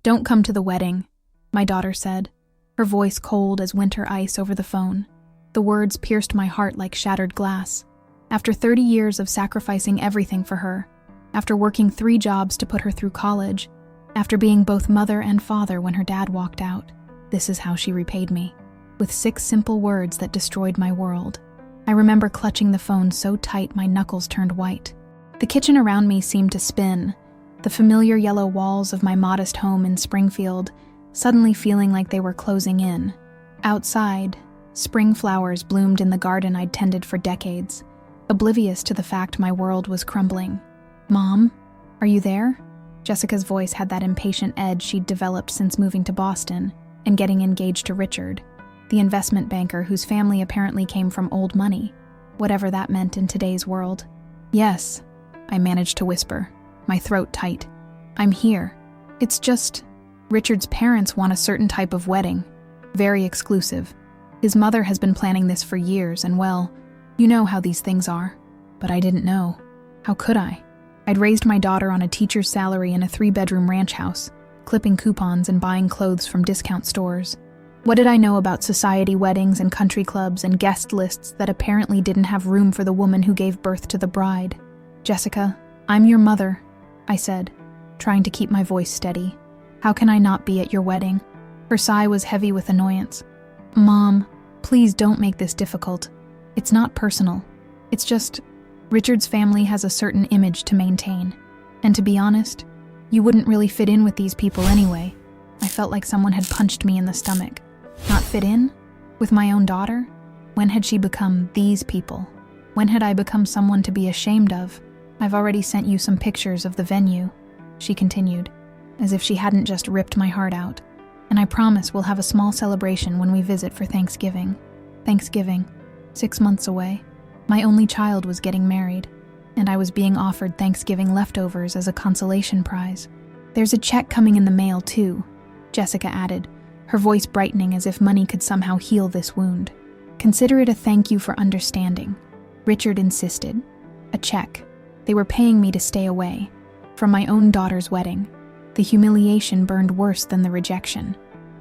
"Don't come to the wedding," my daughter said, her voice cold as winter ice over the phone. The words pierced my heart like shattered glass. After 30 years of sacrificing everything for her, after working 3 jobs to put her through college, after being both mother and father when her dad walked out, this is how she repaid me. With 6 simple words that destroyed my world. I remember clutching the phone so tight my knuckles turned white. The kitchen around me seemed to spin, the familiar yellow walls of my modest home in Springfield suddenly feeling like they were closing in. Outside, spring flowers bloomed in the garden I'd tended for decades, oblivious to the fact my world was crumbling. "Mom, are you there?" Jessica's voice had that impatient edge she'd developed since moving to Boston and getting engaged to Richard, the investment banker whose family apparently came from old money, whatever that meant in today's world. "Yes," I managed to whisper, my throat tight. "I'm here. It's just, Richard's parents want a certain type of wedding, very exclusive. His mother has been planning this for years and, well, you know how these things are. But I didn't know. How could I? I'd raised my daughter on a teacher's salary in a 3-bedroom ranch house, clipping coupons and buying clothes from discount stores. What did I know about society weddings and country clubs and guest lists that apparently didn't have room for the woman who gave birth to the bride? "Jessica, I'm your mother," I said, trying to keep my voice steady. "How can I not be at your wedding?" Her sigh was heavy with annoyance. "Mom, please don't make this difficult. It's not personal. It's just, Richard's family has a certain image to maintain. And to be honest, you wouldn't really fit in with these people anyway." I felt like someone had punched me in the stomach. Not fit in? With my own daughter? When had she become these people? When had I become someone to be ashamed of? "I've already sent you some pictures of the venue," she continued, as if she hadn't just ripped my heart out. "And I promise we'll have a small celebration when we visit for Thanksgiving." Thanksgiving, 6 months away. My only child was getting married, and I was being offered Thanksgiving leftovers as a consolation prize. "There's a check coming in the mail, too," Jessica added, her voice brightening as if money could somehow heal this wound. "Consider it a thank you for understanding." Richard insisted. A check. They were paying me to stay away. From my own daughter's wedding. The humiliation burned worse than the rejection.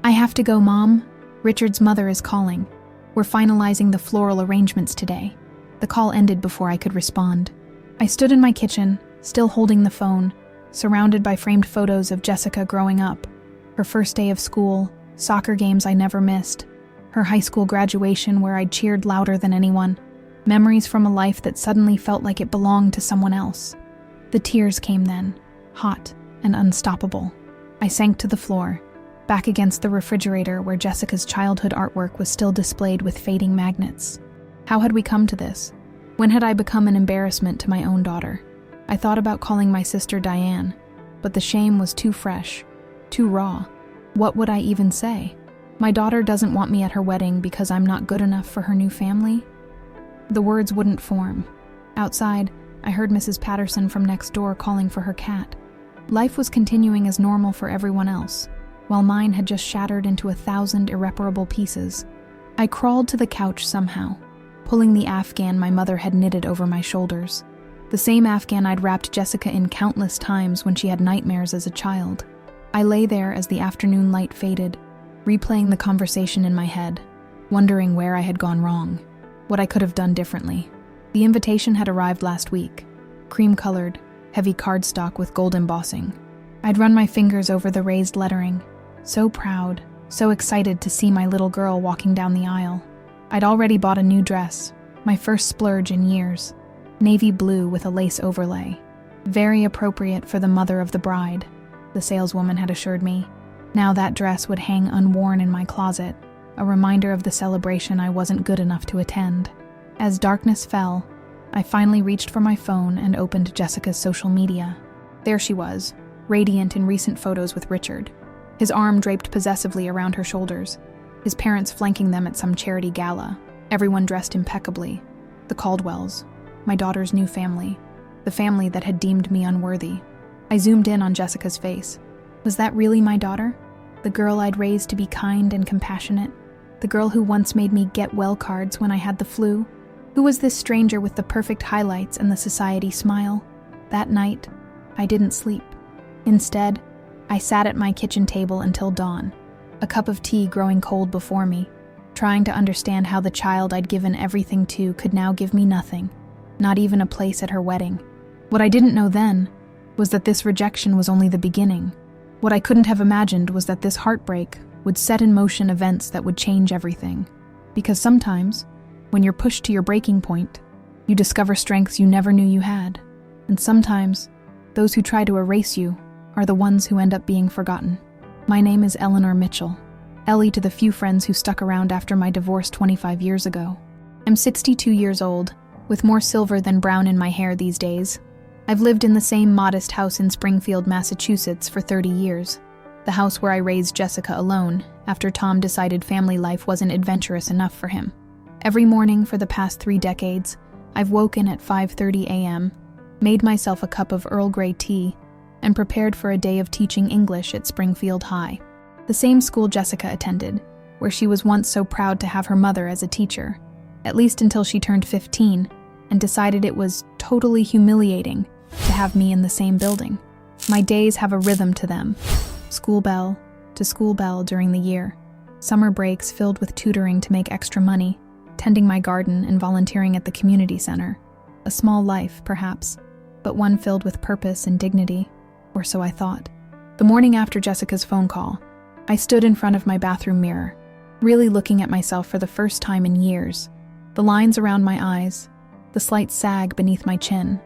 "I have to go, Mom. Richard's mother is calling. We're finalizing the floral arrangements today." The call ended before I could respond. I stood in my kitchen, still holding the phone, surrounded by framed photos of Jessica growing up. Her first day of school, soccer games I never missed, her high school graduation where I'd cheered louder than anyone, memories from a life that suddenly felt like it belonged to someone else. The tears came then, hot and unstoppable. I sank to the floor, back against the refrigerator where Jessica's childhood artwork was still displayed with fading magnets. How had we come to this? When had I become an embarrassment to my own daughter? I thought about calling my sister Diane, but the shame was too fresh, too raw. What would I even say? My daughter doesn't want me at her wedding because I'm not good enough for her new family? The words wouldn't form. Outside, I heard Mrs. Patterson from next door calling for her cat. Life was continuing as normal for everyone else, while mine had just shattered into 1,000 irreparable pieces. I crawled to the couch somehow, pulling the Afghan my mother had knitted over my shoulders. The same Afghan I'd wrapped Jessica in countless times when she had nightmares as a child. I lay there as the afternoon light faded, replaying the conversation in my head, wondering where I had gone wrong, what I could have done differently. The invitation had arrived last week, cream-colored, heavy cardstock with gold embossing. I'd run my fingers over the raised lettering, so proud, so excited to see my little girl walking down the aisle. I'd already bought a new dress, my first splurge in years, navy blue with a lace overlay. Very appropriate for the mother of the bride, the saleswoman had assured me. Now that dress would hang unworn in my closet, a reminder of the celebration I wasn't good enough to attend. As darkness fell, I finally reached for my phone and opened Jessica's social media. There she was, radiant in recent photos with Richard, his arm draped possessively around her shoulders, his parents flanking them at some charity gala, everyone dressed impeccably. The Caldwells, my daughter's new family, the family that had deemed me unworthy. I zoomed in on Jessica's face. Was that really my daughter? The girl I'd raised to be kind and compassionate? The girl who once made me get well cards when I had the flu? Who was this stranger with the perfect highlights and the society smile? That night, I didn't sleep. Instead, I sat at my kitchen table until dawn, a cup of tea growing cold before me, trying to understand how the child I'd given everything to could now give me nothing, not even a place at her wedding. What I didn't know then was that this rejection was only the beginning. What I couldn't have imagined was that this heartbreak would set in motion events that would change everything. Because sometimes, when you're pushed to your breaking point, you discover strengths you never knew you had. And sometimes, those who try to erase you are the ones who end up being forgotten. My name is Eleanor Mitchell, Ellie to the few friends who stuck around after my divorce 25 years ago. I'm 62 years old, with more silver than brown in my hair these days. I've lived in the same modest house in Springfield, Massachusetts for 30 years, the house where I raised Jessica alone after Tom decided family life wasn't adventurous enough for him. Every morning for the past 3 decades, I've woken at 5:30 a.m., made myself a cup of Earl Grey tea, and prepared for a day of teaching English at Springfield High, the same school Jessica attended, where she was once so proud to have her mother as a teacher, at least until she turned 15 and decided it was totally humiliating to have me in the same building. My days have a rhythm to them, school bell to school bell during the year, summer breaks filled with tutoring to make extra money, tending my garden and volunteering at the community center. A small life, perhaps, but one filled with purpose and dignity, or so I thought. The morning after Jessica's phone call, I stood in front of my bathroom mirror, really looking at myself for the first time in years. The lines around my eyes, the slight sag beneath my chin.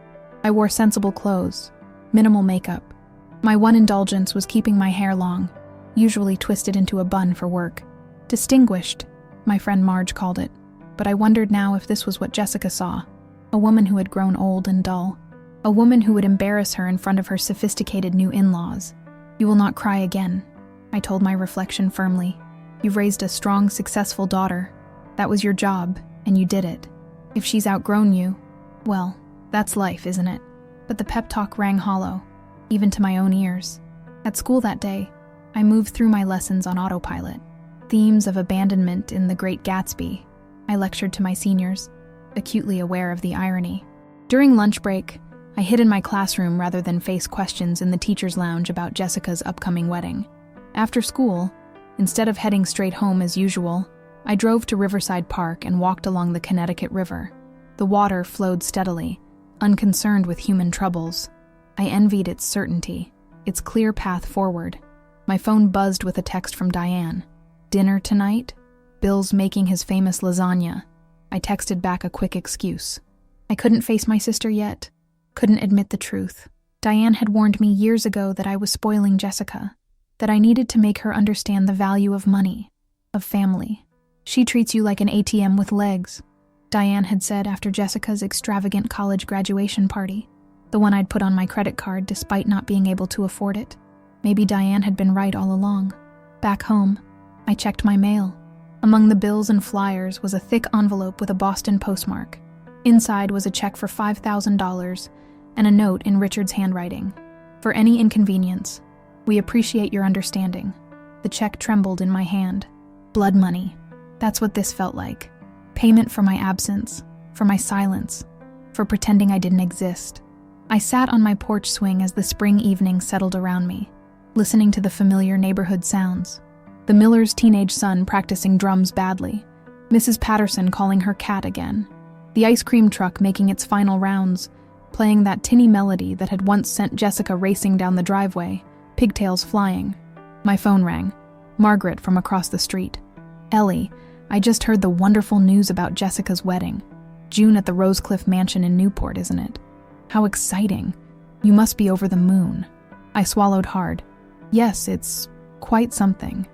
I wore sensible clothes, minimal makeup. My one indulgence was keeping my hair long, usually twisted into a bun for work. Distinguished, my friend Marge called it, but I wondered now if this was what Jessica saw. A woman who had grown old and dull. A woman who would embarrass her in front of her sophisticated new in-laws. "You will not cry again," I told my reflection firmly. "You've raised a strong, successful daughter. That was your job, and you did it. If she's outgrown you, well, that's life, isn't it?" But the pep talk rang hollow, even to my own ears. At school that day, I moved through my lessons on autopilot. Themes of abandonment in The Great Gatsby. I lectured to my seniors, acutely aware of the irony. During lunch break, I hid in my classroom rather than face questions in the teacher's lounge about Jessica's upcoming wedding. After school, instead of heading straight home as usual, I drove to Riverside Park and walked along the Connecticut River. The water flowed steadily, unconcerned with human troubles. I envied its certainty, its clear path forward. My phone buzzed with a text from Diane. "Dinner tonight? Bill's making his famous lasagna." I texted back a quick excuse. I couldn't face my sister yet, couldn't admit the truth. Diane had warned me years ago that I was spoiling Jessica, that I needed to make her understand the value of money, of family. "She treats you like an ATM with legs," Diane had said after Jessica's extravagant college graduation party, the one I'd put on my credit card despite not being able to afford it. Maybe Diane had been right all along. Back home, I checked my mail. Among the bills and flyers was a thick envelope with a Boston postmark. Inside was a check for $5,000 and a note in Richard's handwriting. "For any inconvenience, we appreciate your understanding." The check trembled in my hand. Blood money. That's what this felt like. Payment for my absence, for my silence, for pretending I didn't exist. I sat on my porch swing as the spring evening settled around me, listening to the familiar neighborhood sounds. The miller's teenage son practicing drums badly, Mrs. Patterson calling her cat again, the ice cream truck making its final rounds, playing that tinny melody that had once sent Jessica racing down the driveway, pigtails flying. My phone rang. Margaret from across the street. "Ellie, I just heard the wonderful news about Jessica's wedding. June at the Rosecliff Mansion in Newport, isn't it? How exciting. You must be over the moon." I swallowed hard. "Yes, it's quite something."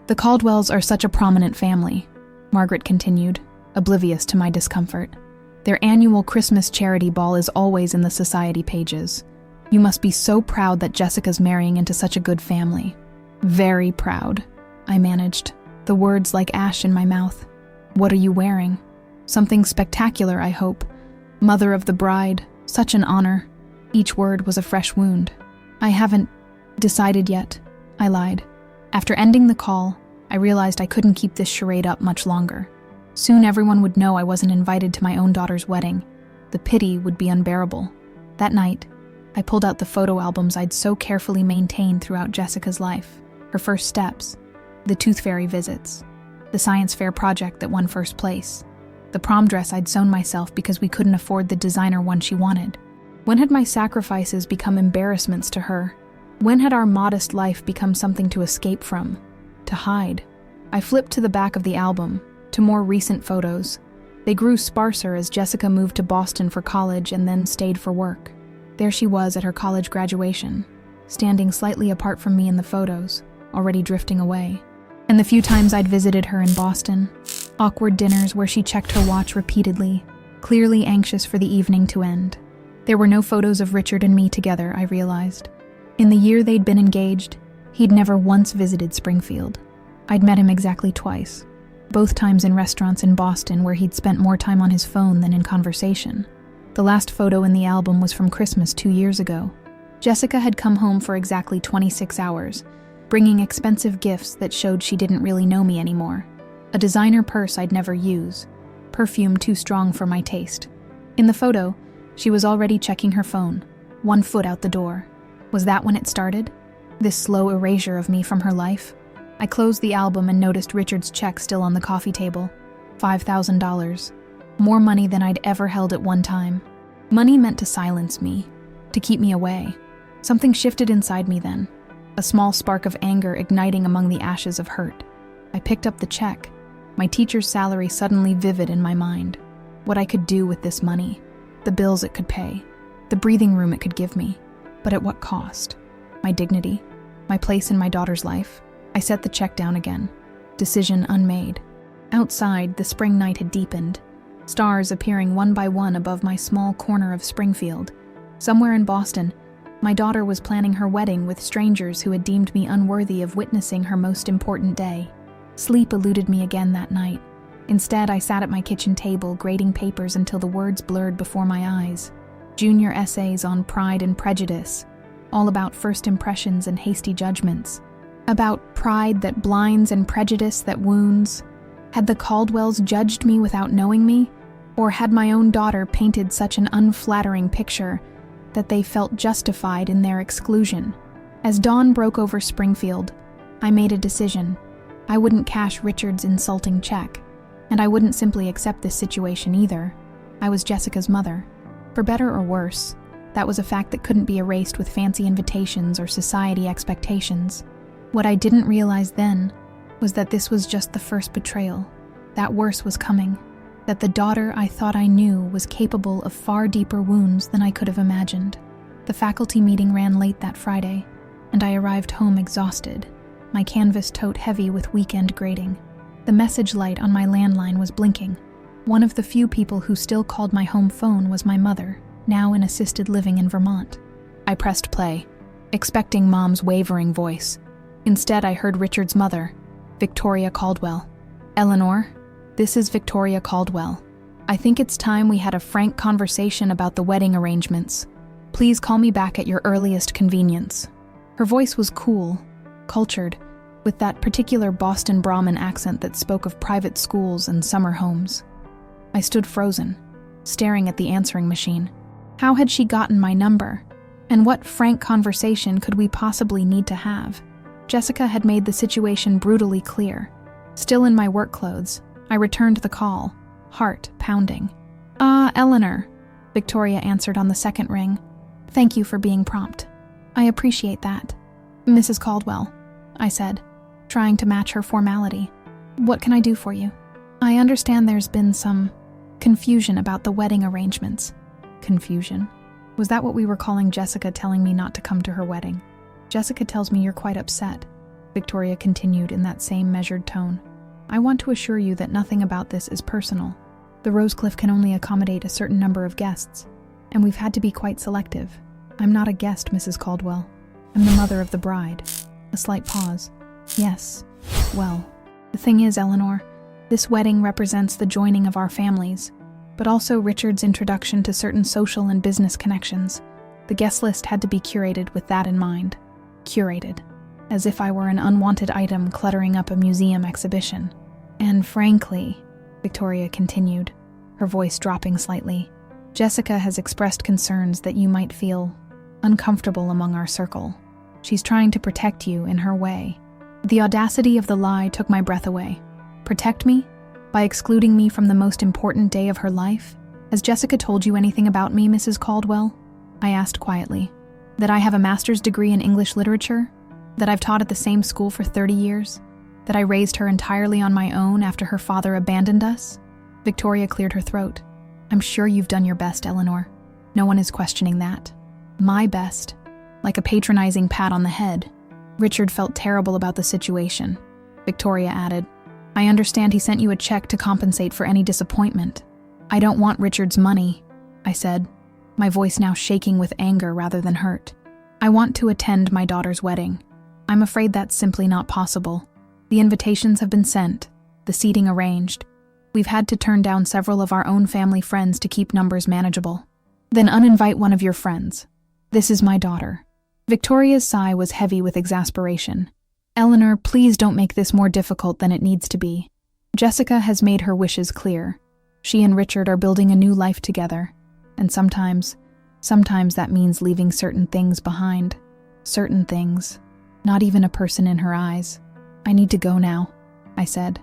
The Caldwells are such a prominent family," Margaret continued, oblivious to my discomfort. "Their annual Christmas charity ball is always in the society pages. You must be so proud that Jessica's marrying into such a good family." "Very proud," I managed, the words like ash in my mouth. "What are you wearing?" "Something spectacular, I hope. Mother of the bride, such an honor." Each word was a fresh wound. "I haven't decided yet," I lied. After ending the call, I realized I couldn't keep this charade up much longer. Soon everyone would know I wasn't invited to my own daughter's wedding. The pity would be unbearable. That night, I pulled out the photo albums I'd so carefully maintained throughout Jessica's life. Her first steps, the tooth fairy visits, the science fair project that won first place, the prom dress I'd sewn myself because we couldn't afford the designer one she wanted. When had my sacrifices become embarrassments to her? When had our modest life become something to escape from, to hide? I flipped to the back of the album, to more recent photos. They grew sparser as Jessica moved to Boston for college and then stayed for work. There she was at her college graduation, standing slightly apart from me in the photos, already drifting away. And the few times I'd visited her in Boston, awkward dinners where she checked her watch repeatedly, clearly anxious for the evening to end. There were no photos of Richard and me together, I realized. In the year they'd been engaged, he'd never once visited Springfield. I'd met him exactly twice, both times in restaurants in Boston where he'd spent more time on his phone than in conversation. The last photo in the album was from Christmas 2 years ago. Jessica had come home for exactly 26 hours, bringing expensive gifts that showed she didn't really know me anymore. A designer purse I'd never use, perfume too strong for my taste. In the photo, she was already checking her phone, 1 foot out the door. Was that when it started? This slow erasure of me from her life? I closed the album and noticed Richard's check still on the coffee table. $5,000. More money than I'd ever held at one time. Money meant to silence me, to keep me away. Something shifted inside me then, a small spark of anger igniting among the ashes of hurt. I picked up the check, my teacher's salary suddenly vivid in my mind. What I could do with this money, the bills it could pay, the breathing room it could give me. But at what cost? My dignity, my place in my daughter's life. I set the check down again, decision unmade. Outside, the spring night had deepened, stars appearing one by one above my small corner of Springfield. Somewhere in Boston, my daughter was planning her wedding with strangers who had deemed me unworthy of witnessing her most important day. Sleep eluded me again that night. Instead, I sat at my kitchen table, grading papers until the words blurred before my eyes. Junior essays on Pride and Prejudice, all about first impressions and hasty judgments. About pride that blinds and prejudice that wounds. Had the Caldwells judged me without knowing me? Or had my own daughter painted such an unflattering picture that they felt justified in their exclusion? As dawn broke over Springfield, I made a decision. I wouldn't cash Richard's insulting check, and I wouldn't simply accept this situation either. I was Jessica's mother. For better or worse, that was a fact that couldn't be erased with fancy invitations or society expectations. What I didn't realize then was that this was just the first betrayal, that worse was coming, that the daughter I thought I knew was capable of far deeper wounds than I could have imagined. The faculty meeting ran late that Friday, and I arrived home exhausted, my canvas tote heavy with weekend grading. The message light on my landline was blinking. One of the few people who still called my home phone was my mother, now in assisted living in Vermont. I pressed play, expecting Mom's wavering voice. Instead, I heard Richard's mother, Victoria Caldwell. "Eleanor, this is Victoria Caldwell. I think it's time we had a frank conversation about the wedding arrangements. Please call me back at your earliest convenience." Her voice was cool, cultured, with that particular Boston Brahmin accent that spoke of private schools and summer homes. I stood frozen, staring at the answering machine. How had she gotten my number? And what frank conversation could we possibly need to have? Jessica had made the situation brutally clear. Still in my work clothes, I returned the call, heart pounding. Eleanor," Victoria answered on the second ring. "Thank you for being prompt. I appreciate that." "Mrs. Caldwell," I said, trying to match her formality. "What can I do for you? I understand there's been some confusion about the wedding arrangements." Confusion? Was that what we were calling Jessica telling me not to come to her wedding? "Jessica tells me you're quite upset," Victoria continued in that same measured tone. "I want to assure you that nothing about this is personal. The Rosecliff can only accommodate a certain number of guests, and we've had to be quite selective. I'm not a guest, Mrs. Caldwell. I'm the mother of the bride." A slight pause. "Yes. Well, the thing is, Eleanor, this wedding represents the joining of our families, but also Richard's introduction to certain social and business connections. The guest list had to be curated with that in mind. Curated, as if I were an unwanted item cluttering up a museum exhibition. And frankly," Victoria continued, her voice dropping slightly, "Jessica has expressed concerns that you might feel uncomfortable among our circle. She's trying to protect you in her way. The audacity of the lie took my breath away. Protect me? By excluding me from the most important day of her life? Has Jessica told you anything about me, Mrs. Caldwell? I asked quietly. That I have a master's degree in English literature? That I've taught at the same school for 30 years? That I raised her entirely on my own after her father abandoned us? Victoria cleared her throat. I'm sure you've done your best, Eleanor. No one is questioning that. My best. Like a patronizing pat on the head. Richard felt terrible about the situation. Victoria added, I understand he sent you a check to compensate for any disappointment. I don't want Richard's money, I said, my voice now shaking with anger rather than hurt. I want to attend my daughter's wedding. I'm afraid that's simply not possible. The invitations have been sent, the seating arranged. We've had to turn down several of our own family friends to keep numbers manageable. Then uninvite one of your friends. This is my daughter. Victoria's sigh was heavy with exasperation. Eleanor, please don't make this more difficult than it needs to be. Jessica has made her wishes clear. She and Richard are building a new life together. And sometimes that means leaving certain things behind. Certain things. Not even a person in her eyes. I need to go now, I said,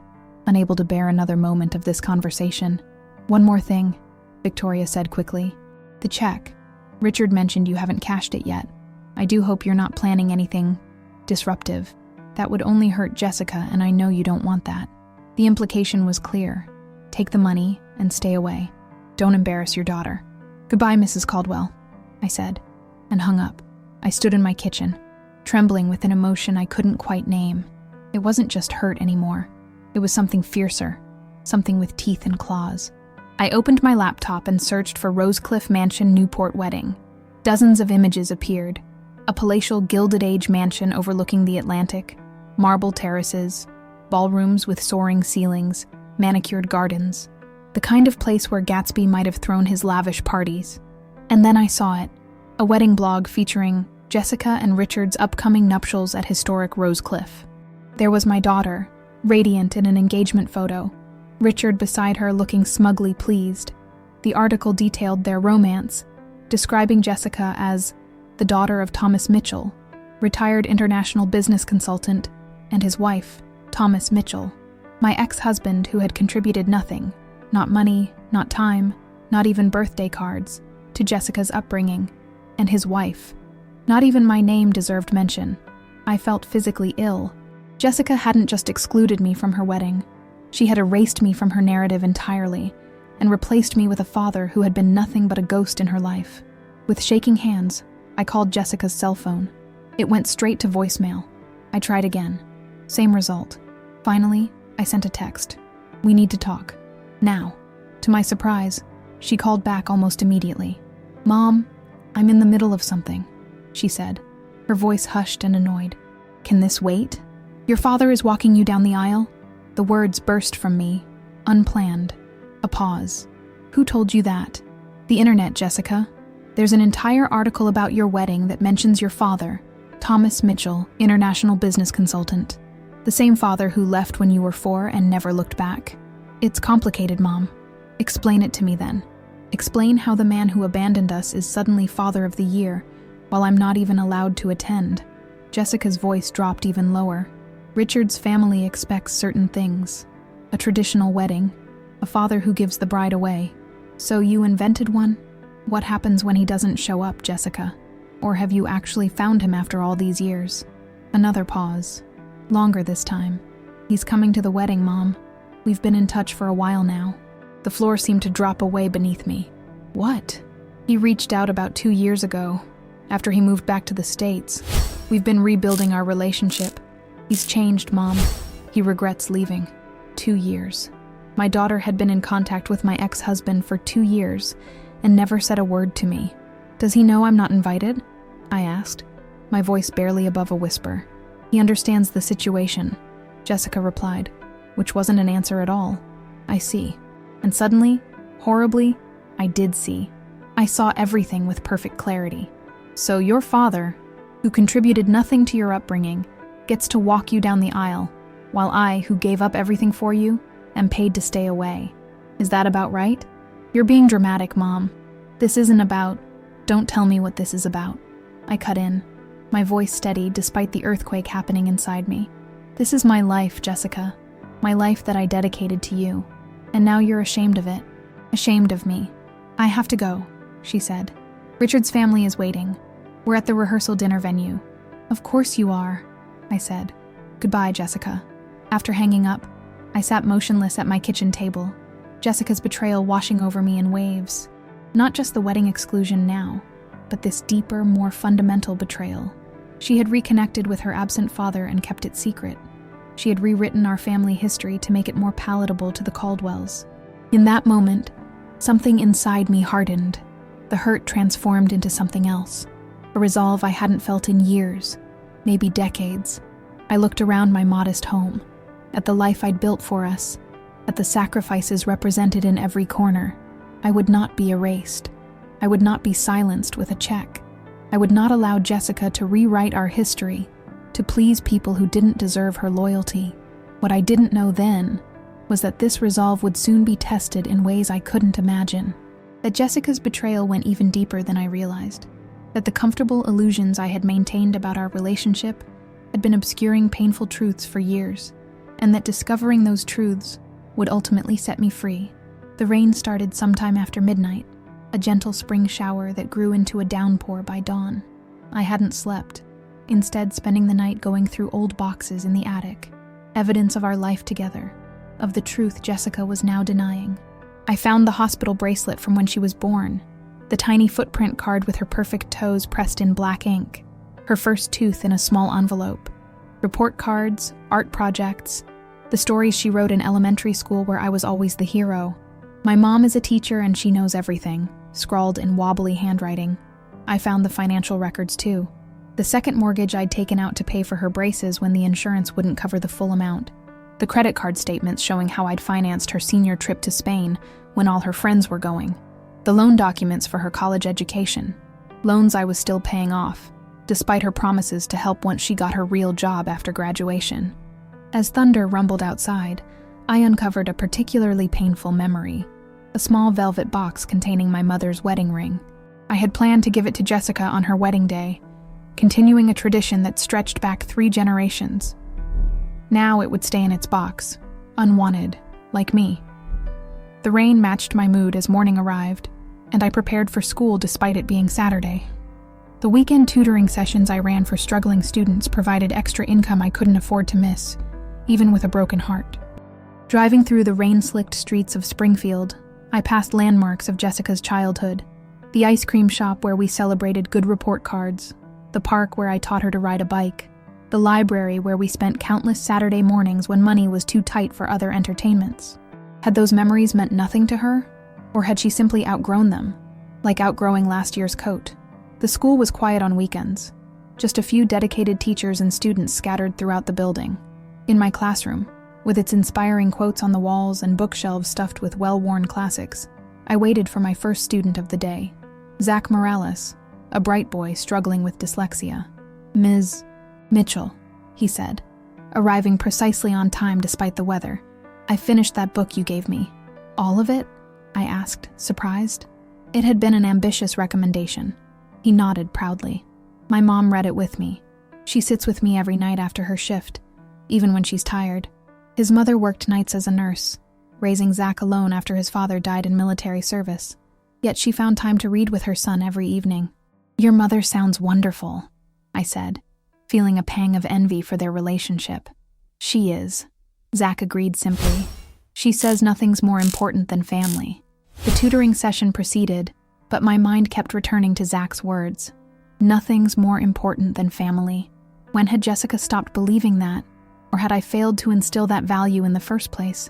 unable to bear another moment of this conversation. One more thing, Victoria said quickly. The check. Richard mentioned you haven't cashed it yet. I do hope you're not planning anything disruptive. That would only hurt Jessica, and I know you don't want that. The implication was clear. Take the money and stay away. Don't embarrass your daughter. Goodbye, Mrs. Caldwell, I said, and hung up. I stood in my kitchen, trembling with an emotion I couldn't quite name. It wasn't just hurt anymore. It was something fiercer, something with teeth and claws. I opened my laptop and searched for Rosecliff Mansion Newport wedding. Dozens of images appeared. A palatial Gilded Age mansion overlooking the Atlantic, marble terraces, ballrooms with soaring ceilings, manicured gardens. The kind of place where Gatsby might have thrown his lavish parties. And then I saw it, a wedding blog featuring Jessica and Richard's upcoming nuptials at historic Rosecliff. There was my daughter, radiant in an engagement photo, Richard beside her looking smugly pleased. The article detailed their romance, describing Jessica as the daughter of Thomas Mitchell, retired international business consultant, and his wife, Thomas Mitchell, my ex-husband who had contributed nothing, not money, not time, not even birthday cards, to Jessica's upbringing, and his wife. Not even my name deserved mention. I felt physically ill. Jessica hadn't just excluded me from her wedding. She had erased me from her narrative entirely and replaced me with a father who had been nothing but a ghost in her life. With shaking hands, I called Jessica's cell phone. It went straight to voicemail. I tried again. Same result. Finally, I sent a text. We need to talk. Now. To my surprise, she called back almost immediately. Mom, I'm in the middle of something, she said, her voice hushed and annoyed. Can this wait? Your father is walking you down the aisle? The words burst from me, unplanned. A pause. Who told you that? The internet, Jessica. There's an entire article about your wedding that mentions your father, Thomas Mitchell, international business consultant. The same father who left when you were 4 and never looked back. It's complicated, Mom. Explain it to me then. Explain how the man who abandoned us is suddenly Father of the Year, while I'm not even allowed to attend. Jessica's voice dropped even lower. Richard's family expects certain things. A traditional wedding, a father who gives the bride away. So you invented one? What happens when he doesn't show up, Jessica? Or have you actually found him after all these years? Another pause. Longer this time. He's coming to the wedding, Mom. We've been in touch for a while now. The floor seemed to drop away beneath me. What? He reached out about 2 years ago, after he moved back to the States. We've been rebuilding our relationship. He's changed, Mom. He regrets leaving. 2 years. My daughter had been in contact with my ex-husband for 2 years and never said a word to me. Does he know I'm not invited? I asked, my voice barely above a whisper. He understands the situation, Jessica replied, which wasn't an answer at all. I see. And suddenly, horribly, I did see. I saw everything with perfect clarity. So your father, who contributed nothing to your upbringing, gets to walk you down the aisle, while I, who gave up everything for you, am paid to stay away. Is that about right? You're being dramatic, Mom. This isn't about... Don't tell me what this is about. I cut in, my voice steady despite the earthquake happening inside me. This is my life, Jessica. My life that I dedicated to you. And now you're ashamed of it. Ashamed of me. I have to go, she said. Richard's family is waiting. We're at the rehearsal dinner venue. Of course you are, I said. Goodbye, Jessica. After hanging up, I sat motionless at my kitchen table, Jessica's betrayal washing over me in waves. Not just the wedding exclusion now, but this deeper, more fundamental betrayal. She had reconnected with her absent father and kept it secret. She had rewritten our family history to make it more palatable to the Caldwells. In that moment, something inside me hardened. The hurt transformed into something else, a resolve I hadn't felt in years, maybe decades. I looked around my modest home, at the life I'd built for us, at the sacrifices represented in every corner. I would not be erased. I would not be silenced with a check. I would not allow Jessica to rewrite our history, to please people who didn't deserve her loyalty. What I didn't know then was that this resolve would soon be tested in ways I couldn't imagine. That Jessica's betrayal went even deeper than I realized. That the comfortable illusions I had maintained about our relationship had been obscuring painful truths for years, and that discovering those truths would ultimately set me free. The rain started sometime after midnight, a gentle spring shower that grew into a downpour by dawn. I hadn't slept, instead spending the night going through old boxes in the attic, evidence of our life together, of the truth Jessica was now denying. I found the hospital bracelet from when she was born, the tiny footprint card with her perfect toes pressed in black ink, her first tooth in a small envelope, report cards, art projects, the stories she wrote in elementary school where I was always the hero. My mom is a teacher and she knows everything, scrawled in wobbly handwriting. I found the financial records too. The second mortgage I'd taken out to pay for her braces when the insurance wouldn't cover the full amount. The credit card statements showing how I'd financed her senior trip to Spain when all her friends were going. The loan documents for her college education. Loans I was still paying off, despite her promises to help once she got her real job after graduation. As thunder rumbled outside, I uncovered a particularly painful memory. A small velvet box containing my mother's wedding ring. I had planned to give it to Jessica on her wedding day, continuing a tradition that stretched back 3 generations. Now it would stay in its box, unwanted, like me. The rain matched my mood as morning arrived, and I prepared for school despite it being Saturday. The weekend tutoring sessions I ran for struggling students provided extra income I couldn't afford to miss, even with a broken heart. Driving through the rain-slicked streets of Springfield, I passed landmarks of Jessica's childhood, the ice cream shop where we celebrated good report cards, the park where I taught her to ride a bike, the library where we spent countless Saturday mornings when money was too tight for other entertainments. Had those memories meant nothing to her? Or had she simply outgrown them, like outgrowing last year's coat? The school was quiet on weekends, just a few dedicated teachers and students scattered throughout the building. In my classroom, with its inspiring quotes on the walls and bookshelves stuffed with well-worn classics, I waited for my first student of the day, Zach Morales, a bright boy struggling with dyslexia. Ms. Mitchell, he said, arriving precisely on time despite the weather. I finished that book you gave me. All of it? I asked, surprised. It had been an ambitious recommendation. He nodded proudly. My mom read it with me. She sits with me every night after her shift, even when she's tired. His mother worked nights as a nurse, raising Zach alone after his father died in military service. Yet she found time to read with her son every evening. Your mother sounds wonderful, I said, feeling a pang of envy for their relationship. She is, Zach agreed simply. She says nothing's more important than family. The tutoring session proceeded, but my mind kept returning to Zach's words. Nothing's more important than family. When had Jessica stopped believing that? Or had I failed to instill that value in the first place?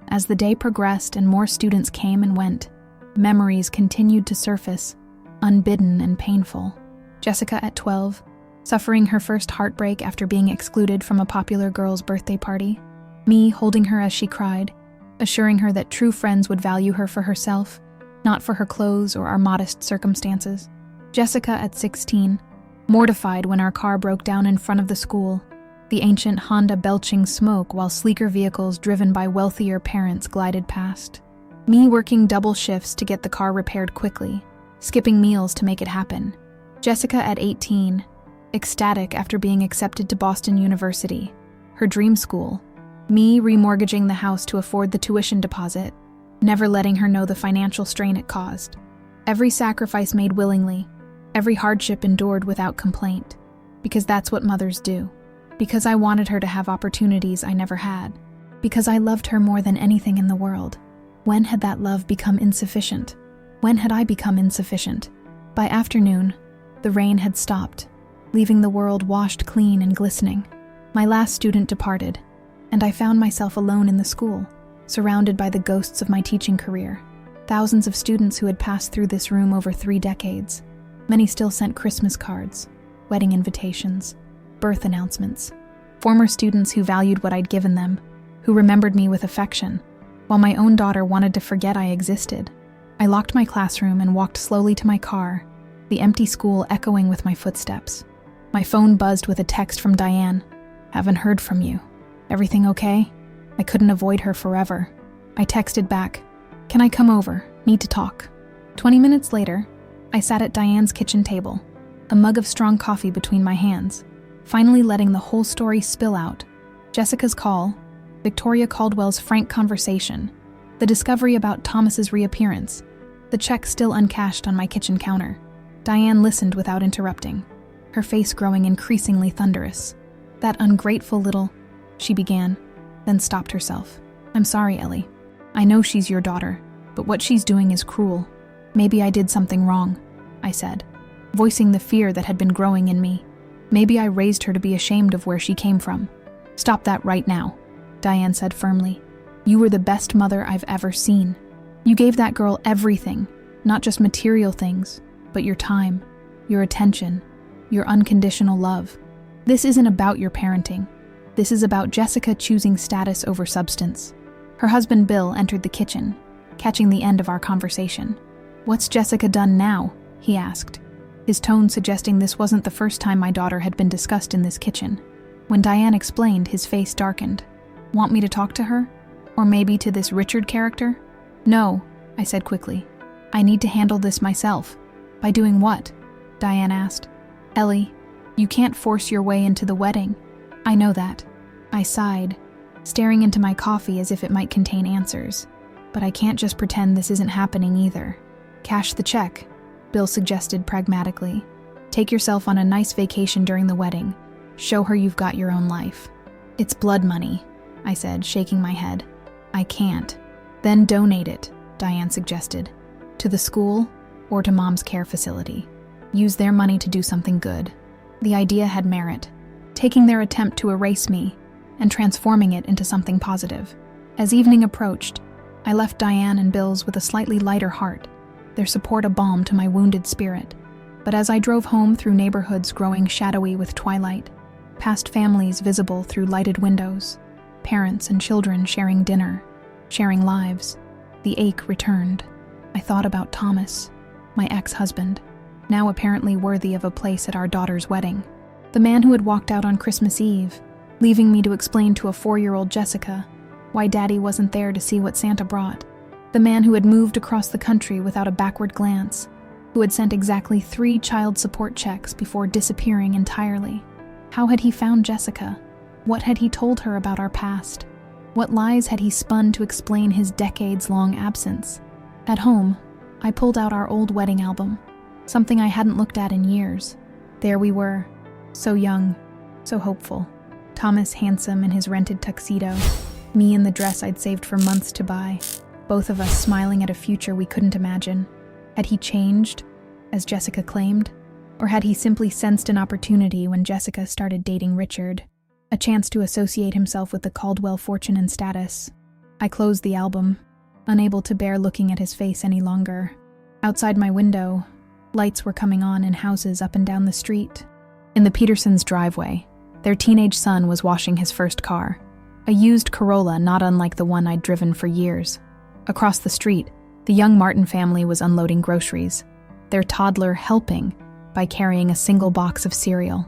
As the day progressed and more students came and went, memories continued to surface, unbidden and painful. Jessica at 12, suffering her first heartbreak after being excluded from a popular girl's birthday party. Me holding her as she cried, assuring her that true friends would value her for herself, not for her clothes or our modest circumstances. Jessica at 16, mortified when our car broke down in front of the school, the ancient Honda belching smoke while sleeker vehicles driven by wealthier parents glided past. Me working double shifts to get the car repaired quickly, skipping meals to make it happen. Jessica at 18, ecstatic after being accepted to Boston University, her dream school. Me remortgaging the house to afford the tuition deposit, never letting her know the financial strain it caused. Every sacrifice made willingly, every hardship endured without complaint, because that's what mothers do. Because I wanted her to have opportunities I never had. Because I loved her more than anything in the world. When had that love become insufficient? When had I become insufficient? By afternoon, the rain had stopped, leaving the world washed clean and glistening. My last student departed, and I found myself alone in the school, surrounded by the ghosts of my teaching career. Thousands of students who had passed through this room over 3 decades. Many still sent Christmas cards, wedding invitations, birth announcements. Former students who valued what I'd given them, who remembered me with affection, while my own daughter wanted to forget I existed. I locked my classroom and walked slowly to my car, the empty school echoing with my footsteps. My phone buzzed with a text from Diane. "Haven't heard from you. Everything okay?" I couldn't avoid her forever. I texted back, "Can I come over? Need to talk." 20 minutes later, I sat at Diane's kitchen table, a mug of strong coffee between my hands, finally letting the whole story spill out. Jessica's call, Victoria Caldwell's frank conversation, the discovery about Thomas's reappearance, the check still uncashed on my kitchen counter. Diane listened without interrupting, her face growing increasingly thunderous. "That ungrateful little," she began, then stopped herself. "I'm sorry, Ellie. I know she's your daughter, but what she's doing is cruel. Maybe I did something wrong," I said, voicing the fear that had been growing in me. "Maybe I raised her to be ashamed of where she came from." "Stop that right now," Diane said firmly. "You were the best mother I've ever seen. You gave that girl everything, not just material things, but your time, your attention, your unconditional love. This isn't about your parenting. This is about Jessica choosing status over substance." Her husband Bill entered the kitchen, catching the end of our conversation. "What's Jessica done now?" he asked, his tone suggesting this wasn't the first time my daughter had been discussed in this kitchen. When Diane explained, his face darkened. "Want me to talk to her? Or maybe to this Richard character?" "No," I said quickly. "I need to handle this myself." "By doing what?" Diane asked. "Ellie, you can't force your way into the wedding." "I know that." I sighed, staring into my coffee as if it might contain answers. "But I can't just pretend this isn't happening either." "Cash the check," Bill suggested pragmatically. "Take yourself on a nice vacation during the wedding. Show her you've got your own life." "It's blood money," I said, shaking my head. "I can't." "Then donate it," Diane suggested. "To the school or to Mom's care facility. Use their money to do something good." The idea had merit, taking their attempt to erase me and transforming it into something positive. As evening approached, I left Diane and Bill's with a slightly lighter heart, their support a balm to my wounded spirit. But as I drove home through neighborhoods growing shadowy with twilight, past families visible through lighted windows, parents and children sharing dinner, sharing lives, the ache returned. I thought about Thomas, my ex-husband, now apparently worthy of a place at our daughter's wedding. The man who had walked out on Christmas Eve, leaving me to explain to a 4-year-old Jessica why Daddy wasn't there to see what Santa brought. The man who had moved across the country without a backward glance, who had sent exactly 3 child support checks before disappearing entirely. How had he found Jessica? What had he told her about our past? What lies had he spun to explain his decades-long absence? At home, I pulled out our old wedding album, something I hadn't looked at in years. There we were, so young, so hopeful. Thomas handsome in his rented tuxedo, me in the dress I'd saved for months to buy, both of us smiling at a future we couldn't imagine. Had he changed, as Jessica claimed? Or had he simply sensed an opportunity when Jessica started dating Richard? A chance to associate himself with the Caldwell fortune and status. I closed the album, unable to bear looking at his face any longer. Outside my window, lights were coming on in houses up and down the street. In the Petersons' driveway, their teenage son was washing his first car, a used Corolla not unlike the one I'd driven for years. Across the street, the young Martin family was unloading groceries, their toddler helping by carrying a single box of cereal.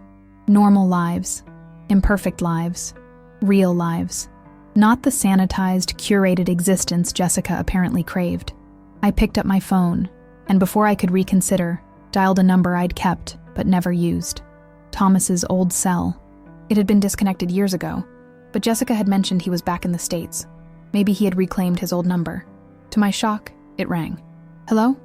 Normal lives, imperfect lives, real lives. Not the sanitized, curated existence Jessica apparently craved. I picked up my phone, and before I could reconsider, dialed a number I'd kept, but never used. Thomas's old cell. It had been disconnected years ago, but Jessica had mentioned he was back in the States. Maybe he had reclaimed his old number. To my shock, it rang. "Hello?"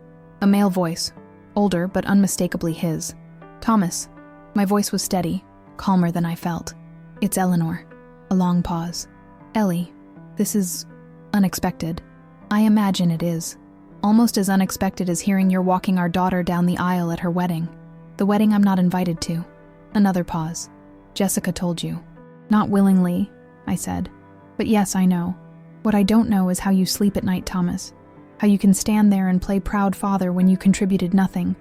A male voice, older but unmistakably his. "Thomas." My voice was steady, calmer than I felt. "It's Eleanor." A long pause. "Ellie, this is unexpected." "I imagine it is. Almost as unexpected as hearing you're walking our daughter down the aisle at her wedding. The wedding I'm not invited to." Another pause. "Jessica told you." "Not willingly," I said. "But yes, I know. What I don't know is how you sleep at night, Thomas. How you can stand there and play proud father when you contributed nothing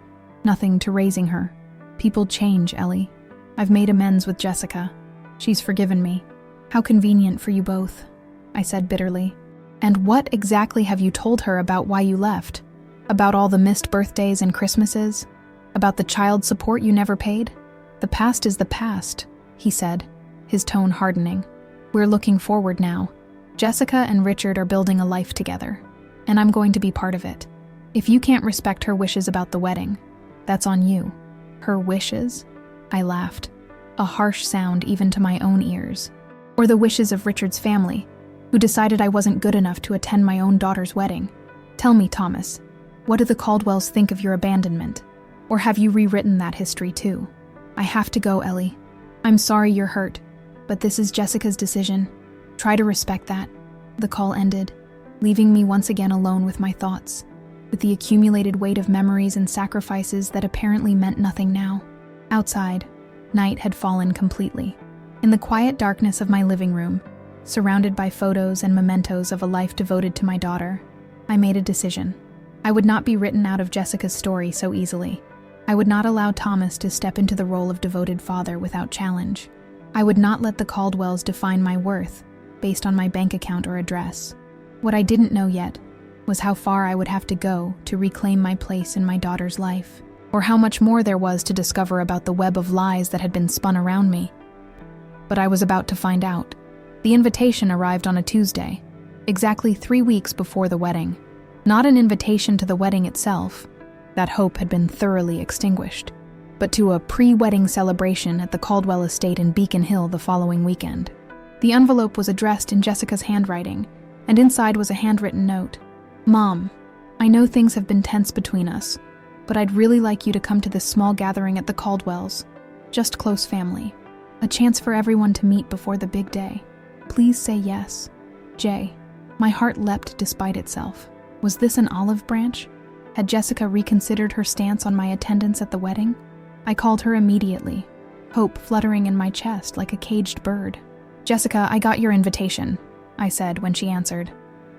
to raising her. People change, Ellie. I've made amends with Jessica. She's forgiven me. How convenient for you both," I said bitterly. "And what exactly have you told her about why you left? About all the missed birthdays and Christmases? About the child support you never paid?" "The past is the past," he said, his tone hardening. "We're looking forward now. Jessica and Richard are building a life together, and I'm going to be part of it. If you can't respect her wishes about the wedding, that's on you." "Her wishes?" I laughed, a harsh sound even to my own ears. "Or the wishes of Richard's family, who decided I wasn't good enough to attend my own daughter's wedding. Tell me, Thomas, what do the Caldwells think of your abandonment? Or have you rewritten that history too?" "I have to go, Ellie. I'm sorry you're hurt, but this is Jessica's decision. Try to respect that." The call ended, leaving me once again alone with my thoughts, with the accumulated weight of memories and sacrifices that apparently meant nothing now. Outside, night had fallen completely. In the quiet darkness of my living room, surrounded by photos and mementos of a life devoted to my daughter, I made a decision. I would not be written out of Jessica's story so easily. I would not allow Thomas to step into the role of devoted father without challenge. I would not let the Caldwells define my worth based on my bank account or address. What I didn't know yet was how far I would have to go to reclaim my place in my daughter's life, or how much more there was to discover about the web of lies that had been spun around me. But I was about to find out. The invitation arrived on a Tuesday, exactly 3 weeks before the wedding. Not an invitation to the wedding itself, that hope had been thoroughly extinguished, but to a pre-wedding celebration at the Caldwell estate in Beacon Hill the following weekend. The envelope was addressed in Jessica's handwriting, and inside was a handwritten note. "Mom, I know things have been tense between us, but I'd really like you to come to this small gathering at the Caldwells. Just close family. A chance for everyone to meet before the big day. Please say yes. Jay." My heart leapt despite itself. Was this an olive branch? Had Jessica reconsidered her stance on my attendance at the wedding? I called her immediately, hope fluttering in my chest like a caged bird. "Jessica, I got your invitation," I said when she answered.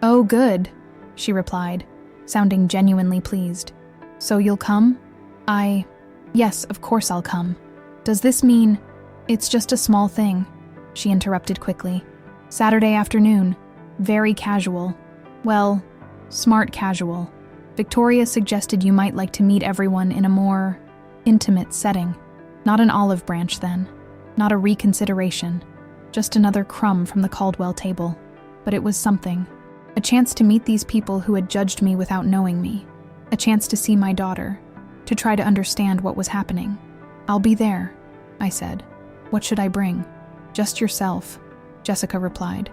"Oh, good," she replied, sounding genuinely pleased. "So you'll come?" Yes, of course I'll come. Does this mean—" "It's just a small thing," she interrupted quickly. "Saturday afternoon. Very casual. Well, smart casual. Victoria suggested you might like to meet everyone in a more intimate setting. Not an olive branch, then. Not a reconsideration. Just another crumb from the Caldwell table. But it was something. A chance to meet these people who had judged me without knowing me. A chance to see my daughter. To try to understand what was happening. "I'll be there," I said. "What should I bring?" "Just yourself," Jessica replied.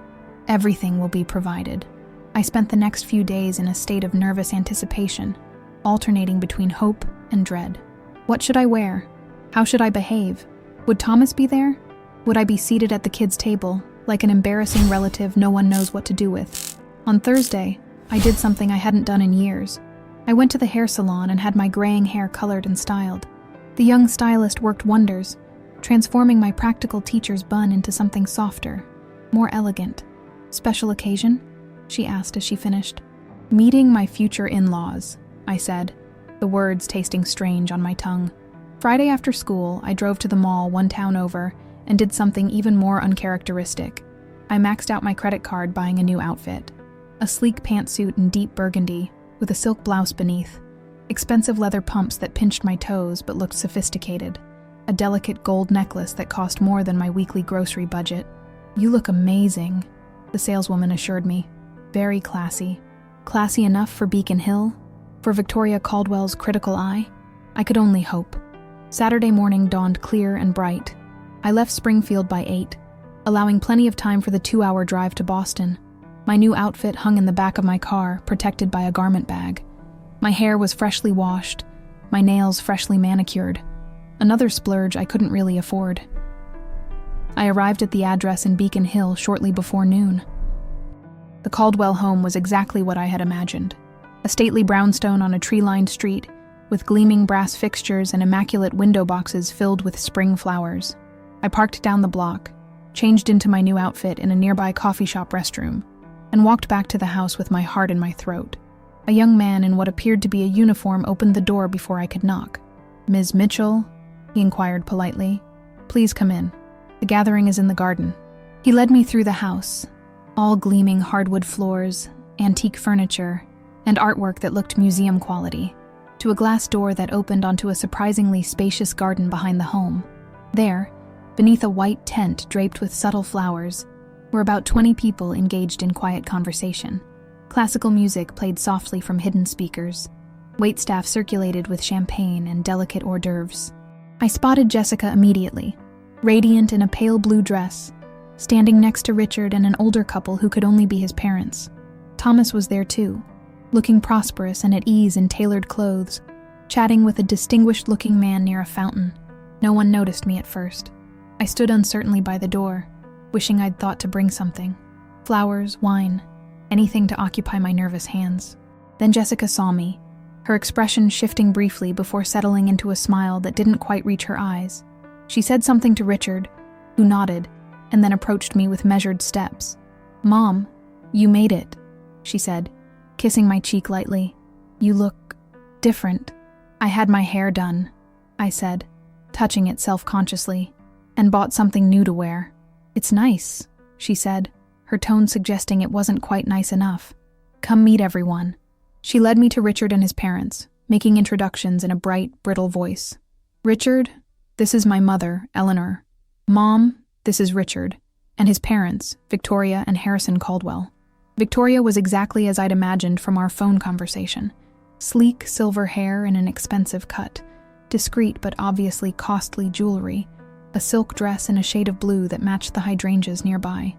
"Everything will be provided." I spent the next few days in a state of nervous anticipation, alternating between hope and dread. What should I wear? How should I behave? Would Thomas be there? Would I be seated at the kids' table, like an embarrassing relative no one knows what to do with? On Thursday, I did something I hadn't done in years. I went to the hair salon and had my graying hair colored and styled. The young stylist worked wonders, transforming my practical teacher's bun into something softer, more elegant. "Special occasion?" she asked as she finished. "Meeting my future in-laws," I said, the words tasting strange on my tongue. Friday after school, I drove to the mall one town over and did something even more uncharacteristic. I maxed out my credit card buying a new outfit. A sleek pantsuit in deep burgundy, with a silk blouse beneath. Expensive leather pumps that pinched my toes but looked sophisticated. A delicate gold necklace that cost more than my weekly grocery budget. "You look amazing," the saleswoman assured me. Very classy. Classy enough for Beacon Hill? For Victoria Caldwell's critical eye? I could only hope. Saturday morning dawned clear and bright. I left Springfield by 8, allowing plenty of time for the 2-hour drive to Boston. My new outfit hung in the back of my car, protected by a garment bag. My hair was freshly washed, my nails freshly manicured. Another splurge I couldn't really afford. I arrived at the address in Beacon Hill shortly before noon. The Caldwell home was exactly what I had imagined. A stately brownstone on a tree-lined street, with gleaming brass fixtures and immaculate window boxes filled with spring flowers. I parked down the block, changed into my new outfit in a nearby coffee shop restroom, and walked back to the house with my heart in my throat. A young man in what appeared to be a uniform opened the door before I could knock. "Ms. Mitchell?" he inquired politely. "Please come in. The gathering is in the garden." He led me through the house, all gleaming hardwood floors, antique furniture, and artwork that looked museum quality, to a glass door that opened onto a surprisingly spacious garden behind the home. There, beneath a white tent draped with subtle flowers, were about 20 people engaged in quiet conversation. Classical music played softly from hidden speakers. Waitstaff circulated with champagne and delicate hors d'oeuvres. I spotted Jessica immediately, radiant in a pale blue dress, standing next to Richard and an older couple who could only be his parents. Thomas was there too, looking prosperous and at ease in tailored clothes, chatting with a distinguished-looking man near a fountain. No one noticed me at first. I stood uncertainly by the door, wishing I'd thought to bring something. Flowers, wine, anything to occupy my nervous hands. Then Jessica saw me, her expression shifting briefly before settling into a smile that didn't quite reach her eyes. She said something to Richard, who nodded, and then approached me with measured steps. "Mom, you made it," she said, kissing my cheek lightly. "You look different." "I had my hair done," I said, touching it self-consciously, "and bought something new to wear." "It's nice," she said, her tone suggesting it wasn't quite nice enough. "Come meet everyone." She led me to Richard and his parents, making introductions in a bright, brittle voice. "Richard, this is my mother, Eleanor. Mom, this is Richard, and his parents, Victoria and Harrison Caldwell." Victoria was exactly as I'd imagined from our phone conversation. Sleek silver hair and an expensive cut, discreet but obviously costly jewelry, a silk dress in a shade of blue that matched the hydrangeas nearby.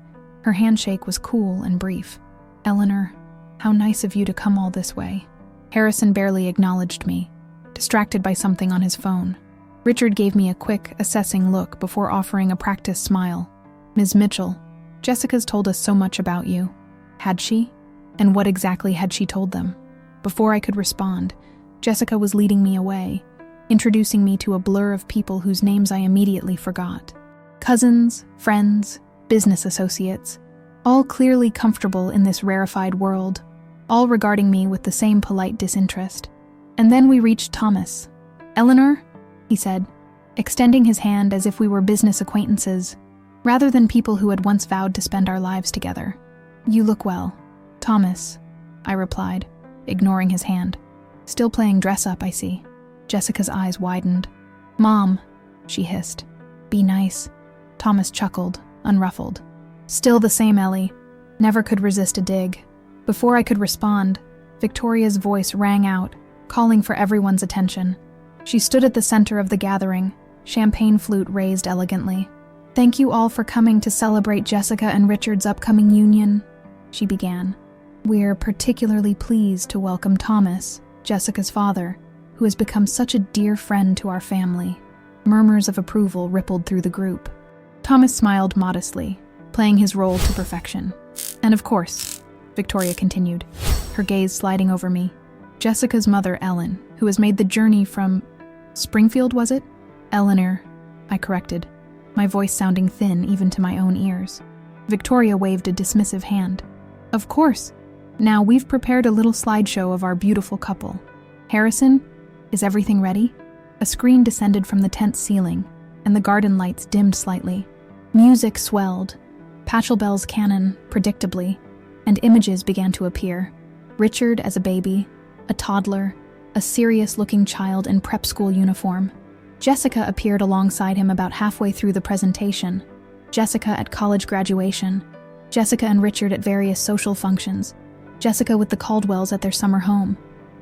Her handshake was cool and brief. "Eleanor, how nice of you to come all this way." Harrison barely acknowledged me, distracted by something on his phone. Richard gave me a quick, assessing look before offering a practiced smile. "Ms. Mitchell, Jessica's told us so much about you." Had she? And what exactly had she told them? Before I could respond, Jessica was leading me away, introducing me to a blur of people whose names I immediately forgot. Cousins, friends, business associates, all clearly comfortable in this rarefied world, all regarding me with the same polite disinterest. And then we reached Thomas. "Eleanor," he said, extending his hand as if we were business acquaintances, rather than people who had once vowed to spend our lives together. "You look well." "Thomas," I replied, ignoring his hand. "Still playing dress-up, I see." Jessica's eyes widened. "Mom," she hissed. "Be nice." Thomas chuckled, unruffled. "Still the same, Ellie." Never could resist a dig. Before I could respond, Victoria's voice rang out, calling for everyone's attention. She stood at the center of the gathering, champagne flute raised elegantly. "Thank you all for coming to celebrate Jessica and Richard's upcoming union," she began. "We're particularly pleased to welcome Thomas, Jessica's father, who has become such a dear friend to our family." Murmurs of approval rippled through the group. Thomas smiled modestly, playing his role to perfection. "And of course," Victoria continued, her gaze sliding over me, "Jessica's mother, Ellen, who has made the journey from Springfield, was it?" "Eleanor," I corrected, my voice sounding thin even to my own ears. Victoria waved a dismissive hand. "Of course. Now we've prepared a little slideshow of our beautiful couple. Harrison, is everything ready?" A screen descended from the tent's ceiling, and the garden lights dimmed slightly. Music swelled, Pachelbel's canon, predictably, and images began to appear. Richard as a baby, a toddler, a serious-looking child in prep school uniform. Jessica appeared alongside him about halfway through the presentation. Jessica at college graduation. Jessica and Richard at various social functions. Jessica with the Caldwells at their summer home.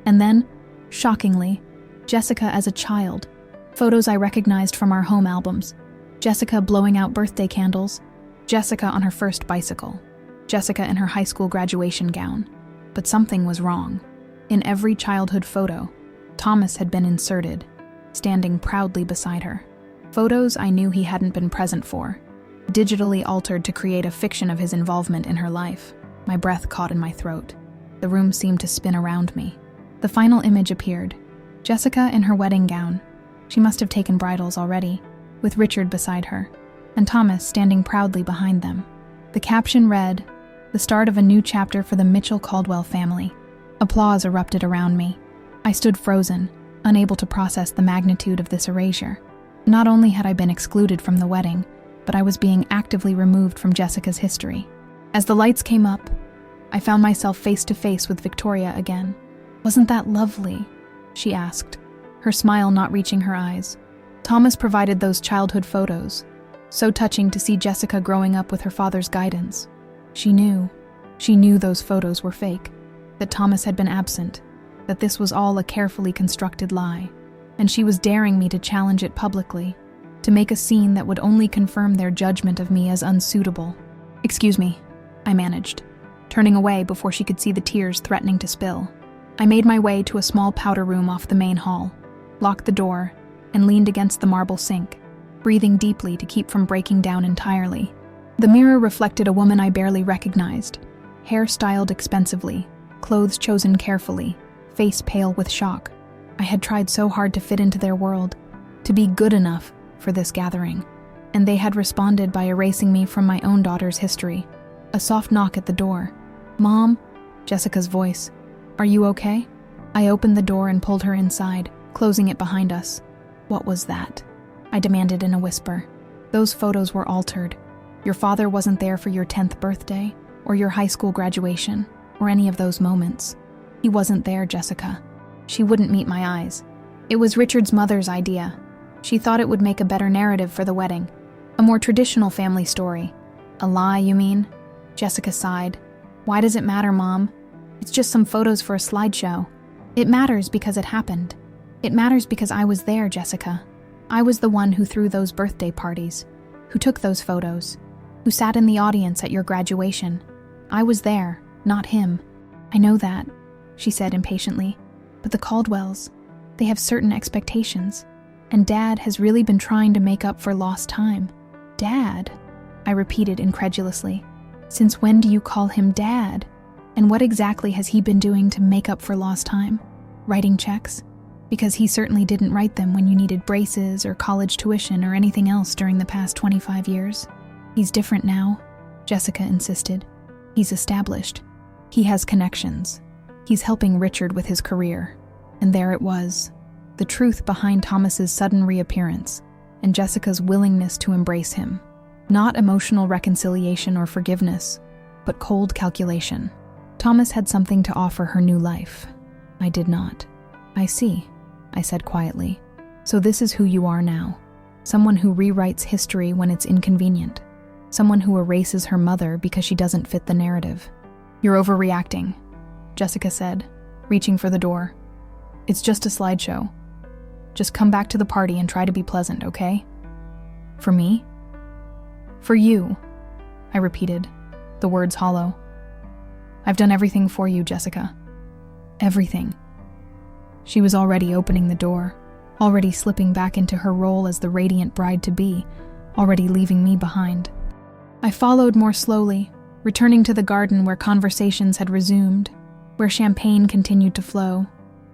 And then, shockingly, Jessica as a child, Photos I recognized from our home albums. Jessica blowing out birthday candles. Jessica on her first bicycle. Jessica in her high school graduation gown. But something was wrong. In every childhood photo, Thomas had been inserted, standing proudly beside her. Photos I knew he hadn't been present for, digitally altered to create a fiction of his involvement in her life. My breath caught in my throat. The room seemed to spin around me. The final image appeared. Jessica in her wedding gown. She must have taken bridals already, with Richard beside her, and Thomas standing proudly behind them. The caption read, "The start of a new chapter for the Mitchell-Caldwell family." Applause erupted around me. I stood frozen, unable to process the magnitude of this erasure. Not only had I been excluded from the wedding, but I was being actively removed from Jessica's history. As the lights came up, I found myself face to face with Victoria again. "Wasn't that lovely?" she asked, her smile not reaching her eyes. Thomas provided those childhood photos. So touching to see Jessica growing up with her father's guidance. She knew those photos were fake, that Thomas had been absent, that this was all a carefully constructed lie, and she was daring me to challenge it publicly, to make a scene that would only confirm their judgment of me as unsuitable. "Excuse me," I managed, turning away before she could see the tears threatening to spill. I made my way to a small powder room off the main hall, locked the door, and leaned against the marble sink, breathing deeply to keep from breaking down entirely. The mirror reflected a woman I barely recognized, hair styled expensively, clothes chosen carefully, face pale with shock. I had tried so hard to fit into their world, to be good enough for this gathering, and they had responded by erasing me from my own daughter's history. A soft knock at the door. "Mom?" Jessica's voice. "Are you okay?" I opened the door and pulled her inside, closing it behind us. "What was that?" I demanded in a whisper. "Those photos were altered. Your father wasn't there for your 10th birthday, or your high school graduation, or any of those moments. He wasn't there, Jessica." She wouldn't meet my eyes. "It was Richard's mother's idea. She thought it would make a better narrative for the wedding. A more traditional family story." "A lie, you mean?" Jessica sighed. "Why does it matter, Mom? It's just some photos for a slideshow. It matters because it happened. It matters because I was there, Jessica. I was the one who threw those birthday parties, who took those photos, who sat in the audience at your graduation. I was there, not him." "I know that," she said impatiently. "But the Caldwells, they have certain expectations, and Dad has really been trying to make up for lost time." "Dad?" I repeated incredulously. "Since when do you call him Dad? And what exactly has he been doing to make up for lost time? Writing checks? Because he certainly didn't write them when you needed braces or college tuition or anything else during the past 25 years. He's different now," Jessica insisted. "He's established. He has connections. He's helping Richard with his career." And there it was, the truth behind Thomas's sudden reappearance and Jessica's willingness to embrace him. Not emotional reconciliation or forgiveness, but cold calculation. Thomas had something to offer her new life. I did not. "I see," I said quietly. "So this is who you are now. Someone who rewrites history when it's inconvenient. Someone who erases her mother because she doesn't fit the narrative." "You're overreacting," Jessica said, reaching for the door. "It's just a slideshow. Just come back to the party and try to be pleasant, okay?" "For me?" "For you," I repeated, the words hollow. "I've done everything for you, Jessica. Everything." She was already opening the door, already slipping back into her role as the radiant bride-to-be, already leaving me behind. I followed more slowly, returning to the garden where conversations had resumed, where champagne continued to flow,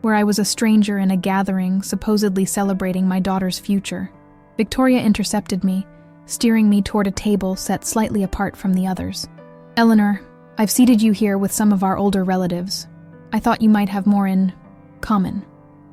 where I was a stranger in a gathering supposedly celebrating my daughter's future. Victoria intercepted me, steering me toward a table set slightly apart from the others. "Eleanor, I've seated you here with some of our older relatives. I thought you might have more in common."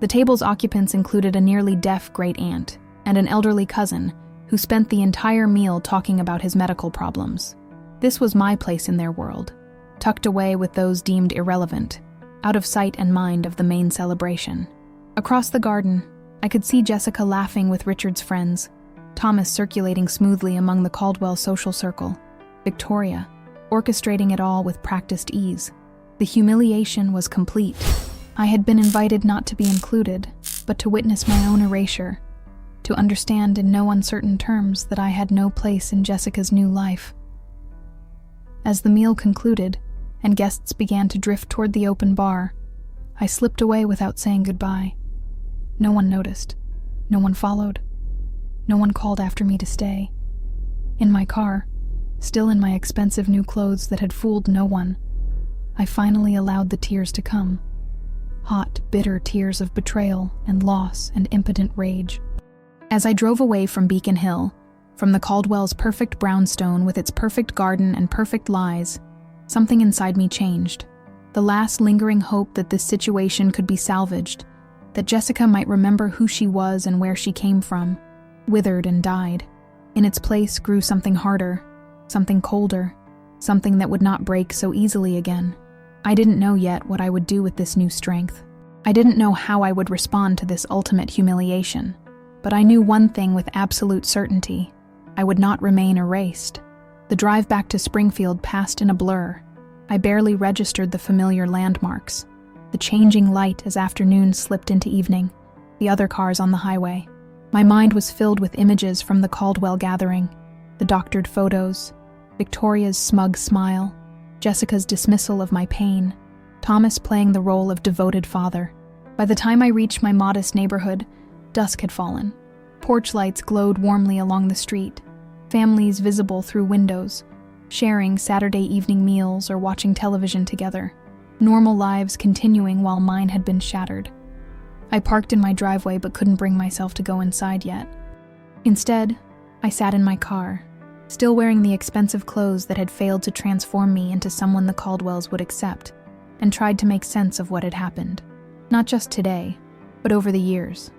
The table's occupants included a nearly deaf great-aunt and an elderly cousin who spent the entire meal talking about his medical problems. This was my place in their world, tucked away with those deemed irrelevant, out of sight and mind of the main celebration. Across the garden, I could see Jessica laughing with Richard's friends, Thomas circulating smoothly among the Caldwell social circle, Victoria orchestrating it all with practiced ease. The humiliation was complete. I had been invited not to be included, but to witness my own erasure, to understand in no uncertain terms that I had no place in Jessica's new life. As the meal concluded and guests began to drift toward the open bar, I slipped away without saying goodbye. No one noticed. No one followed. No one called after me to stay. In my car, still in my expensive new clothes that had fooled no one, I finally allowed the tears to come. Hot, bitter tears of betrayal and loss and impotent rage. As I drove away from Beacon Hill, from the Caldwell's perfect brownstone with its perfect garden and perfect lies, something inside me changed. The last lingering hope that this situation could be salvaged, that Jessica might remember who she was and where she came from, withered and died. In its place grew something harder, something colder, something that would not break so easily again. I didn't know yet what I would do with this new strength. I didn't know how I would respond to this ultimate humiliation. But I knew one thing with absolute certainty. I would not remain erased. The drive back to Springfield passed in a blur. I barely registered the familiar landmarks. The changing light as afternoon slipped into evening, the other cars on the highway. My mind was filled with images from the Caldwell gathering, the doctored photos, Victoria's smug smile, Jessica's dismissal of my pain, Thomas playing the role of devoted father. By the time I reached my modest neighborhood, dusk had fallen. Porch lights glowed warmly along the street, families visible through windows, sharing Saturday evening meals or watching television together, normal lives continuing while mine had been shattered. I parked in my driveway but couldn't bring myself to go inside yet. Instead, I sat in my car, still wearing the expensive clothes that had failed to transform me into someone the Caldwells would accept, and tried to make sense of what had happened. Not just today, but over the years.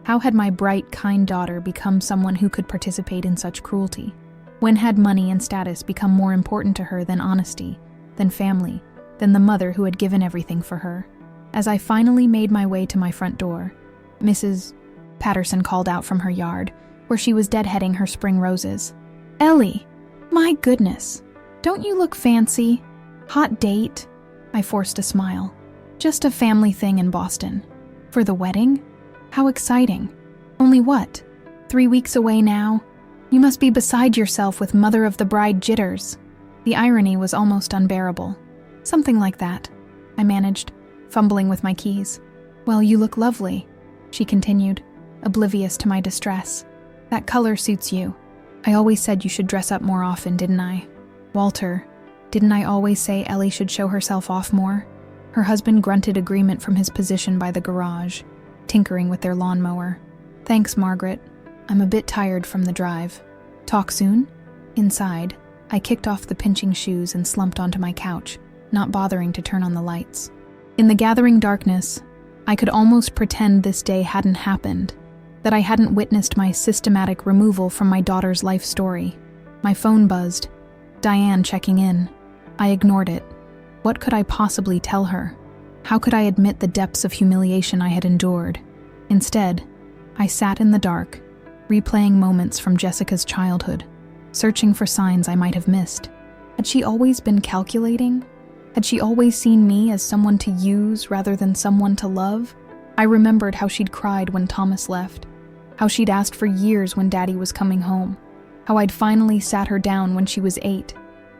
How had my bright, kind daughter become someone who could participate in such cruelty? When had money and status become more important to her than honesty, than family, than the mother who had given everything for her? As I finally made my way to my front door, Mrs. Patterson called out from her yard, where she was deadheading her spring roses. "Ellie, my goodness, don't you look fancy? Hot date?" I forced a smile. "Just a family thing in Boston. For the wedding? How exciting. Only what? 3 weeks away now? You must be beside yourself with mother of the bride jitters." The irony was almost unbearable. "Something like that," I managed, fumbling with my keys. "Well, you look lovely," she continued, oblivious to my distress. "That color suits you. I always said you should dress up more often, didn't I? Walter, didn't I always say Ellie should show herself off more?" Her husband grunted agreement from his position by the garage, tinkering with their lawnmower. "Thanks, Margaret. I'm a bit tired from the drive. Talk soon?" Inside, I kicked off the pinching shoes and slumped onto my couch, not bothering to turn on the lights. In the gathering darkness, I could almost pretend this day hadn't happened, that I hadn't witnessed my systematic removal from my daughter's life story. My phone buzzed. Diane checking in. I ignored it. What could I possibly tell her? How could I admit the depths of humiliation I had endured? Instead, I sat in the dark, replaying moments from Jessica's childhood, searching for signs I might have missed. Had she always been calculating? Had she always seen me as someone to use rather than someone to love? I remembered how she'd cried when Thomas left, how she'd asked for years when Daddy was coming home, how I'd finally sat her down when she was 8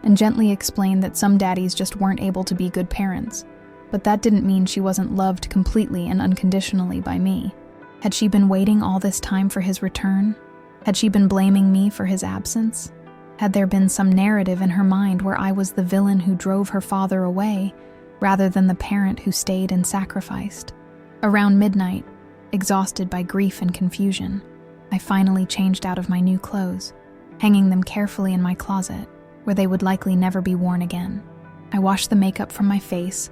and gently explained that some daddies just weren't able to be good parents. But that didn't mean she wasn't loved completely and unconditionally by me. Had she been waiting all this time for his return? Had she been blaming me for his absence? Had there been some narrative in her mind where I was the villain who drove her father away, rather than the parent who stayed and sacrificed? Around midnight, exhausted by grief and confusion, I finally changed out of my new clothes, hanging them carefully in my closet, where they would likely never be worn again. I washed the makeup from my face,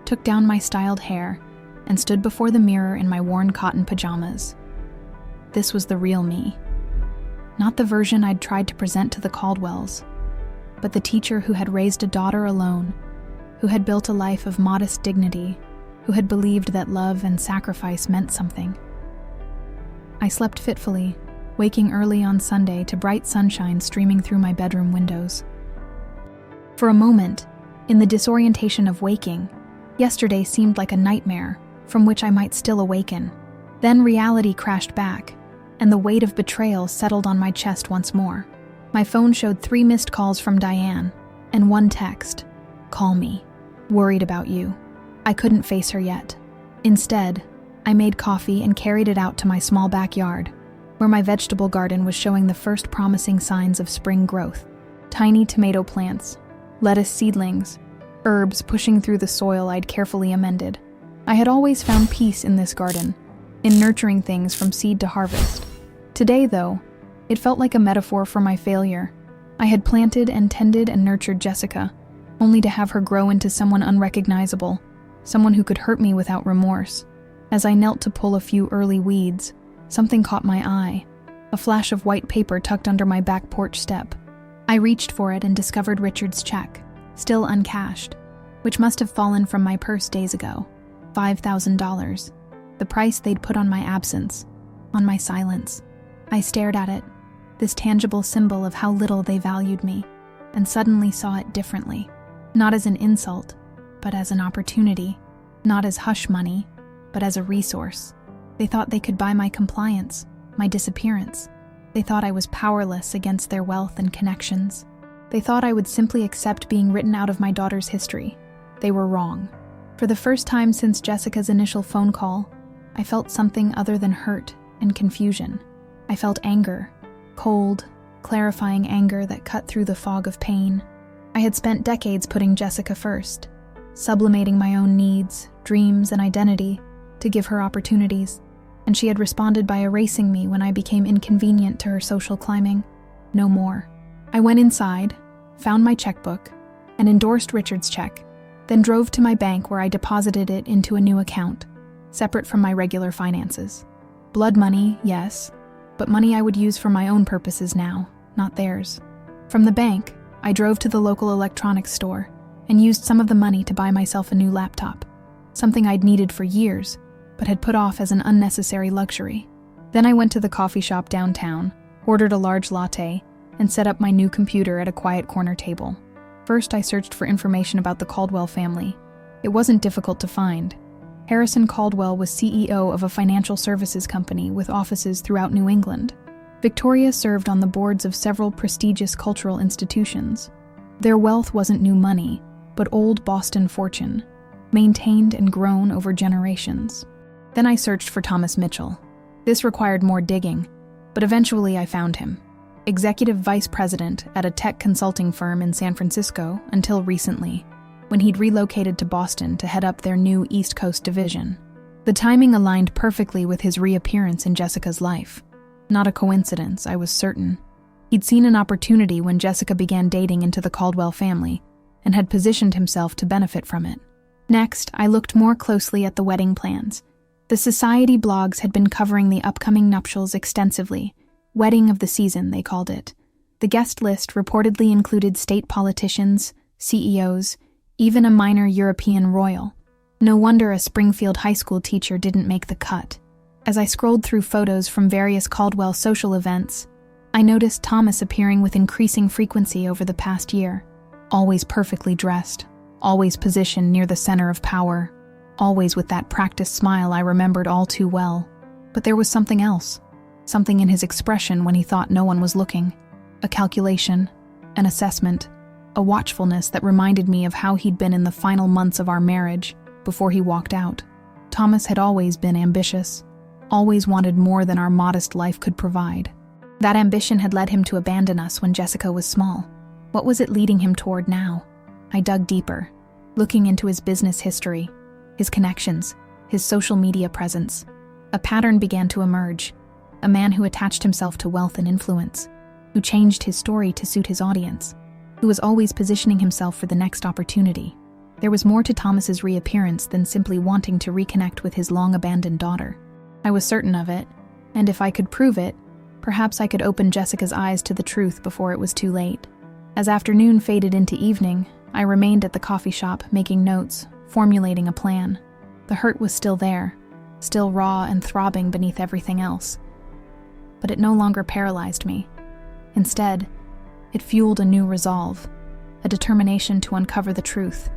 took down my styled hair, and stood before the mirror in my worn cotton pajamas. This was the real me. Not the version I'd tried to present to the Caldwells, but the teacher who had raised a daughter alone, who had built a life of modest dignity, who had believed that love and sacrifice meant something. I slept fitfully, waking early on Sunday to bright sunshine streaming through my bedroom windows. For a moment, in the disorientation of waking, yesterday seemed like a nightmare from which I might still awaken. Then reality crashed back, and the weight of betrayal settled on my chest once more. My phone showed 3 missed calls from Diane, and 1 text, "Call me. Worried about you." I couldn't face her yet. Instead, I made coffee and carried it out to my small backyard, where my vegetable garden was showing the first promising signs of spring growth. Tiny tomato plants, lettuce seedlings, herbs pushing through the soil I'd carefully amended. I had always found peace in this garden, in nurturing things from seed to harvest. Today, though, it felt like a metaphor for my failure. I had planted and tended and nurtured Jessica, only to have her grow into someone unrecognizable, someone who could hurt me without remorse. As I knelt to pull a few early weeds, something caught my eye, a flash of white paper tucked under my back porch step. I reached for it and discovered Richard's check, still uncashed, which must have fallen from my purse days ago. $5,000, the price they'd put on my absence, on my silence. I stared at it, this tangible symbol of how little they valued me, and suddenly saw it differently. Not as an insult, but as an opportunity. Not as hush money, but as a resource. They thought they could buy my compliance, my disappearance. They thought I was powerless against their wealth and connections. They thought I would simply accept being written out of my daughter's history. They were wrong. For the first time since Jessica's initial phone call, I felt something other than hurt and confusion. I felt anger, cold, clarifying anger that cut through the fog of pain. I had spent decades putting Jessica first, sublimating my own needs, dreams, and identity to give her opportunities, and she had responded by erasing me when I became inconvenient to her social climbing. No more. I went inside, found my checkbook, and endorsed Richard's check, then drove to my bank where I deposited it into a new account, separate from my regular finances. Blood money, yes, but money I would use for my own purposes now, not theirs. From the bank, I drove to the local electronics store and used some of the money to buy myself a new laptop, something I'd needed for years, but had put off as an unnecessary luxury. Then I went to the coffee shop downtown, ordered a large latte, and set up my new computer at a quiet corner table. First, I searched for information about the Caldwell family. It wasn't difficult to find. Harrison Caldwell was CEO of a financial services company with offices throughout New England. Victoria served on the boards of several prestigious cultural institutions. Their wealth wasn't new money, but old Boston fortune, maintained and grown over generations. Then I searched for Thomas Mitchell. This required more digging, but eventually I found him. Executive vice president at a tech consulting firm in San Francisco until recently, when he'd relocated to Boston to head up their new East Coast division. The timing aligned perfectly with his reappearance in Jessica's life. Not a coincidence, I was certain. He'd seen an opportunity when Jessica began dating into the Caldwell family, and had positioned himself to benefit from it. Next, I looked more closely at the wedding plans. The society blogs had been covering the upcoming nuptials extensively. Wedding of the season, they called it. The guest list reportedly included state politicians, CEOs, even a minor European royal. No wonder a Springfield high school teacher didn't make the cut. As I scrolled through photos from various Caldwell social events, I noticed Thomas appearing with increasing frequency over the past year. Always perfectly dressed, always positioned near the center of power, always with that practiced smile I remembered all too well. But there was something else. Something in his expression when he thought no one was looking. A calculation, an assessment, a watchfulness that reminded me of how he'd been in the final months of our marriage before he walked out. Thomas had always been ambitious, always wanted more than our modest life could provide. That ambition had led him to abandon us when Jessica was small. What was it leading him toward now? I dug deeper, looking into his business history, his connections, his social media presence. A pattern began to emerge. A man who attached himself to wealth and influence, who changed his story to suit his audience, who was always positioning himself for the next opportunity. There was more to Thomas's reappearance than simply wanting to reconnect with his long-abandoned daughter. I was certain of it, and if I could prove it, perhaps I could open Jessica's eyes to the truth before it was too late. As afternoon faded into evening, I remained at the coffee shop making notes, formulating a plan. The hurt was still there, still raw and throbbing beneath everything else. But it no longer paralyzed me. Instead, it fueled a new resolve, a determination to uncover the truth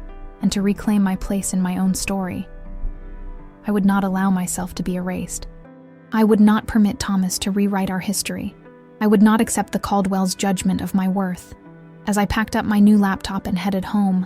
and to reclaim my place in my own story. I would not allow myself to be erased. I would not permit Thomas to rewrite our history. I would not accept the Caldwells' judgment of my worth. As I packed up my new laptop and headed home,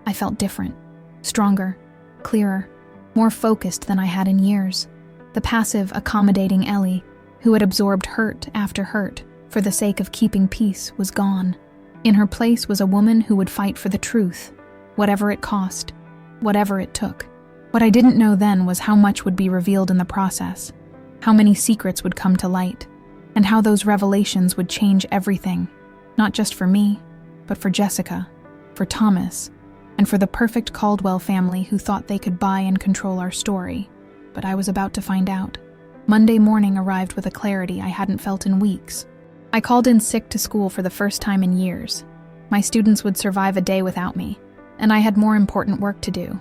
I felt different, stronger, clearer, more focused than I had in years. The passive, accommodating Ellie, who had absorbed hurt after hurt for the sake of keeping peace, was gone. In her place was a woman who would fight for the truth, whatever it cost, whatever it took. What I didn't know then was how much would be revealed in the process, how many secrets would come to light, and how those revelations would change everything, not just for me, but for Jessica, for Thomas, and for the perfect Caldwell family who thought they could buy and control our story. But I was about to find out. Monday morning arrived with a clarity I hadn't felt in weeks. I called in sick to school for the first time in years. My students would survive a day without me, and I had more important work to do.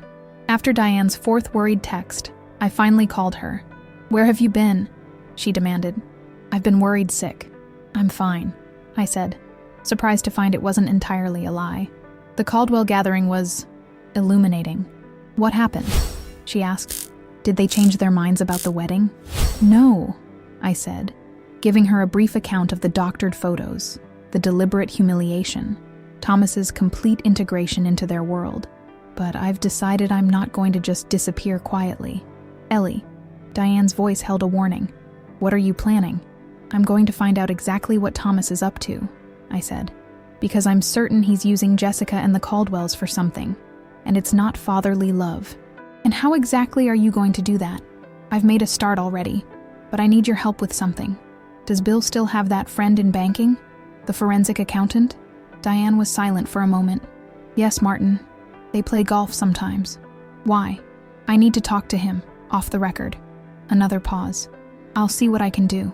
After Diane's fourth worried text, I finally called her. "Where have you been?" she demanded. "I've been worried sick." "I'm fine," I said, surprised to find it wasn't entirely a lie. The Caldwell gathering was illuminating. "What happened?" she asked. "Did they change their minds about the wedding?" "No," I said, giving her a brief account of the doctored photos, the deliberate humiliation, Thomas's complete integration into their world. "But I've decided I'm not going to just disappear quietly." "Ellie," Diane's voice held a warning. "What are you planning?" "I'm going to find out exactly what Thomas is up to," I said, "because I'm certain he's using Jessica and the Caldwells for something, and it's not fatherly love." "And how exactly are you going to do that?" "I've made a start already, but I need your help with something." "Does Bill still have that friend in banking? The forensic accountant?" Diane was silent for a moment. "Yes, Martin. They play golf sometimes." "Why?" "I need to talk to him, off the record." Another pause. "I'll see what I can do.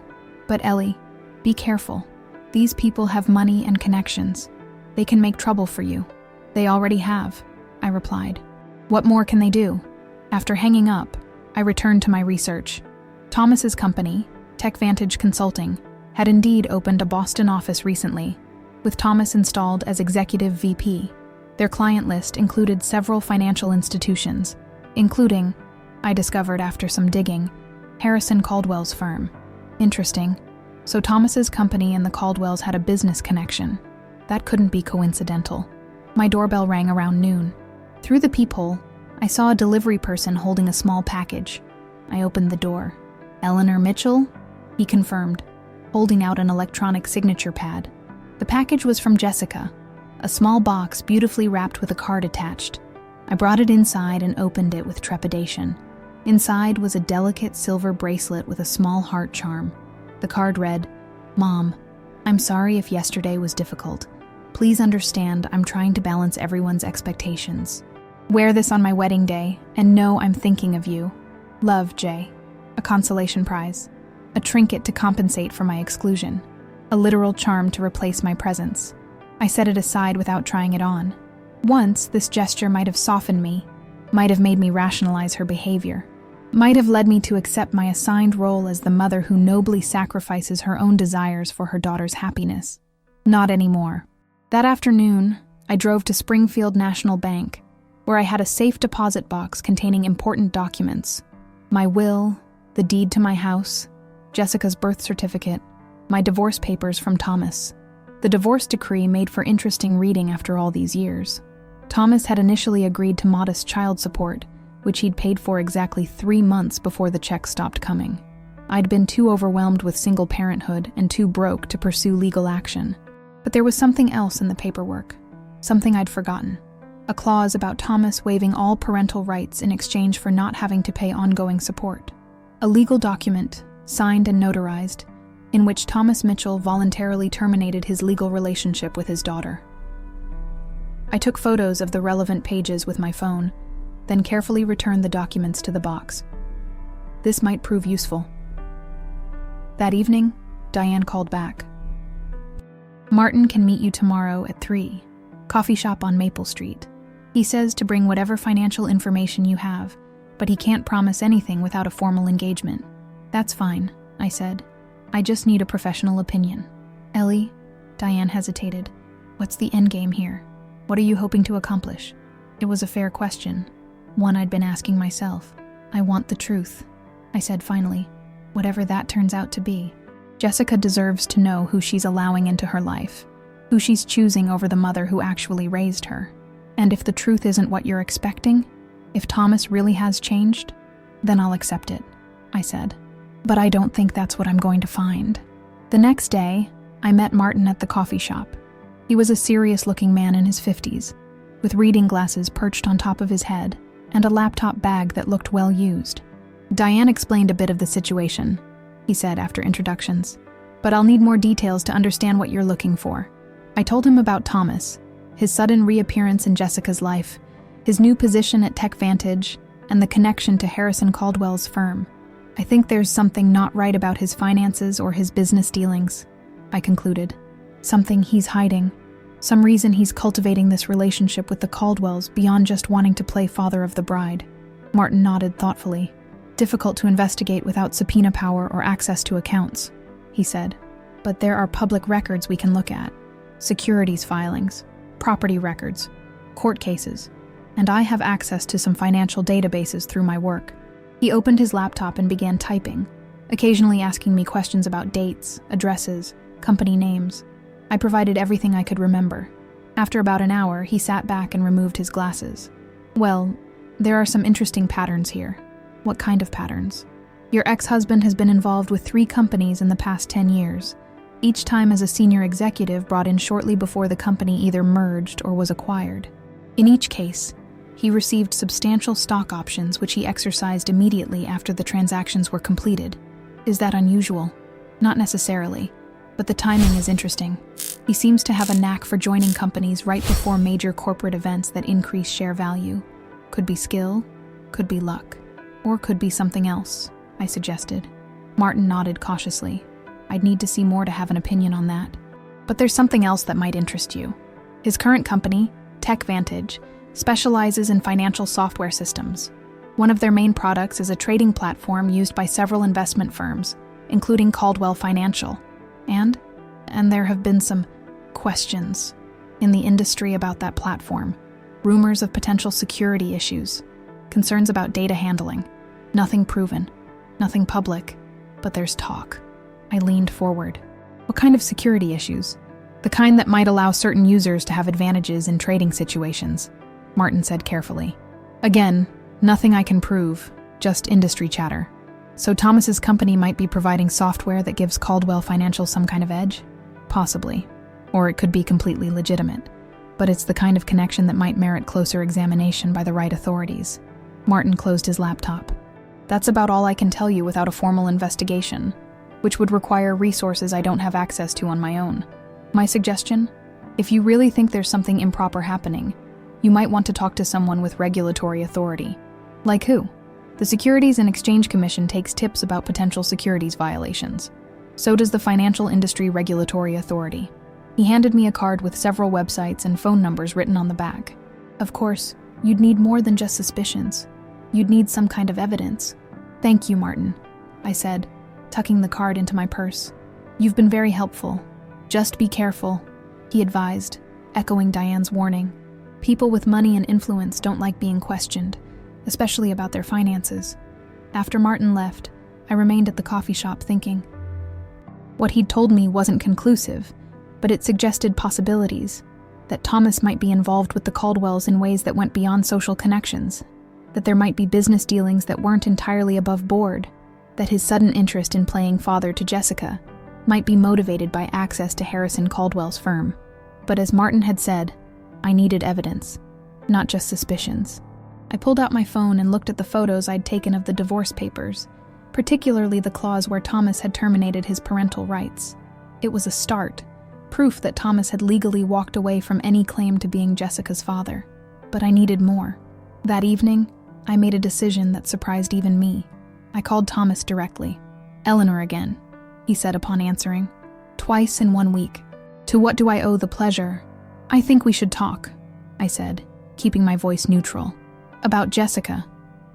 But Ellie, be careful. These people have money and connections. They can make trouble for you." "They already have," I replied. "What more can they do?" After hanging up, I returned to my research. Thomas's company, TechVantage Consulting, had indeed opened a Boston office recently, with Thomas installed as executive VP. Their client list included several financial institutions, including, I discovered after some digging, Harrison Caldwell's firm. Interesting. So Thomas's company and the Caldwells had a business connection. That couldn't be coincidental. My doorbell rang around noon. Through the peephole, I saw a delivery person holding a small package. I opened the door. "Eleanor Mitchell?" he confirmed, holding out an electronic signature pad. The package was from Jessica, a small box beautifully wrapped with a card attached. I brought it inside and opened it with trepidation. Inside was a delicate silver bracelet with a small heart charm. The card read, "Mom, I'm sorry if yesterday was difficult. Please understand I'm trying to balance everyone's expectations. Wear this on my wedding day and know I'm thinking of you. Love, Jay." A consolation prize. A trinket to compensate for my exclusion. A literal charm to replace my presence. I set it aside without trying it on. Once, this gesture might have softened me, might have made me rationalize her behavior, might have led me to accept my assigned role as the mother who nobly sacrifices her own desires for her daughter's happiness. Not anymore. That afternoon, I drove to Springfield National Bank, where I had a safe deposit box containing important documents. My will, the deed to my house, Jessica's birth certificate, my divorce papers from Thomas. The divorce decree made for interesting reading after all these years. Thomas had initially agreed to modest child support, which he'd paid for exactly 3 months before the check stopped coming. I'd been too overwhelmed with single parenthood and too broke to pursue legal action. But there was something else in the paperwork, something I'd forgotten. A clause about Thomas waiving all parental rights in exchange for not having to pay ongoing support. A legal document, signed and notarized, in which Thomas Mitchell voluntarily terminated his legal relationship with his daughter. I took photos of the relevant pages with my phone, then carefully returned the documents to the box. This might prove useful. That evening, Diane called back. "Martin can meet you tomorrow at 3, coffee shop on Maple Street. He says to bring whatever financial information you have, but he can't promise anything without a formal engagement." "That's fine," I said. "I just need a professional opinion." "Ellie," Diane hesitated, "what's the endgame here? What are you hoping to accomplish?" It was a fair question, one I'd been asking myself. "I want the truth," I said finally. whatever that turns out to be. Jessica deserves to know who she's allowing into her life, who she's choosing over the mother who actually raised her. And if the truth isn't what you're expecting, if Thomas really has changed, then I'll accept it, I said. But I don't think that's what I'm going to find. The next day, I met Martin at the coffee shop. He was a serious-looking man in his 50s, with reading glasses perched on top of his head and a laptop bag that looked well used. Diane explained a bit of the situation, he said after introductions, but I'll need more details to understand what you're looking for. I told him about Thomas, his sudden reappearance in Jessica's life, his new position at TechVantage, and the connection to Harrison Caldwell's firm. I think there's something not right about his finances or his business dealings, I concluded. Something he's hiding. Some reason he's cultivating this relationship with the Caldwells beyond just wanting to play father of the bride. Martin nodded thoughtfully. Difficult to investigate without subpoena power or access to accounts, he said. But there are public records we can look at. Securities filings, property records, court cases, and I have access to some financial databases through my work. He opened his laptop and began typing, occasionally asking me questions about dates, addresses, company names. I provided everything I could remember. After about an hour, he sat back and removed his glasses. Well, there are some interesting patterns here. What kind of patterns? Your ex-husband has been involved with 3 companies in the past 10 years, each time as a senior executive brought in shortly before the company either merged or was acquired. In each case, he received substantial stock options which he exercised immediately after the transactions were completed. Is that unusual? Not necessarily, but the timing is interesting. He seems to have a knack for joining companies right before major corporate events that increase share value. Could be skill, could be luck, or could be something else, I suggested. Martin nodded cautiously. I'd need to see more to have an opinion on that. But there's something else that might interest you. His current company, TechVantage, specializes in financial software systems. One of their main products is a trading platform used by several investment firms, including Caldwell Financial. And there have been some questions in the industry about that platform. Rumors of potential security issues, concerns about data handling. Nothing proven, nothing public, but there's talk. I leaned forward. What kind of security issues? The kind that might allow certain users to have advantages in trading situations, Martin said carefully. Again, nothing I can prove, just industry chatter. So Thomas's company might be providing software that gives Caldwell Financial some kind of edge? Possibly. Or it could be completely legitimate. But it's the kind of connection that might merit closer examination by the right authorities. Martin closed his laptop. That's about all I can tell you without a formal investigation, which would require resources I don't have access to on my own. My suggestion? If you really think there's something improper happening, you might want to talk to someone with regulatory authority. Like who? The Securities and Exchange Commission takes tips about potential securities violations. So does the Financial Industry Regulatory Authority. He handed me a card with several websites and phone numbers written on the back. Of course, you'd need more than just suspicions. You'd need some kind of evidence. Thank you, Martin, I said, tucking the card into my purse. You've been very helpful. Just be careful, he advised, echoing Diane's warning. People with money and influence don't like being questioned, especially about their finances. After Martin left, I remained at the coffee shop thinking. What he'd told me wasn't conclusive, but it suggested possibilities, that Thomas might be involved with the Caldwells in ways that went beyond social connections, that there might be business dealings that weren't entirely above board, that his sudden interest in playing father to Jessica might be motivated by access to Harrison Caldwell's firm. But as Martin had said, I needed evidence, not just suspicions. I pulled out my phone and looked at the photos I'd taken of the divorce papers, particularly the clause where Thomas had terminated his parental rights. It was a start, proof that Thomas had legally walked away from any claim to being Jessica's father. But I needed more. That evening, I made a decision that surprised even me. I called Thomas directly. Eleanor again, he said upon answering. Twice in 1 week. To what do I owe the pleasure? I think we should talk, I said, keeping my voice neutral. About Jessica,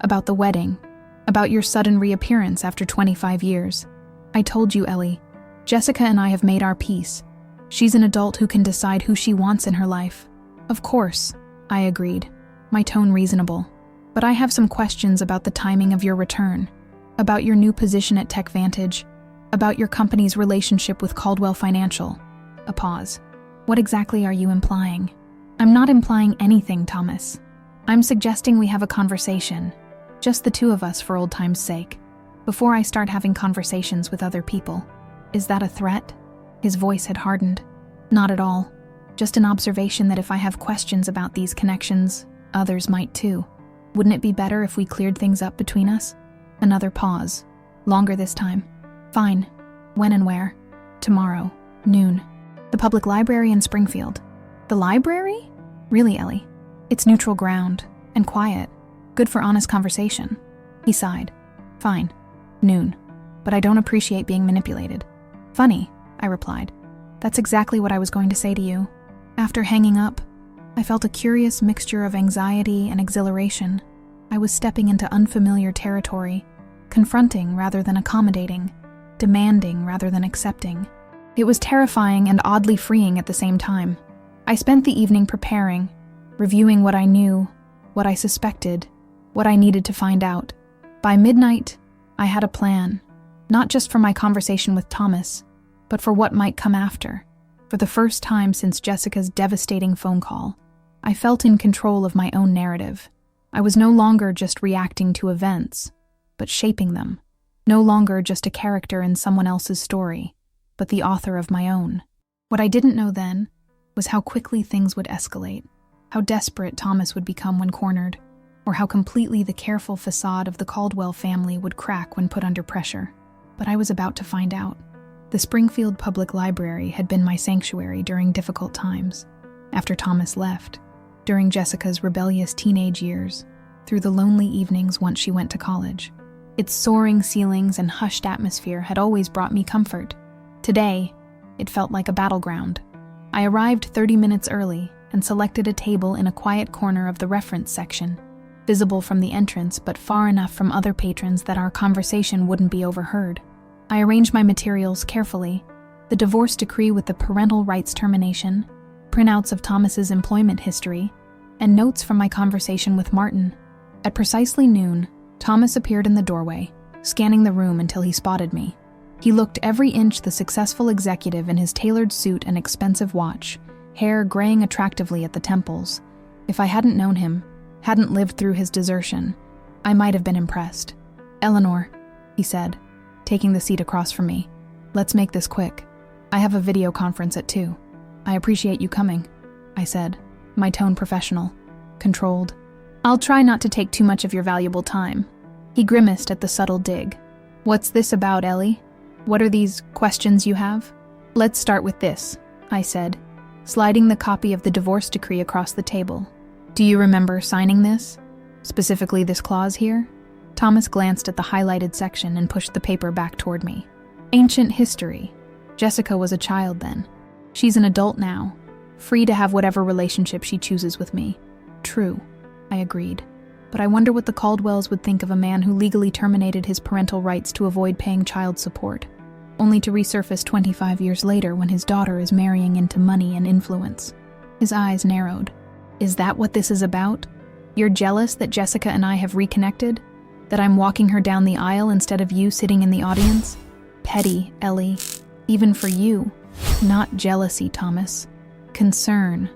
about the wedding, about your sudden reappearance after 25 years. I told you, Ellie, Jessica and I have made our peace. She's an adult who can decide who she wants in her life. Of course, I agreed, my tone reasonable. But I have some questions about the timing of your return. About your new position at TechVantage. About your company's relationship with Caldwell Financial. A pause. What exactly are you implying? I'm not implying anything, Thomas. I'm suggesting we have a conversation. Just the two of us for old time's sake. Before I start having conversations with other people. Is that a threat? His voice had hardened. Not at all. Just an observation that if I have questions about these connections, others might too. Wouldn't it be better if we cleared things up between us? Another pause. Longer this time. Fine. When and where? Tomorrow, noon. The public library in Springfield. The library? Really, Ellie? It's neutral ground and quiet. Good for honest conversation. He sighed. Fine. Noon. But I don't appreciate being manipulated. Funny, I replied. That's exactly what I was going to say to you. After hanging up, I felt a curious mixture of anxiety and exhilaration. I was stepping into unfamiliar territory, confronting rather than accommodating, demanding rather than accepting. It was terrifying and oddly freeing at the same time. I spent the evening preparing, reviewing what I knew, what I suspected, what I needed to find out. By midnight, I had a plan, not just for my conversation with Thomas, but for what might come after. For the first time since Jessica's devastating phone call, I felt in control of my own narrative. I was no longer just reacting to events, but shaping them. No longer just a character in someone else's story, but the author of my own. What I didn't know then was how quickly things would escalate, how desperate Thomas would become when cornered, or how completely the careful facade of the Caldwell family would crack when put under pressure. But I was about to find out. The Springfield Public Library had been my sanctuary during difficult times. After Thomas left, during Jessica's rebellious teenage years, through the lonely evenings once she went to college. Its soaring ceilings and hushed atmosphere had always brought me comfort. Today, it felt like a battleground. I arrived 30 minutes early and selected a table in a quiet corner of the reference section, visible from the entrance but far enough from other patrons that our conversation wouldn't be overheard. I arranged my materials carefully, the divorce decree with the parental rights termination, printouts of Thomas's employment history, and notes from my conversation with Martin. At precisely noon, Thomas appeared in the doorway, scanning the room until he spotted me. He looked every inch the successful executive in his tailored suit and expensive watch, hair graying attractively at the temples. If I hadn't known him, hadn't lived through his desertion, I might have been impressed. Eleanor, he said, taking the seat across from me. Let's make this quick. I have a video conference at 2. I appreciate you coming, I said, my tone professional, controlled. I'll try not to take too much of your valuable time. He grimaced at the subtle dig. What's this about, Ellie? What are these questions you have? Let's start with this, I said, sliding the copy of the divorce decree across the table. Do you remember signing this? Specifically this clause here? Thomas glanced at the highlighted section and pushed the paper back toward me. Ancient history. Jessica was a child then. She's an adult now, free to have whatever relationship she chooses with me. True, I agreed. But I wonder what the Caldwells would think of a man who legally terminated his parental rights to avoid paying child support, only to resurface 25 years later when his daughter is marrying into money and influence. His eyes narrowed. Is that what this is about? You're jealous that Jessica and I have reconnected? That I'm walking her down the aisle instead of you sitting in the audience? Petty, Ellie. Even for you. Not jealousy, Thomas. Concern.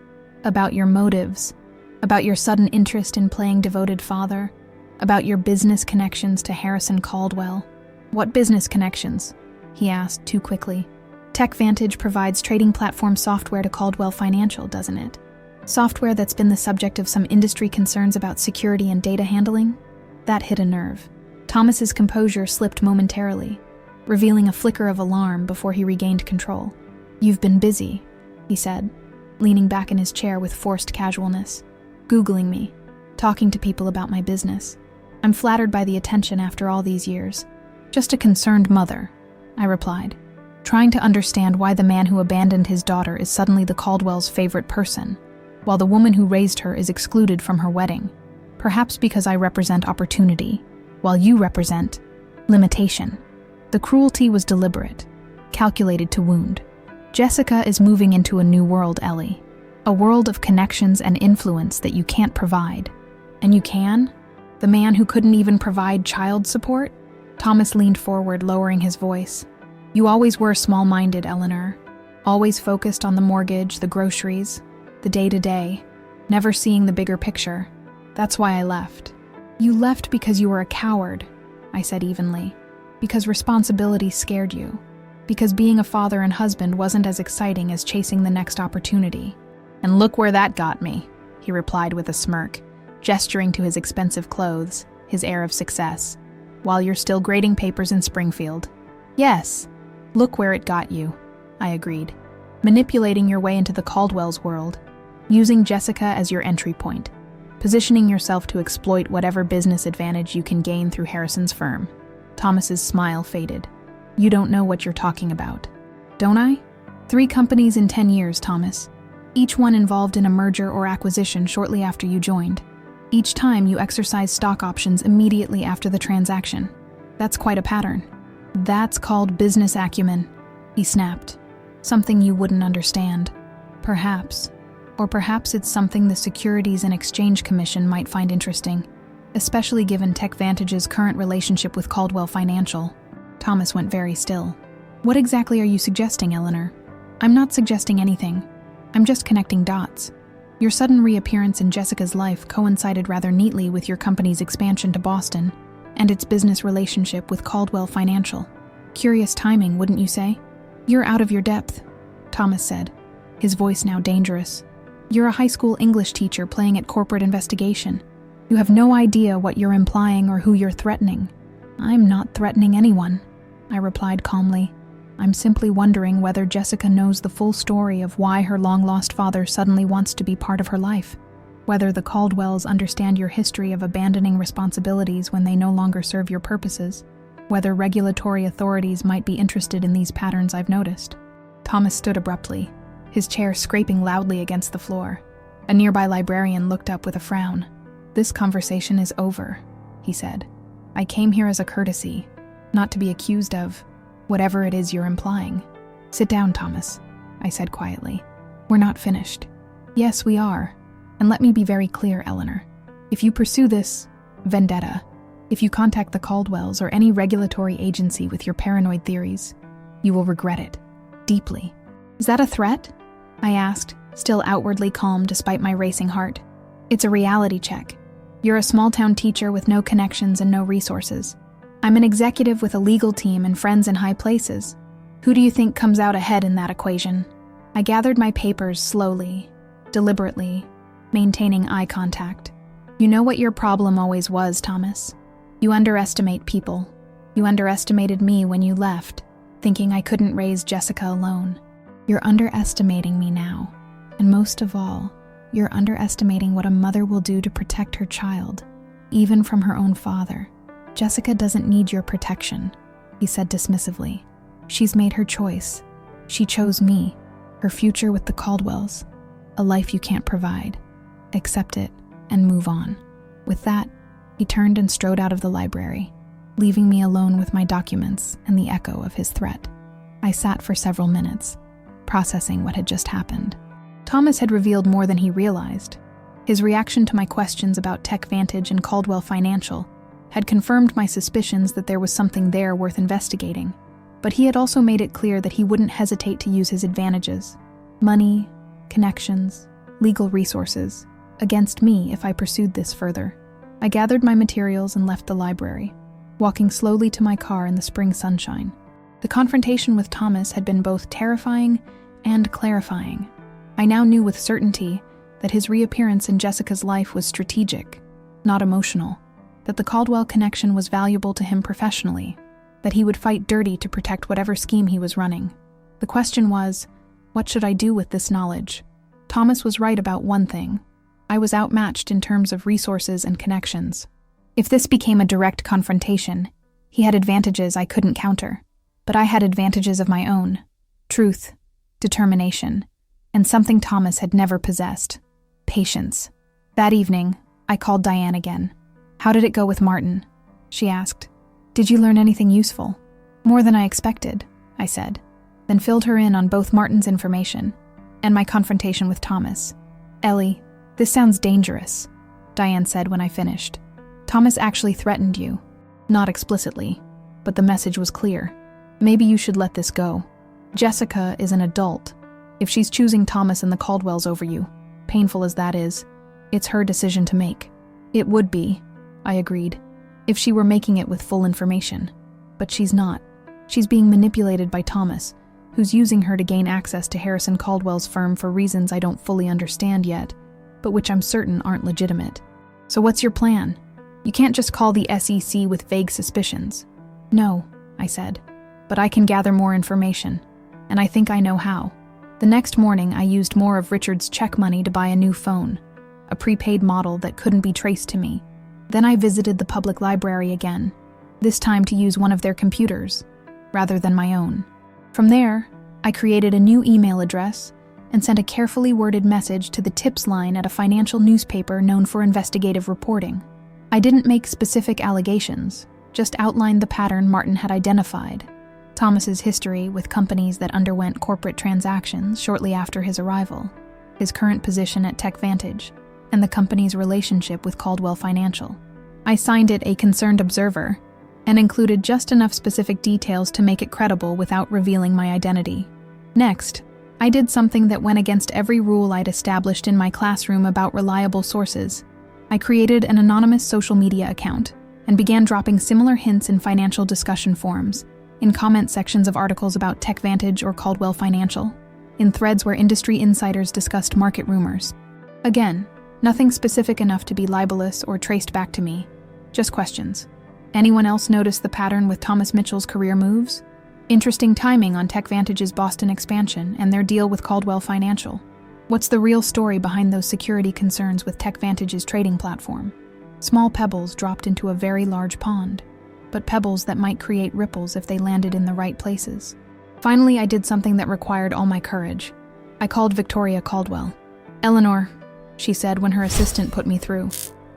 About your motives. About your sudden interest in playing devoted father. About your business connections to Harrison Caldwell. What business connections? He asked too quickly. TechVantage provides trading platform software to Caldwell Financial, doesn't it? Software that's been the subject of some industry concerns about security and data handling? That hit a nerve. Thomas's composure slipped momentarily, revealing a flicker of alarm before he regained control. You've been busy, he said, leaning back in his chair with forced casualness. Googling me, talking to people about my business. I'm flattered by the attention after all these years. Just a concerned mother, I replied, trying to understand why the man who abandoned his daughter is suddenly the Caldwell's favorite person, while the woman who raised her is excluded from her wedding. Perhaps because I represent opportunity, while you represent limitation. The cruelty was deliberate, calculated to wound. Jessica is moving into a new world, Ellie. A world of connections and influence that you can't provide. And you can? The man who couldn't even provide child support? Thomas leaned forward, lowering his voice. You always were small-minded, Eleanor. Always focused on the mortgage, the groceries, the day-to-day, never seeing the bigger picture. That's why I left. You left because you were a coward, I said evenly. Because responsibility scared you. Because being a father and husband wasn't as exciting as chasing the next opportunity. And look where that got me, he replied with a smirk, gesturing to his expensive clothes, his air of success. While you're still grading papers in Springfield. Yes, look where it got you, I agreed. Manipulating your way into the Caldwell's world, using Jessica as your entry point, positioning yourself to exploit whatever business advantage you can gain through Harrison's firm. Thomas's smile faded. You don't know what you're talking about. Don't I? 3 companies in 10 years, Thomas. Each one involved in a merger or acquisition shortly after you joined. Each time you exercised stock options immediately after the transaction. That's quite a pattern. That's called business acumen, he snapped. Something you wouldn't understand. Perhaps. Or perhaps it's something the Securities and Exchange Commission might find interesting, especially given TechVantage's current relationship with Caldwell Financial. Thomas went very still. What exactly are you suggesting, Eleanor? I'm not suggesting anything. I'm just connecting dots. Your sudden reappearance in Jessica's life coincided rather neatly with your company's expansion to Boston and its business relationship with Caldwell Financial. Curious timing, wouldn't you say? You're out of your depth, Thomas said, his voice now dangerous. You're a high school English teacher playing at corporate investigation. You have no idea what you're implying or who you're threatening. I'm not threatening anyone, I replied calmly. I'm simply wondering whether Jessica knows the full story of why her long-lost father suddenly wants to be part of her life. Whether the Caldwells understand your history of abandoning responsibilities when they no longer serve your purposes. Whether regulatory authorities might be interested in these patterns I've noticed. Thomas stood abruptly, his chair scraping loudly against the floor. A nearby librarian looked up with a frown. This conversation is over, he said. I came here as a courtesy, not to be accused of whatever it is you're implying. Sit down, Thomas, I said quietly. We're not finished. Yes, we are. And let me be very clear, Eleanor. If you pursue this vendetta, if you contact the Caldwells or any regulatory agency with your paranoid theories, you will regret it. Deeply. Is that a threat? I asked, still outwardly calm despite my racing heart. It's a reality check. You're a small-town teacher with no connections and no resources. I'm an executive with a legal team and friends in high places. Who do you think comes out ahead in that equation? I gathered my papers slowly, deliberately, maintaining eye contact. You know what your problem always was, Thomas. You underestimate people. You underestimated me when you left, thinking I couldn't raise Jessica alone. You're underestimating me now. And most of all, you're underestimating what a mother will do to protect her child, even from her own father. Jessica doesn't need your protection, he said dismissively. She's made her choice. She chose me, her future with the Caldwells, a life you can't provide. Accept it and move on. With that, he turned and strode out of the library, leaving me alone with my documents and the echo of his threat. I sat for several minutes, processing what had just happened. Thomas had revealed more than he realized. His reaction to my questions about TechVantage and Caldwell Financial had confirmed my suspicions that there was something there worth investigating, but he had also made it clear that he wouldn't hesitate to use his advantages, money, connections, legal resources, against me if I pursued this further. I gathered my materials and left the library, walking slowly to my car in the spring sunshine. The confrontation with Thomas had been both terrifying and clarifying. I now knew with certainty that his reappearance in Jessica's life was strategic, not emotional. That the Caldwell connection was valuable to him professionally, that he would fight dirty to protect whatever scheme he was running. The question was, what should I do with this knowledge? Thomas was right about one thing. I was outmatched in terms of resources and connections. If this became a direct confrontation, he had advantages I couldn't counter, but I had advantages of my own. Truth, determination, and something Thomas had never possessed. Patience. That evening, I called Diane again. How did it go with Martin? She asked. Did you learn anything useful? More than I expected, I said, then filled her in on both Martin's information and my confrontation with Thomas. Ellie, this sounds dangerous, Diane said when I finished. Thomas actually threatened you. Not explicitly, but the message was clear. Maybe you should let this go. Jessica is an adult. If she's choosing Thomas and the Caldwells over you, painful as that is, it's her decision to make. It would be, I agreed, if she were making it with full information. But she's not. She's being manipulated by Thomas, who's using her to gain access to Harrison Caldwell's firm for reasons I don't fully understand yet, but which I'm certain aren't legitimate. So what's your plan? You can't just call the SEC with vague suspicions. No, I said, but I can gather more information, and I think I know how. The next morning, I used more of Richard's check money to buy a new phone, a prepaid model that couldn't be traced to me. Then I visited the public library again, this time to use one of their computers, rather than my own. From there, I created a new email address and sent a carefully worded message to the tips line at a financial newspaper known for investigative reporting. I didn't make specific allegations, just outlined the pattern Martin had identified. Thomas's history with companies that underwent corporate transactions shortly after his arrival, his current position at TechVantage, and the company's relationship with Caldwell Financial. I signed it a concerned observer and included just enough specific details to make it credible without revealing my identity. Next, I did something that went against every rule I'd established in my classroom about reliable sources. I created an anonymous social media account and began dropping similar hints in financial discussion forums, in comment sections of articles about TechVantage or Caldwell Financial, in threads where industry insiders discussed market rumors. Again, nothing specific enough to be libelous or traced back to me, just questions. Anyone else notice the pattern with Thomas Mitchell's career moves? Interesting timing on TechVantage's Boston expansion and their deal with Caldwell Financial. What's the real story behind those security concerns with TechVantage's trading platform? Small pebbles dropped into a very large pond, but pebbles that might create ripples if they landed in the right places. Finally, I did something that required all my courage. I called Victoria Caldwell. "Eleanor," she said when her assistant put me through,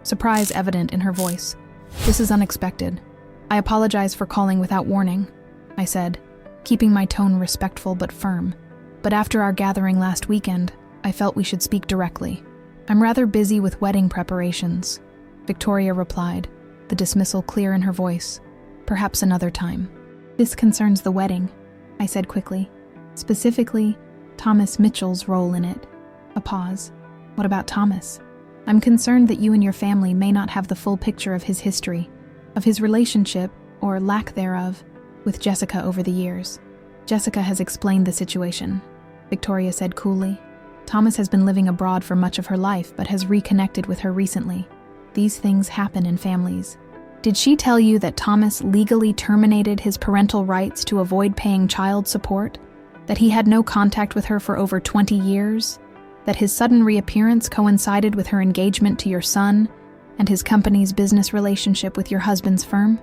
surprise evident in her voice. "This is unexpected. I apologize for calling without warning," I said, keeping my tone respectful but firm. "But after our gathering last weekend, I felt we should speak directly. I'm rather busy with wedding preparations," Victoria replied, the dismissal clear in her voice. "Perhaps another time." "This concerns the wedding," I said quickly. "Specifically, Thomas Mitchell's role in it." A pause. "What about Thomas? I'm concerned that you and your family may not have the full picture of his history, of his relationship, or lack thereof, with Jessica over the years." "Jessica has explained the situation," Victoria said coolly. "Thomas has been living abroad for much of her life but has reconnected with her recently. These things happen in families." "Did she tell you that Thomas legally terminated his parental rights to avoid paying child support? That he had no contact with her for over 20 years? That his sudden reappearance coincided with her engagement to your son and his company's business relationship with your husband's firm?"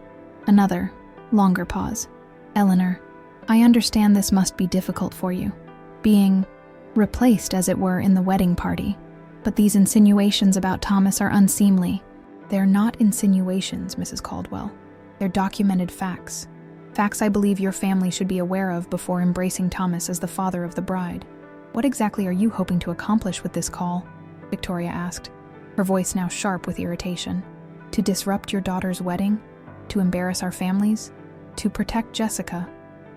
Another, longer pause. "Eleanor, I understand this must be difficult for you, being replaced, as it were, in the wedding party. But these insinuations about Thomas are unseemly." "They're not insinuations, Mrs. Caldwell. They're documented facts. Facts I believe your family should be aware of before embracing Thomas as the father of the bride." "What exactly are you hoping to accomplish with this call?" Victoria asked, her voice now sharp with irritation. "To disrupt your daughter's wedding? To embarrass our families? To protect Jessica?"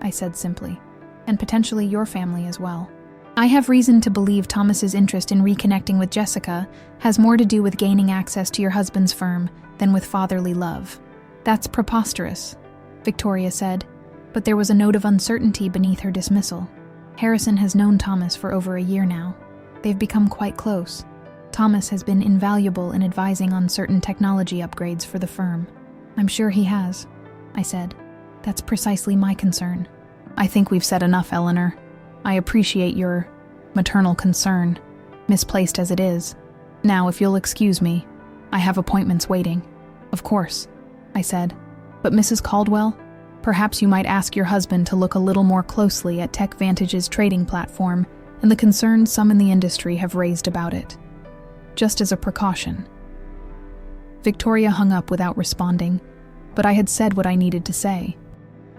I said simply. "And potentially your family as well." "I have reason to believe Thomas's interest in reconnecting with Jessica has more to do with gaining access to your husband's firm than with fatherly love." "That's preposterous," Victoria said, but there was a note of uncertainty beneath her dismissal. "Harrison has known Thomas for over a year now. They've become quite close. Thomas has been invaluable in advising on certain technology upgrades for the firm." "I'm sure he has," I said. "That's precisely my concern." "I think we've said enough, Eleanor. I appreciate your maternal concern, misplaced as it is. Now, if you'll excuse me, I have appointments waiting." "Of course," I said. "But Mrs. Caldwell, perhaps you might ask your husband to look a little more closely at TechVantage's trading platform and the concerns some in the industry have raised about it. Just as a precaution." Victoria hung up without responding, but I had said what I needed to say.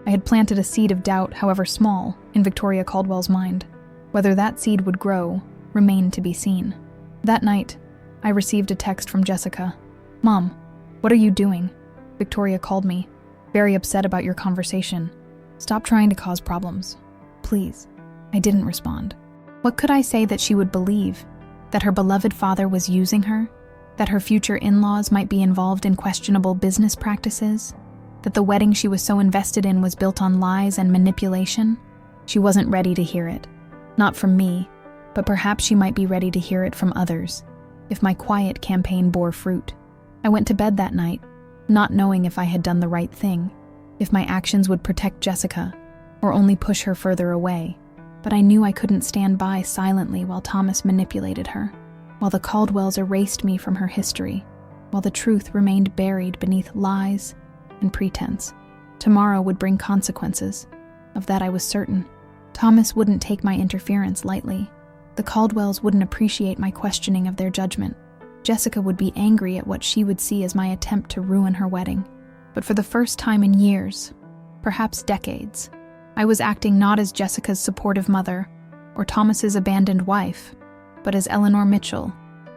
I had planted a seed of doubt, however small, in Victoria Caldwell's mind. Whether that seed would grow remained to be seen. That night, I received a text from Jessica. "Mom, what are you doing?" Victoria called me. Very upset about your conversation. Stop trying to cause problems. Please." I didn't respond. What could I say that she would believe? That her beloved father was using her? That her future in-laws might be involved in questionable business practices? That the wedding she was so invested in was built on lies and manipulation? She wasn't ready to hear it. Not from me, but perhaps she might be ready to hear it from others, if my quiet campaign bore fruit. I went to bed that night, not knowing if I had done the right thing, if my actions would protect Jessica, or only push her further away. But I knew I couldn't stand by silently while Thomas manipulated her, while the Caldwells erased me from her history, while the truth remained buried beneath lies and pretense. Tomorrow would bring consequences. Of that I was certain. Thomas wouldn't take my interference lightly. The Caldwells wouldn't appreciate my questioning of their judgment. Jessica would be angry at what she would see as my attempt to ruin her wedding. But for the first time in years, perhaps decades, I was acting not as Jessica's supportive mother or Thomas's abandoned wife, but as Eleanor Mitchell,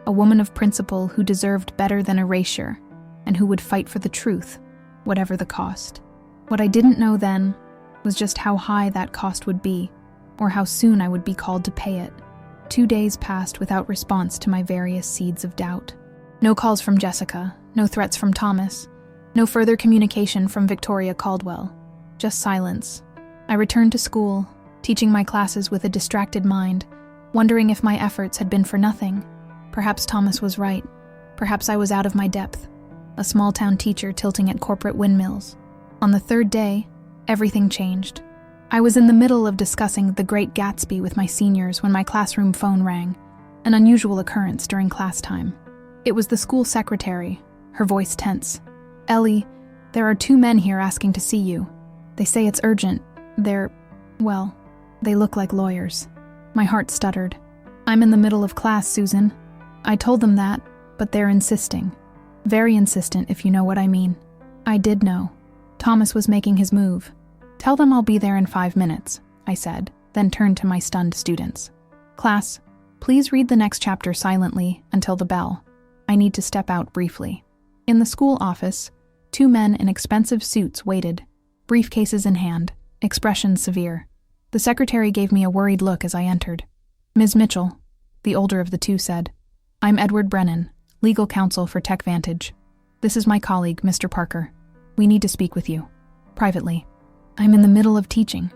a woman of principle who deserved better than erasure and who would fight for the truth, whatever the cost. What I didn't know then was just how high that cost would be, or how soon I would be called to pay it. 2 days passed without response to my various seeds of doubt. No calls from Jessica, no threats from Thomas, no further communication from Victoria Caldwell, just silence. I returned to school, teaching my classes with a distracted mind, wondering if my efforts had been for nothing. Perhaps Thomas was right. Perhaps I was out of my depth, a small-town teacher tilting at corporate windmills. On the 3rd day, everything changed. I was in the middle of discussing The Great Gatsby with my seniors when my classroom phone rang, an unusual occurrence during class time. It was the school secretary, her voice tense. "Ellie, there are 2 men here asking to see you. They say it's urgent. They look like lawyers." My heart stuttered. "I'm in the middle of class, Susan." I told them that, but they're insisting. Very insistent, if you know what I mean. I did know. Thomas was making his move. "Tell them I'll be there in 5 minutes, I said, then turned to my stunned students. "Class, please read the next chapter silently until the bell. I need to step out briefly." In the school office, 2 men in expensive suits waited, briefcases in hand, expressions severe. The secretary gave me a worried look as I entered. "Ms. Mitchell," the older of the 2 said. "I'm Edward Brennan, legal counsel for TechVantage. This is my colleague, Mr. Parker. We need to speak with you, privately." "I'm in the middle of teaching,"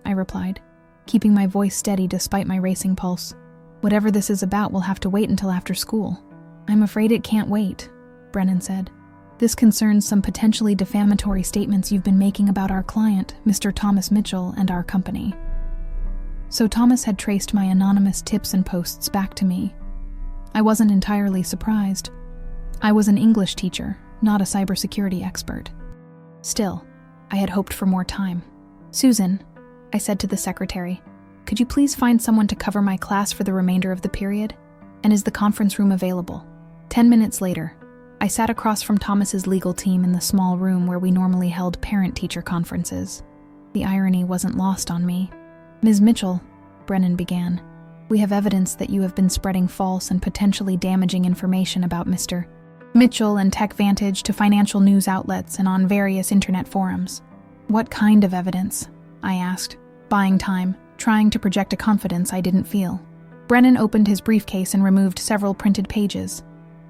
I replied, keeping my voice steady despite my racing pulse. "Whatever this is about will have to wait until after school." "I'm afraid it can't wait," Brennan said. "This concerns some potentially defamatory statements you've been making about our client, Mr. Thomas Mitchell, and our company." So Thomas had traced my anonymous tips and posts back to me. I wasn't entirely surprised. I was an English teacher, not a cybersecurity expert. Still, I had hoped for more time. "Susan," I said to the secretary, "could you please find someone to cover my class for the remainder of the period? And is the conference room available?" 10 minutes later, I sat across from Thomas's legal team in the small room where we normally held parent-teacher conferences. The irony wasn't lost on me. "Ms. Mitchell," Brennan began, "we have evidence that you have been spreading false and potentially damaging information about Mr. Mitchell and TechVantage to financial news outlets and on various internet forums." "What kind of evidence?" I asked, buying time, trying to project a confidence I didn't feel. Brennan opened his briefcase and removed several printed pages.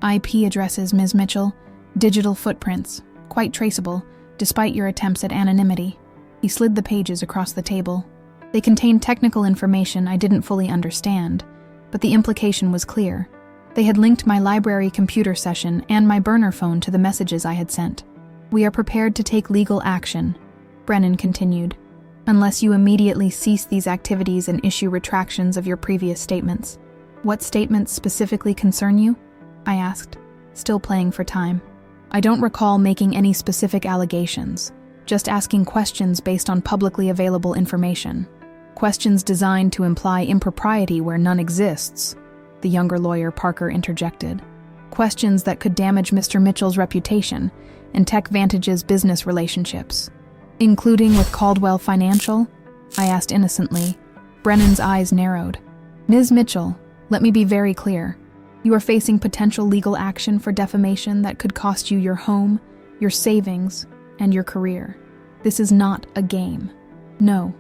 "IP addresses, Ms. Mitchell, digital footprints, quite traceable, despite your attempts at anonymity." He slid the pages across the table. They contained technical information I didn't fully understand, but the implication was clear. They had linked my library computer session and my burner phone to the messages I had sent. "We are prepared to take legal action," Brennan continued, "unless you immediately cease these activities and issue retractions of your previous statements." "What statements specifically concern you?" I asked, still playing for time. "I don't recall making any specific allegations, just asking questions based on publicly available information. Questions designed to imply impropriety where none exists," the younger lawyer Parker interjected. "Questions that could damage Mr. Mitchell's reputation and TechVantage's business relationships." "Including with Caldwell Financial?" I asked innocently. Brennan's eyes narrowed. "Ms. Mitchell, let me be very clear. You are facing potential legal action for defamation that could cost you your home, your savings, and your career. This is not a game." "No,"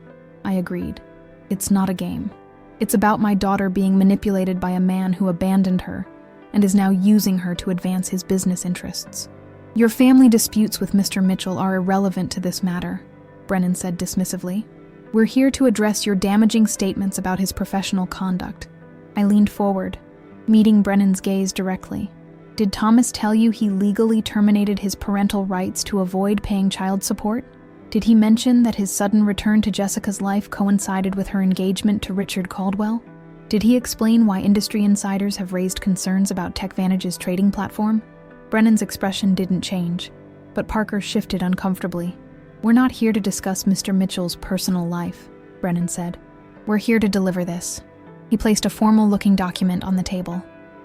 I agreed. "It's not a game. It's about my daughter being manipulated by a man who abandoned her and is now using her to advance his business interests." "Your family disputes with Mr. Mitchell are irrelevant to this matter," Brennan said dismissively. "We're here to address your damaging statements about his professional conduct." I leaned forward, meeting Brennan's gaze directly. "Did Thomas tell you he legally terminated his parental rights to avoid paying child support? Did he mention that his sudden return to Jessica's life coincided with her engagement to Richard Caldwell? Did he explain why industry insiders have raised concerns about TechVantage's trading platform?" Brennan's expression didn't change, but Parker shifted uncomfortably. "We're not here to discuss Mr. Mitchell's personal life," Brennan said. "We're here to deliver this." He placed a formal-looking document on the table.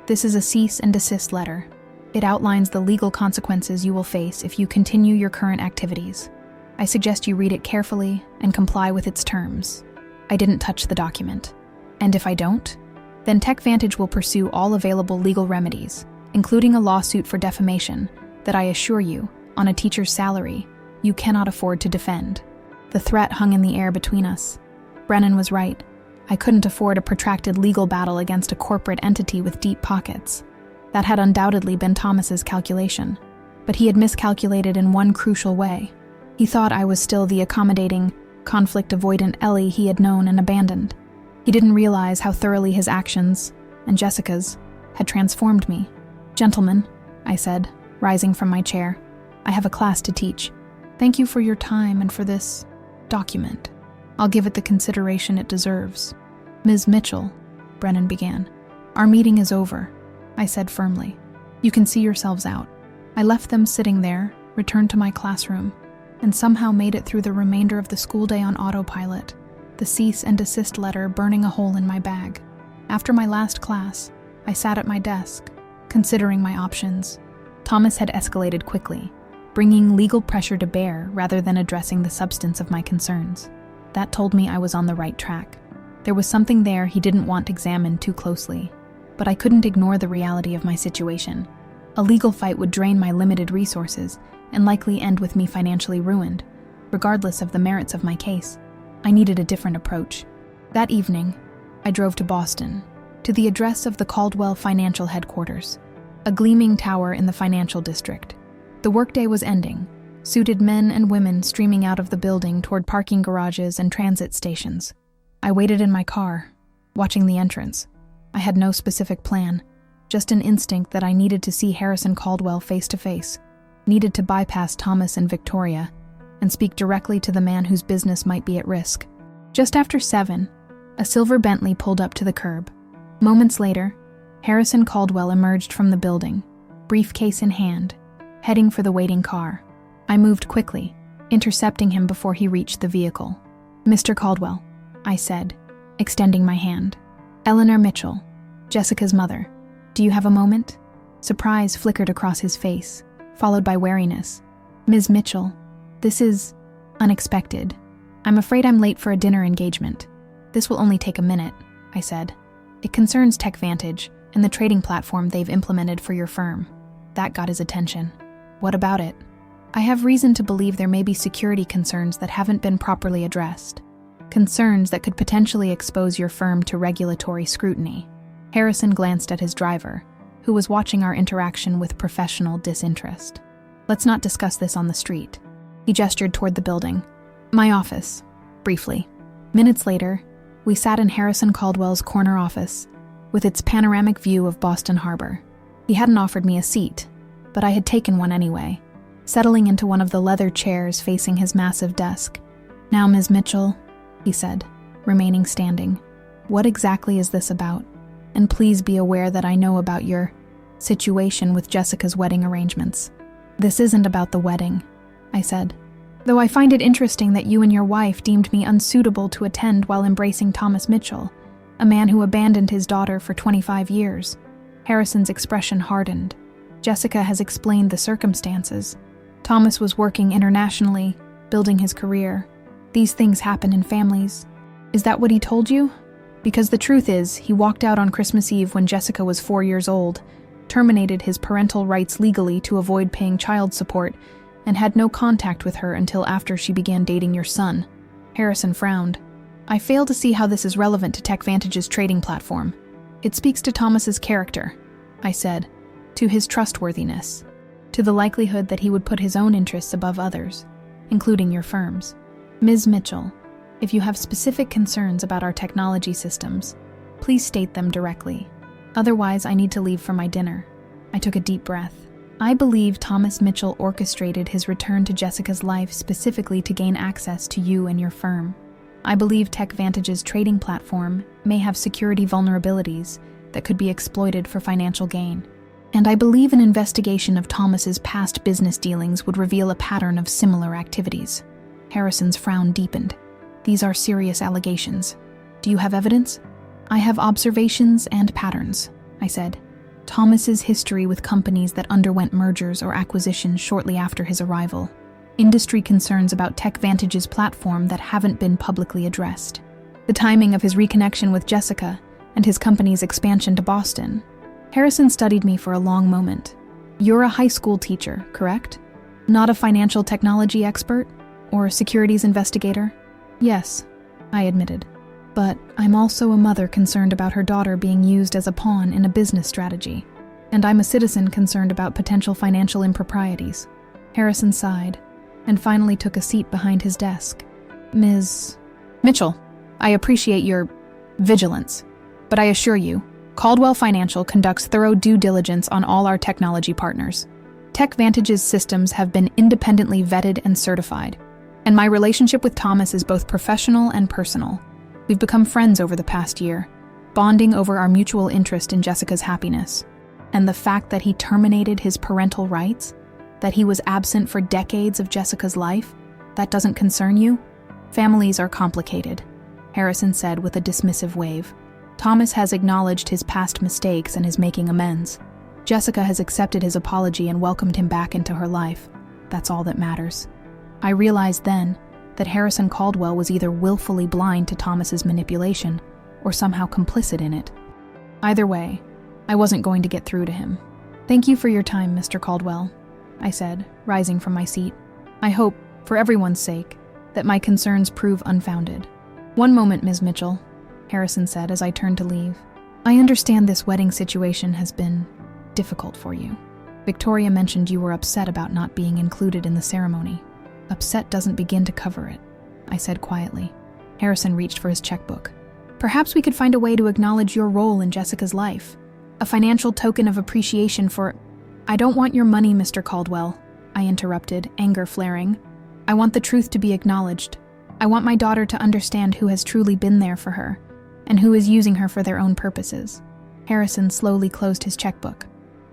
"This is a cease and desist letter. It outlines the legal consequences you will face if you continue your current activities. I suggest you read it carefully and comply with its terms." I didn't touch the document. "And if I don't? Then TechVantage will pursue all available legal remedies, including a lawsuit for defamation that I assure you, on a teacher's salary, you cannot afford to defend." The threat hung in the air between us. Brennan was right. I couldn't afford a protracted legal battle against a corporate entity with deep pockets. That had undoubtedly been Thomas's calculation, but he had miscalculated in one crucial way. He thought I was still the accommodating, conflict-avoidant Ellie he had known and abandoned. He didn't realize how thoroughly his actions, and Jessica's, had transformed me. "Gentlemen," I said, rising from my chair, "I have a class to teach. Thank you for your time and for this document. I'll give it the consideration it deserves." "Ms. Mitchell," Brennan began. "Our meeting is over," I said firmly. "You can see yourselves out." I left them sitting there, returned to my classroom, and somehow made it through the remainder of the school day on autopilot, the cease and desist letter burning a hole in my bag. After my last class, I sat at my desk, considering my options. Thomas had escalated quickly, bringing legal pressure to bear rather than addressing the substance of my concerns. That told me I was on the right track. There was something there he didn't want examined too closely, but I couldn't ignore the reality of my situation. A legal fight would drain my limited resources and likely end with me financially ruined, regardless of the merits of my case. I needed a different approach. That evening, I drove to Boston, to the address of the Caldwell Financial Headquarters, a gleaming tower in the financial district. The workday was ending, suited men and women streaming out of the building toward parking garages and transit stations. I waited in my car, watching the entrance. I had no specific plan, just an instinct that I needed to see Harrison Caldwell face to face, needed to bypass Thomas and Victoria, and speak directly to the man whose business might be at risk. Just after 7, a silver Bentley pulled up to the curb. Moments later, Harrison Caldwell emerged from the building, briefcase in hand, heading for the waiting car. I moved quickly, intercepting him before he reached the vehicle. "Mr. Caldwell," I said, extending my hand. "Eleanor Mitchell, Jessica's mother. Do you have a moment?" Surprise flickered across his face, followed by wariness. "Ms. Mitchell, this is unexpected. I'm afraid I'm late for a dinner engagement. This will only take a minute," I said. "It concerns TechVantage and the trading platform they've implemented for your firm." That got his attention. "What about it?" "I have reason to believe there may be security concerns that haven't been properly addressed. Concerns that could potentially expose your firm to regulatory scrutiny." Harrison glanced at his driver, who was watching our interaction with professional disinterest. "Let's not discuss this on the street." He gestured toward the building. "My office," briefly. Minutes later, we sat in Harrison Caldwell's corner office, with its panoramic view of Boston Harbor. He hadn't offered me a seat, but I had taken one anyway, settling into one of the leather chairs facing his massive desk. "Now, Ms. Mitchell," he said, remaining standing, "what exactly is this about? And please be aware that I know about your situation with Jessica's wedding arrangements." "This isn't about the wedding," I said, "though I find it interesting that you and your wife deemed me unsuitable to attend while embracing Thomas Mitchell, a man who abandoned his daughter for 25 years. Harrison's expression hardened. "Jessica has explained the circumstances. Thomas was working internationally, building his career. These things happen in families." "Is that what he told you?" "Because the truth is, he walked out on Christmas Eve when Jessica was 4 years old, terminated his parental rights legally to avoid paying child support, and had no contact with her until after she began dating your son. Harrison frowned. I fail to see how this is relevant to TechVantage's trading platform. It speaks to Thomas's character, I said, to his trustworthiness, to the likelihood that he would put his own interests above others, including your firm's. Ms. Mitchell, if you have specific concerns about our technology systems, please state them directly. Otherwise, I need to leave for my dinner. I took a deep breath. I believe Thomas Mitchell orchestrated his return to Jessica's life specifically to gain access to you and your firm. I believe TechVantage's trading platform may have security vulnerabilities that could be exploited for financial gain. And I believe an investigation of Thomas's past business dealings would reveal a pattern of similar activities. Harrison's frown deepened. These are serious allegations. Do you have evidence? I have observations and patterns, I said. Thomas's history with companies that underwent mergers or acquisitions shortly after his arrival. Industry concerns about TechVantage's platform that haven't been publicly addressed. The timing of his reconnection with Jessica and his company's expansion to Boston. Harrison studied me for a long moment. You're a high school teacher, correct? Not a financial technology expert? Or a securities investigator? Yes, I admitted. But I'm also a mother concerned about her daughter being used as a pawn in a business strategy. And I'm a citizen concerned about potential financial improprieties. Harrison sighed, and finally took a seat behind his desk. Ms. Mitchell, I appreciate your vigilance, but I assure you, Caldwell Financial conducts thorough due diligence on all our technology partners. TechVantage's systems have been independently vetted and certified, and my relationship with Thomas is both professional and personal. We've become friends over the past year, bonding over our mutual interest in Jessica's happiness. And the fact that he terminated his parental rights, that he was absent for decades of Jessica's life, that doesn't concern you? Families are complicated, Harrison said with a dismissive wave. Thomas has acknowledged his past mistakes and is making amends. Jessica has accepted his apology and welcomed him back into her life. That's all that matters. I realized then that Harrison Caldwell was either willfully blind to Thomas's manipulation or somehow complicit in it. Either way, I wasn't going to get through to him. Thank you for your time, Mr. Caldwell, I said, rising from my seat. I hope, for everyone's sake, that my concerns prove unfounded. One moment, Ms. Mitchell, Harrison said as I turned to leave. I understand this wedding situation has been difficult for you. Victoria mentioned you were upset about not being included in the ceremony. Upset doesn't begin to cover it, I said quietly. Harrison reached for his checkbook. Perhaps we could find a way to acknowledge your role in Jessica's life. A financial token of appreciation for... I don't want your money, Mr. Caldwell, I interrupted, anger flaring. I want the truth to be acknowledged. I want my daughter to understand who has truly been there for her, and who is using her for their own purposes. Harrison slowly closed his checkbook.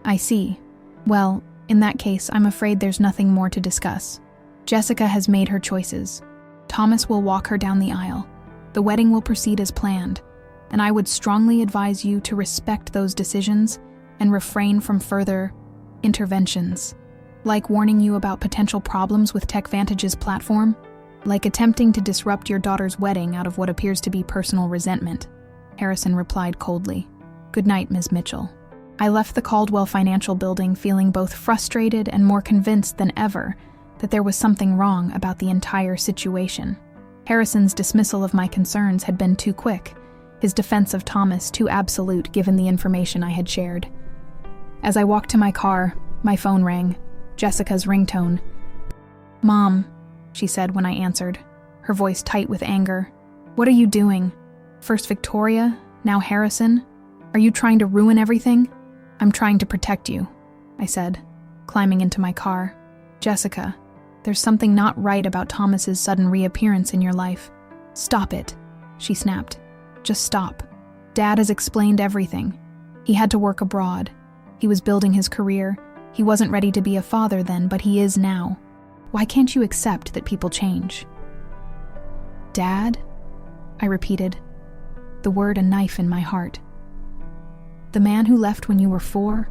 I see. Well, in that case, I'm afraid there's nothing more to discuss. Jessica has made her choices. Thomas will walk her down the aisle. The wedding will proceed as planned, and I would strongly advise you to respect those decisions and refrain from further interventions, like warning you about potential problems with TechVantage's platform, like attempting to disrupt your daughter's wedding out of what appears to be personal resentment. Harrison replied coldly. Good night, Ms. Mitchell. I left the Caldwell Financial building feeling both frustrated and more convinced than ever that there was something wrong about the entire situation. Harrison's dismissal of my concerns had been too quick, his defense of Thomas too absolute given the information I had shared. As I walked to my car, my phone rang, Jessica's ringtone. Mom, she said when I answered, her voice tight with anger. What are you doing? First Victoria, now Harrison? Are you trying to ruin everything? I'm trying to protect you, I said, climbing into my car. Jessica, there's something not right about Thomas's sudden reappearance in your life. Stop it, she snapped. Just stop. Dad has explained everything. He had to work abroad. He was building his career. He wasn't ready to be a father then, but he is now. Why can't you accept that people change? Dad? I repeated, the word a knife in my heart. The man who left when you were 4,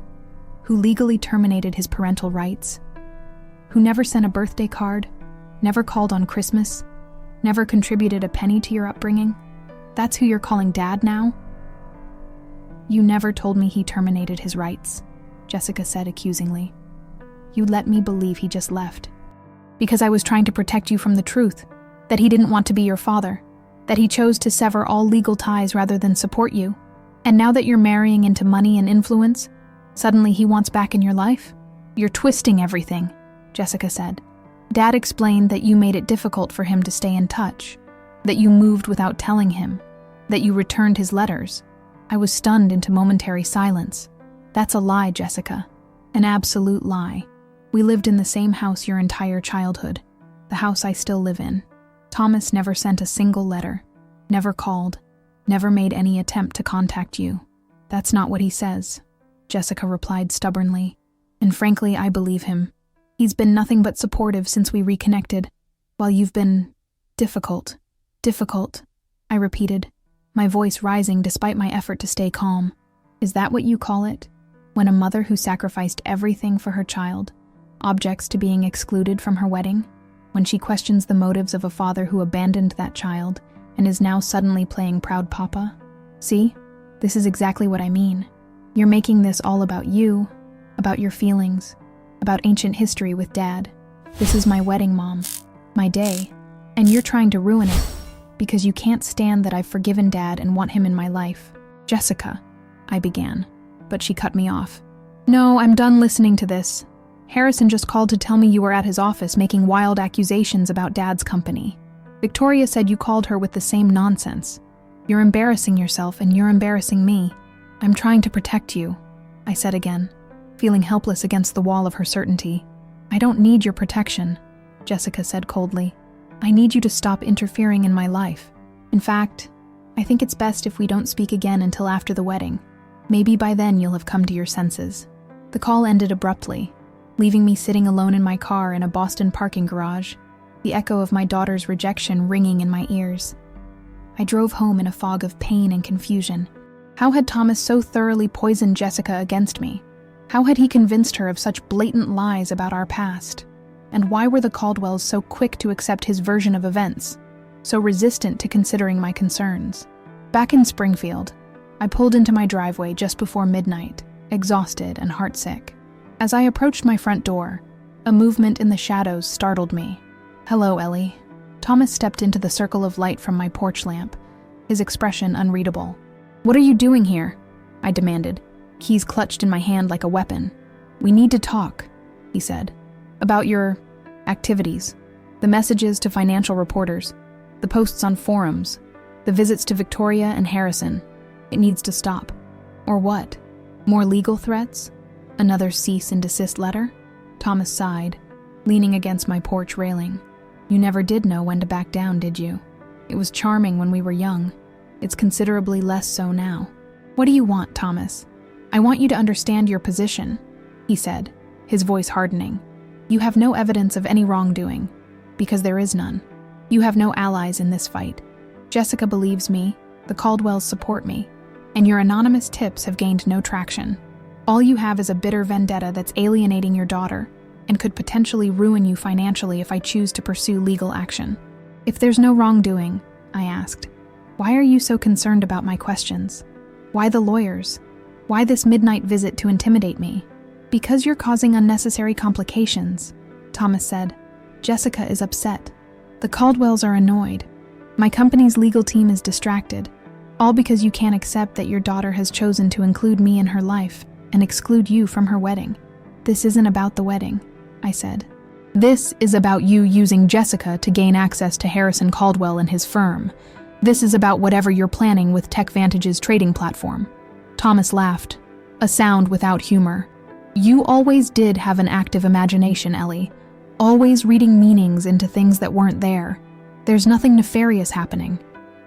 who legally terminated his parental rights, who never sent a birthday card, never called on Christmas, never contributed a penny to your upbringing? That's who you're calling Dad now? You never told me he terminated his rights, Jessica said accusingly. You let me believe he just left. Because I was trying to protect you from the truth, that he didn't want to be your father, that he chose to sever all legal ties rather than support you. And now that you're marrying into money and influence, suddenly he wants back in your life? You're twisting everything, Jessica said. Dad explained that you made it difficult for him to stay in touch, that you moved without telling him, that you returned his letters. I was stunned into momentary silence. That's a lie, Jessica. An absolute lie. We lived in the same house your entire childhood, the house I still live in. Thomas never sent a single letter, never called, never made any attempt to contact you. That's not what he says, Jessica replied stubbornly. And frankly, I believe him. He's been nothing but supportive since we reconnected, while you've been difficult. Difficult, I repeated, my voice rising despite my effort to stay calm. Is that what you call it? When a mother who sacrificed everything for her child objects to being excluded from her wedding? When she questions the motives of a father who abandoned that child and is now suddenly playing proud papa? See? This is exactly what I mean. You're making this all about you, about your feelings, about ancient history with Dad. This is my wedding, Mom, my day, and you're trying to ruin it because you can't stand that I've forgiven Dad and want him in my life. Jessica, I began, but she cut me off. No, I'm done listening to this. Harrison just called to tell me you were at his office making wild accusations about Dad's company. Victoria said you called her with the same nonsense. You're embarrassing yourself and you're embarrassing me. I'm trying to protect you, I said again, feeling helpless against the wall of her certainty. I don't need your protection, Jessica said coldly. I need you to stop interfering in my life. In fact, I think it's best if we don't speak again until after the wedding. Maybe by then you'll have come to your senses. The call ended abruptly, leaving me sitting alone in my car in a Boston parking garage, the echo of my daughter's rejection ringing in my ears. I drove home in a fog of pain and confusion. How had Thomas so thoroughly poisoned Jessica against me? How had he convinced her of such blatant lies about our past? And why were the Caldwells so quick to accept his version of events, so resistant to considering my concerns? Back in Springfield, I pulled into my driveway just before midnight, exhausted and heartsick. As I approached my front door, a movement in the shadows startled me. Hello, Ellie. Thomas stepped into the circle of light from my porch lamp, his expression unreadable. What are you doing here? I demanded, keys clutched in my hand like a weapon. We need to talk, he said. About your activities, the messages to financial reporters, the posts on forums, the visits to Victoria and Harrison. It needs to stop. Or what? More legal threats? Another cease and desist letter? Thomas sighed, leaning against my porch railing. You never did know when to back down, did you? It was charming when we were young. It's considerably less so now. What do you want, Thomas? I want you to understand your position, he said, his voice hardening. You have no evidence of any wrongdoing, because there is none. You have no allies in this fight. Jessica believes me, the Caldwells support me, and your anonymous tips have gained no traction. All you have is a bitter vendetta that's alienating your daughter and could potentially ruin you financially if I choose to pursue legal action. If there's no wrongdoing, I asked, why are you so concerned about my questions? Why the lawyers? Why this midnight visit to intimidate me? Because you're causing unnecessary complications, Thomas said. Jessica is upset. The Caldwells are annoyed. My company's legal team is distracted, all because you can't accept that your daughter has chosen to include me in her life and exclude you from her wedding. This isn't about the wedding, I said. This is about you using Jessica to gain access to Harrison Caldwell and his firm. This is about whatever you're planning with TechVantage's trading platform. Thomas laughed, a sound without humor. You always did have an active imagination, Ellie. Always reading meanings into things that weren't there. There's nothing nefarious happening.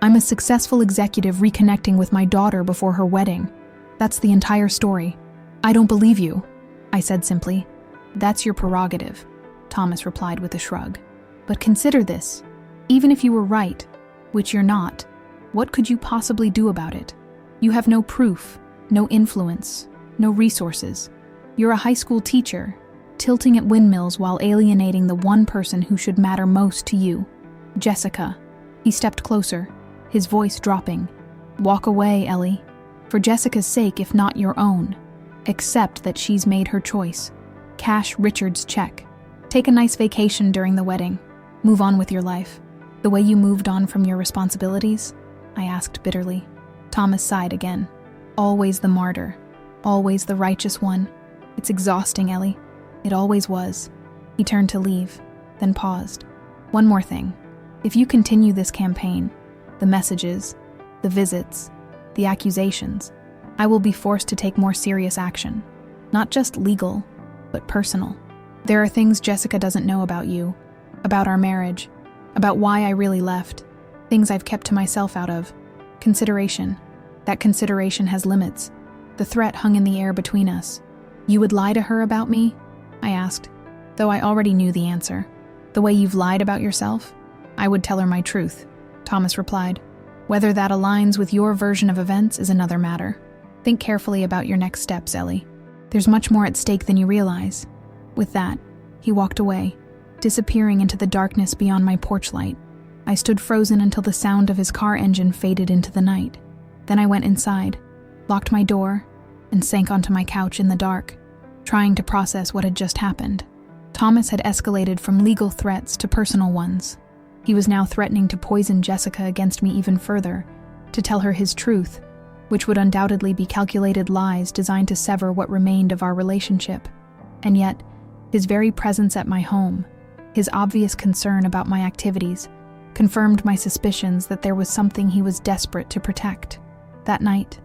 I'm a successful executive reconnecting with my daughter before her wedding. That's the entire story. I don't believe you, I said simply. That's your prerogative, Thomas replied with a shrug. But consider this. Even if you were right, which you're not, what could you possibly do about it? You have no proof, no influence, no resources. You're a high school teacher, tilting at windmills while alienating the one person who should matter most to you, Jessica. He stepped closer, his voice dropping. Walk away, Ellie. For Jessica's sake, if not your own. Accept that she's made her choice. Cash Richard's check. Take a nice vacation during the wedding. Move on with your life. The way you moved on from your responsibilities?" I asked bitterly. Thomas sighed again. "Always the martyr. Always the righteous one. It's exhausting, Ellie. It always was." He turned to leave, then paused. "One more thing. If you continue this campaign, the messages, the visits, the accusations, I will be forced to take more serious action. Not just legal, but personal. There are things Jessica doesn't know about you, about our marriage, about why I really left, things I've kept to myself out of. Consideration. That consideration has limits. The threat hung in the air between us. You would lie to her about me?" I asked, though I already knew the answer. "The way you've lied about yourself? I would tell her my truth," Thomas replied. "Whether that aligns with your version of events is another matter. Think carefully about your next steps, Ellie. There's much more at stake than you realize." With that, he walked away, disappearing into the darkness beyond my porch light. I stood frozen until the sound of his car engine faded into the night. Then I went inside, locked my door, and sank onto my couch in the dark, trying to process what had just happened. Thomas had escalated from legal threats to personal ones. He was now threatening to poison Jessica against me even further, to tell her his truth, which would undoubtedly be calculated lies designed to sever what remained of our relationship. And yet, his very presence at my home, his obvious concern about my activities, confirmed my suspicions that there was something he was desperate to protect. That night,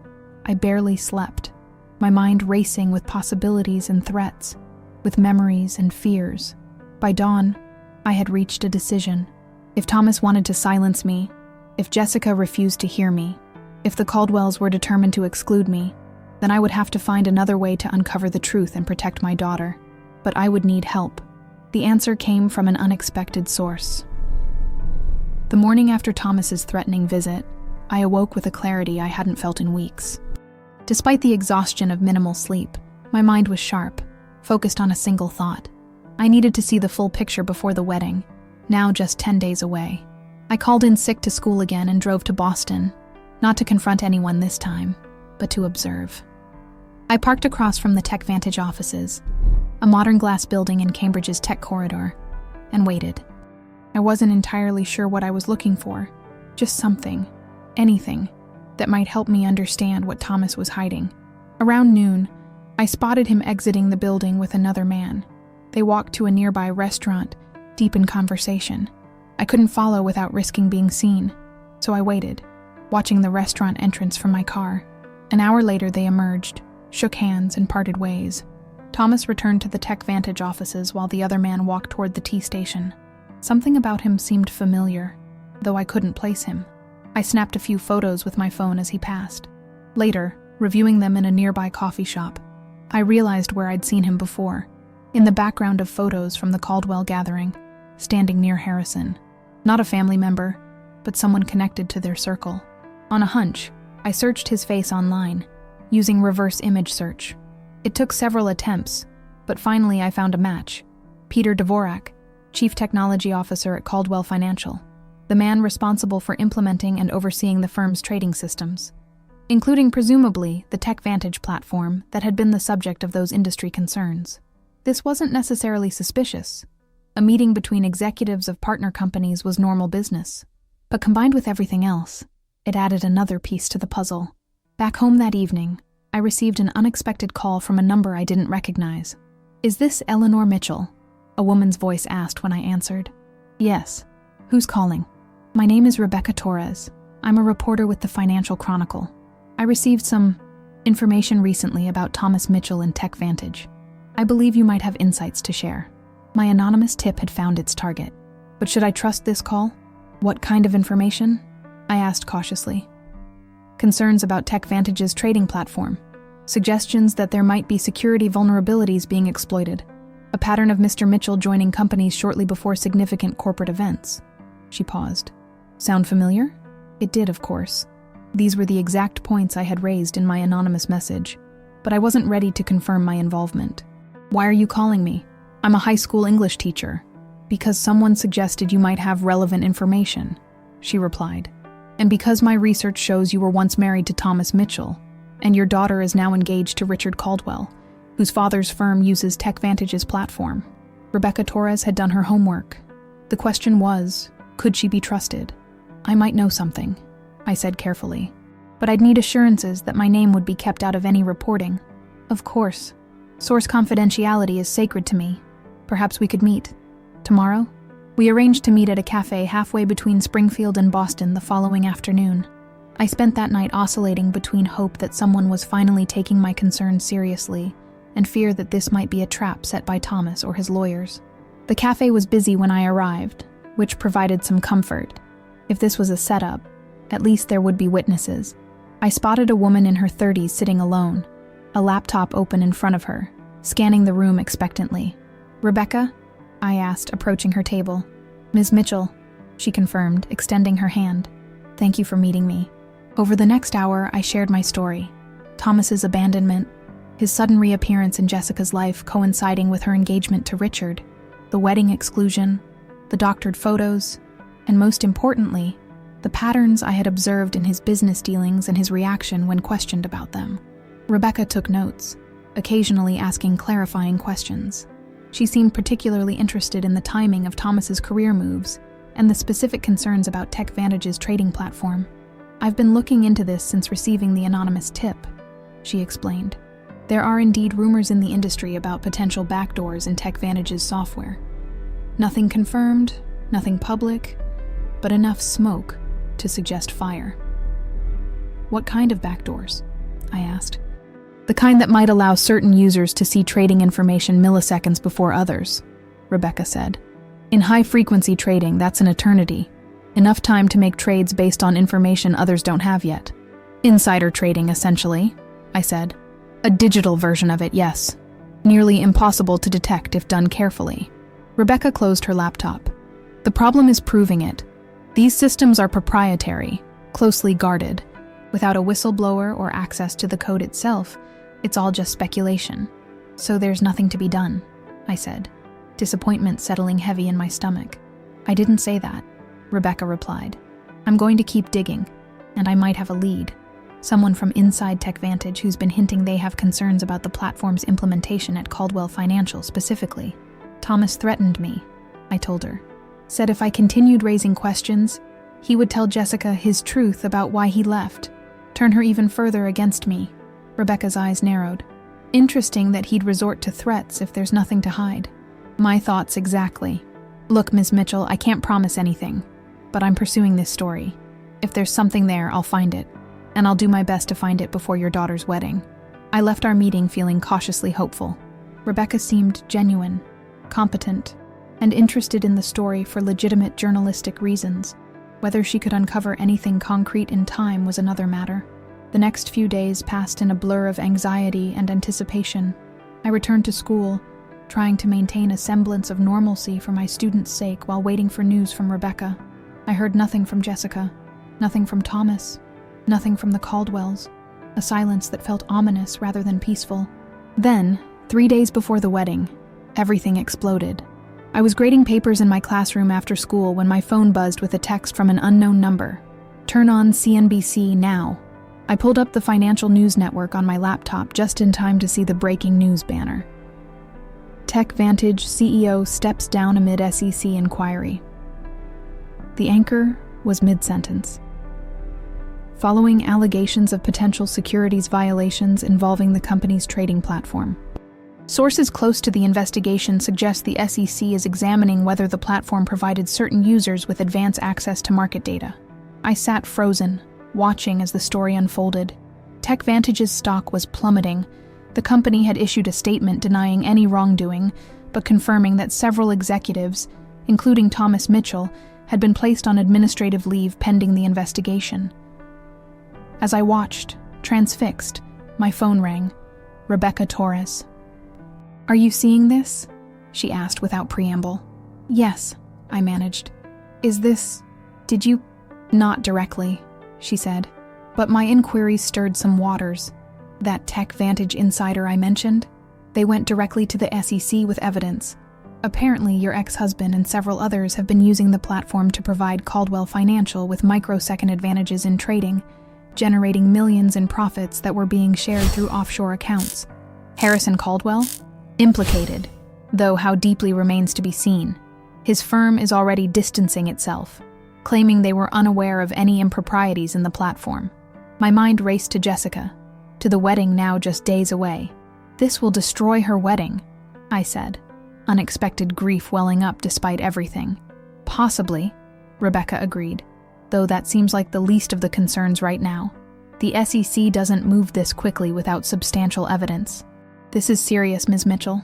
I barely slept, my mind racing with possibilities and threats, with memories and fears. By dawn, I had reached a decision. If Thomas wanted to silence me, if Jessica refused to hear me, if the Caldwells were determined to exclude me, then I would have to find another way to uncover the truth and protect my daughter. But I would need help. The answer came from an unexpected source. The morning after Thomas's threatening visit, I awoke with a clarity I hadn't felt in weeks. Despite the exhaustion of minimal sleep, my mind was sharp, focused on a single thought. I needed to see the full picture before the wedding, now just 10 days away. I called in sick to school again and drove to Boston, not to confront anyone this time, but to observe. I parked across from the TechVantage offices, a modern glass building in Cambridge's tech corridor, and waited. I wasn't entirely sure what I was looking for, just something, anything, that might help me understand what Thomas was hiding. Around noon, I spotted him exiting the building with another man. They walked to a nearby restaurant, deep in conversation. I couldn't follow without risking being seen, so I waited, watching the restaurant entrance from my car. An hour later, they emerged, shook hands, and parted ways. Thomas returned to the TechVantage offices while the other man walked toward the T station. Something about him seemed familiar, though I couldn't place him. I snapped a few photos with my phone as he passed. Later, reviewing them in a nearby coffee shop, I realized where I'd seen him before, in the background of photos from the Caldwell gathering, standing near Harrison. Not a family member, but someone connected to their circle. On a hunch, I searched his face online, using reverse image search. It took several attempts, but finally I found a match. Peter Dvorak, Chief Technology Officer at Caldwell Financial, the man responsible for implementing and overseeing the firm's trading systems, including presumably the TechVantage platform that had been the subject of those industry concerns. This wasn't necessarily suspicious. A meeting between executives of partner companies was normal business. But combined with everything else, it added another piece to the puzzle. Back home that evening, I received an unexpected call from a number I didn't recognize. "Is this Eleanor Mitchell?" a woman's voice asked when I answered. "Yes. Who's calling?" "My name is Rebecca Torres. I'm a reporter with the Financial Chronicle. I received some information recently about Thomas Mitchell and TechVantage. I believe you might have insights to share." My anonymous tip had found its target. But should I trust this call? What kind of information? I asked cautiously. Concerns about TechVantage's trading platform. Suggestions that there might be security vulnerabilities being exploited. A pattern of Mr. Mitchell joining companies shortly before significant corporate events. She paused. Sound familiar? It did, of course. These were the exact points I had raised in my anonymous message, but I wasn't ready to confirm my involvement. "Why are you calling me? I'm a high school English teacher." "Because someone suggested you might have relevant information," she replied. "And because my research shows you were once married to Thomas Mitchell, and your daughter is now engaged to Richard Caldwell, whose father's firm uses TechVantage's platform." Rebecca Torres had done her homework. The question was, could she be trusted? I might know something, I said carefully, but I'd need assurances that my name would be kept out of any reporting. Of course. Source confidentiality is sacred to me. Perhaps we could meet. Tomorrow? We arranged to meet at a cafe halfway between Springfield and Boston the following afternoon. I spent that night oscillating between hope that someone was finally taking my concerns seriously and fear that this might be a trap set by Thomas or his lawyers. The cafe was busy when I arrived, which provided some comfort. If this was a setup, at least there would be witnesses. I spotted a woman in her 30s sitting alone, a laptop open in front of her, scanning the room expectantly. "Rebecca?" I asked, approaching her table. "Ms. Mitchell," she confirmed, extending her hand. "Thank you for meeting me." Over the next hour, I shared my story. Thomas's abandonment, his sudden reappearance in Jessica's life coinciding with her engagement to Richard, the wedding exclusion, the doctored photos, and most importantly, the patterns I had observed in his business dealings and his reaction when questioned about them. Rebecca took notes, occasionally asking clarifying questions. She seemed particularly interested in the timing of Thomas's career moves and the specific concerns about TechVantage's trading platform. "I've been looking into this since receiving the anonymous tip," she explained. "There are indeed rumors in the industry about potential backdoors in TechVantage's software. Nothing confirmed, nothing public, but enough smoke to suggest fire." "What kind of backdoors?" I asked. "The kind that might allow certain users to see trading information milliseconds before others," Rebecca said. "In high-frequency trading, that's an eternity. Enough time to make trades based on information others don't have yet. Insider trading, essentially," I said. "A digital version of it, yes. Nearly impossible to detect if done carefully." Rebecca closed her laptop. "The problem is proving it. These systems are proprietary, closely guarded. Without a whistleblower or access to the code itself, it's all just speculation. So there's nothing to be done," I said, disappointment settling heavy in my stomach. "I didn't say that," Rebecca replied. "I'm going to keep digging, and I might have a lead. Someone from inside TechVantage who's been hinting they have concerns about the platform's implementation at Caldwell Financial specifically. Thomas threatened me," I told her. "Said if I continued raising questions, he would tell Jessica his truth about why he left, turn her even further against me." Rebecca's eyes narrowed. "Interesting that he'd resort to threats if there's nothing to hide." "My thoughts exactly. Look, Ms. Mitchell, I can't promise anything, but I'm pursuing this story. If there's something there, I'll find it, and I'll do my best to find it before your daughter's wedding." I left our meeting feeling cautiously hopeful. Rebecca seemed genuine, competent, and interested in the story for legitimate journalistic reasons. Whether she could uncover anything concrete in time was another matter. The next few days passed in a blur of anxiety and anticipation. I returned to school, trying to maintain a semblance of normalcy for my students' sake while waiting for news from Rebecca. I heard nothing from Jessica, nothing from Thomas, nothing from the Caldwells, a silence that felt ominous rather than peaceful. Then, 3 days before the wedding, everything exploded. I was grading papers in my classroom after school when my phone buzzed with a text from an unknown number. "Turn on CNBC now." I pulled up the financial news network on my laptop just in time to see the breaking news banner. TechVantage CEO steps down amid SEC inquiry. The anchor was mid-sentence. Following allegations of potential securities violations involving the company's trading platform. Sources close to the investigation suggest the SEC is examining whether the platform provided certain users with advance access to market data. I sat frozen, watching as the story unfolded. TechVantage's stock was plummeting. The company had issued a statement denying any wrongdoing, but confirming that several executives, including Thomas Mitchell, had been placed on administrative leave pending the investigation. As I watched, transfixed, my phone rang. Rebecca Torres. "Are you seeing this?" she asked without preamble. "Yes," I managed. Did you?" "Not directly," she said, "but my inquiries stirred some waters. That TechVantage insider I mentioned? They went directly to the SEC with evidence. Apparently, your ex-husband and several others have been using the platform to provide Caldwell Financial with microsecond advantages in trading, generating millions in profits that were being shared through offshore accounts. Harrison Caldwell? Implicated. though how deeply remains to be seen. His firm is already distancing itself, claiming they were unaware of any improprieties in the platform. My mind raced to Jessica, to the wedding now just days away. "This will destroy her wedding," I said, unexpected grief welling up despite everything. "Possibly," Rebecca agreed, "though that seems like the least of the concerns right now. The SEC doesn't move this quickly without substantial evidence." "This is serious, Ms. Mitchell."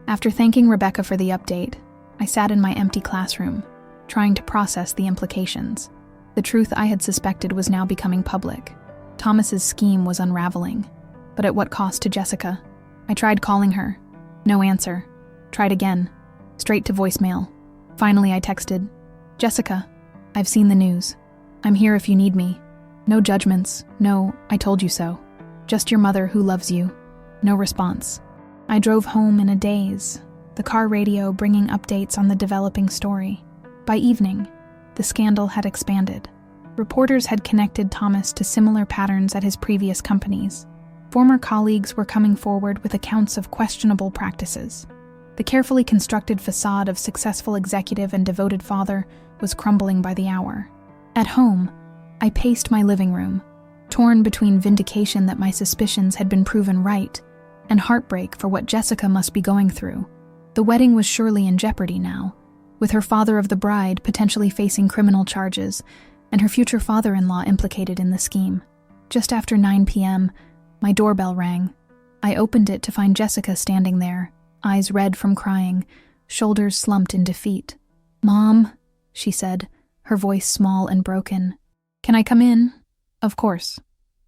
After thanking Rebecca for the update, I sat in my empty classroom, trying to process the implications. The truth I had suspected was now becoming public. Thomas's scheme was unraveling, but at what cost to Jessica? I tried calling her. No answer. Tried again. Straight to voicemail. Finally, I texted, "Jessica, I've seen the news. I'm here if you need me. No judgments, no, I told you so. Just your mother who loves you." No response. I drove home in a daze, the car radio bringing updates on the developing story. By evening, the scandal had expanded. Reporters had connected Thomas to similar patterns at his previous companies. Former colleagues were coming forward with accounts of questionable practices. The carefully constructed facade of successful executive and devoted father was crumbling by the hour. At home, I paced my living room, torn between vindication that my suspicions had been proven right and heartbreak for what Jessica must be going through. The wedding was surely in jeopardy now, with her father of the bride potentially facing criminal charges and her future father-in-law implicated in the scheme. Just after 9 p.m., my doorbell rang. I opened it to find Jessica standing there, eyes red from crying, shoulders slumped in defeat. "Mom," she said, her voice small and broken. "Can I come in?" "Of course,"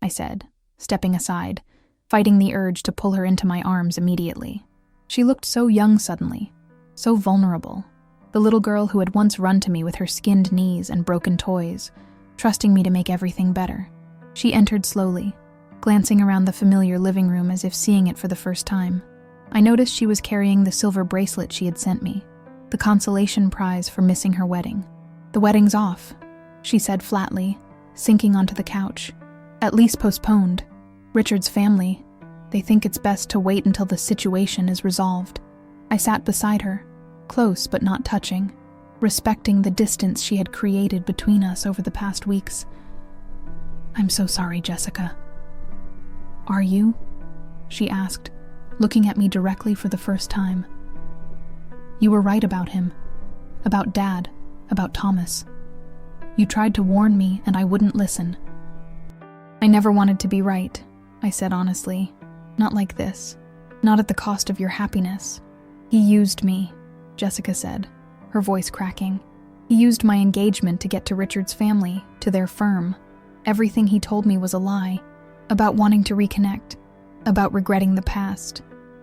I said, stepping aside, fighting the urge to pull her into my arms immediately. She looked so young suddenly, so vulnerable. The little girl who had once run to me with her skinned knees and broken toys, trusting me to make everything better. She entered slowly, glancing around the familiar living room as if seeing it for the first time. I noticed she was carrying the silver bracelet she had sent me, the consolation prize for missing her wedding. "The wedding's off," she said flatly, sinking onto the couch. "At least postponed. Richard's family, they think it's best to wait until the situation is resolved." I sat beside her, close but not touching, respecting the distance she had created between us over the past weeks. "I'm so sorry, Jessica." "Are you?" she asked, looking at me directly for the first time. "You were right about him, about Dad, about Thomas. You tried to warn me and I wouldn't listen." "I never wanted to be right," I said honestly. "Not like this. Not at the cost of your happiness." "He used me," Jessica said, her voice cracking. "He used my engagement to get to Richard's family, to their firm. Everything he told me was a lie. About wanting to reconnect. About regretting the past.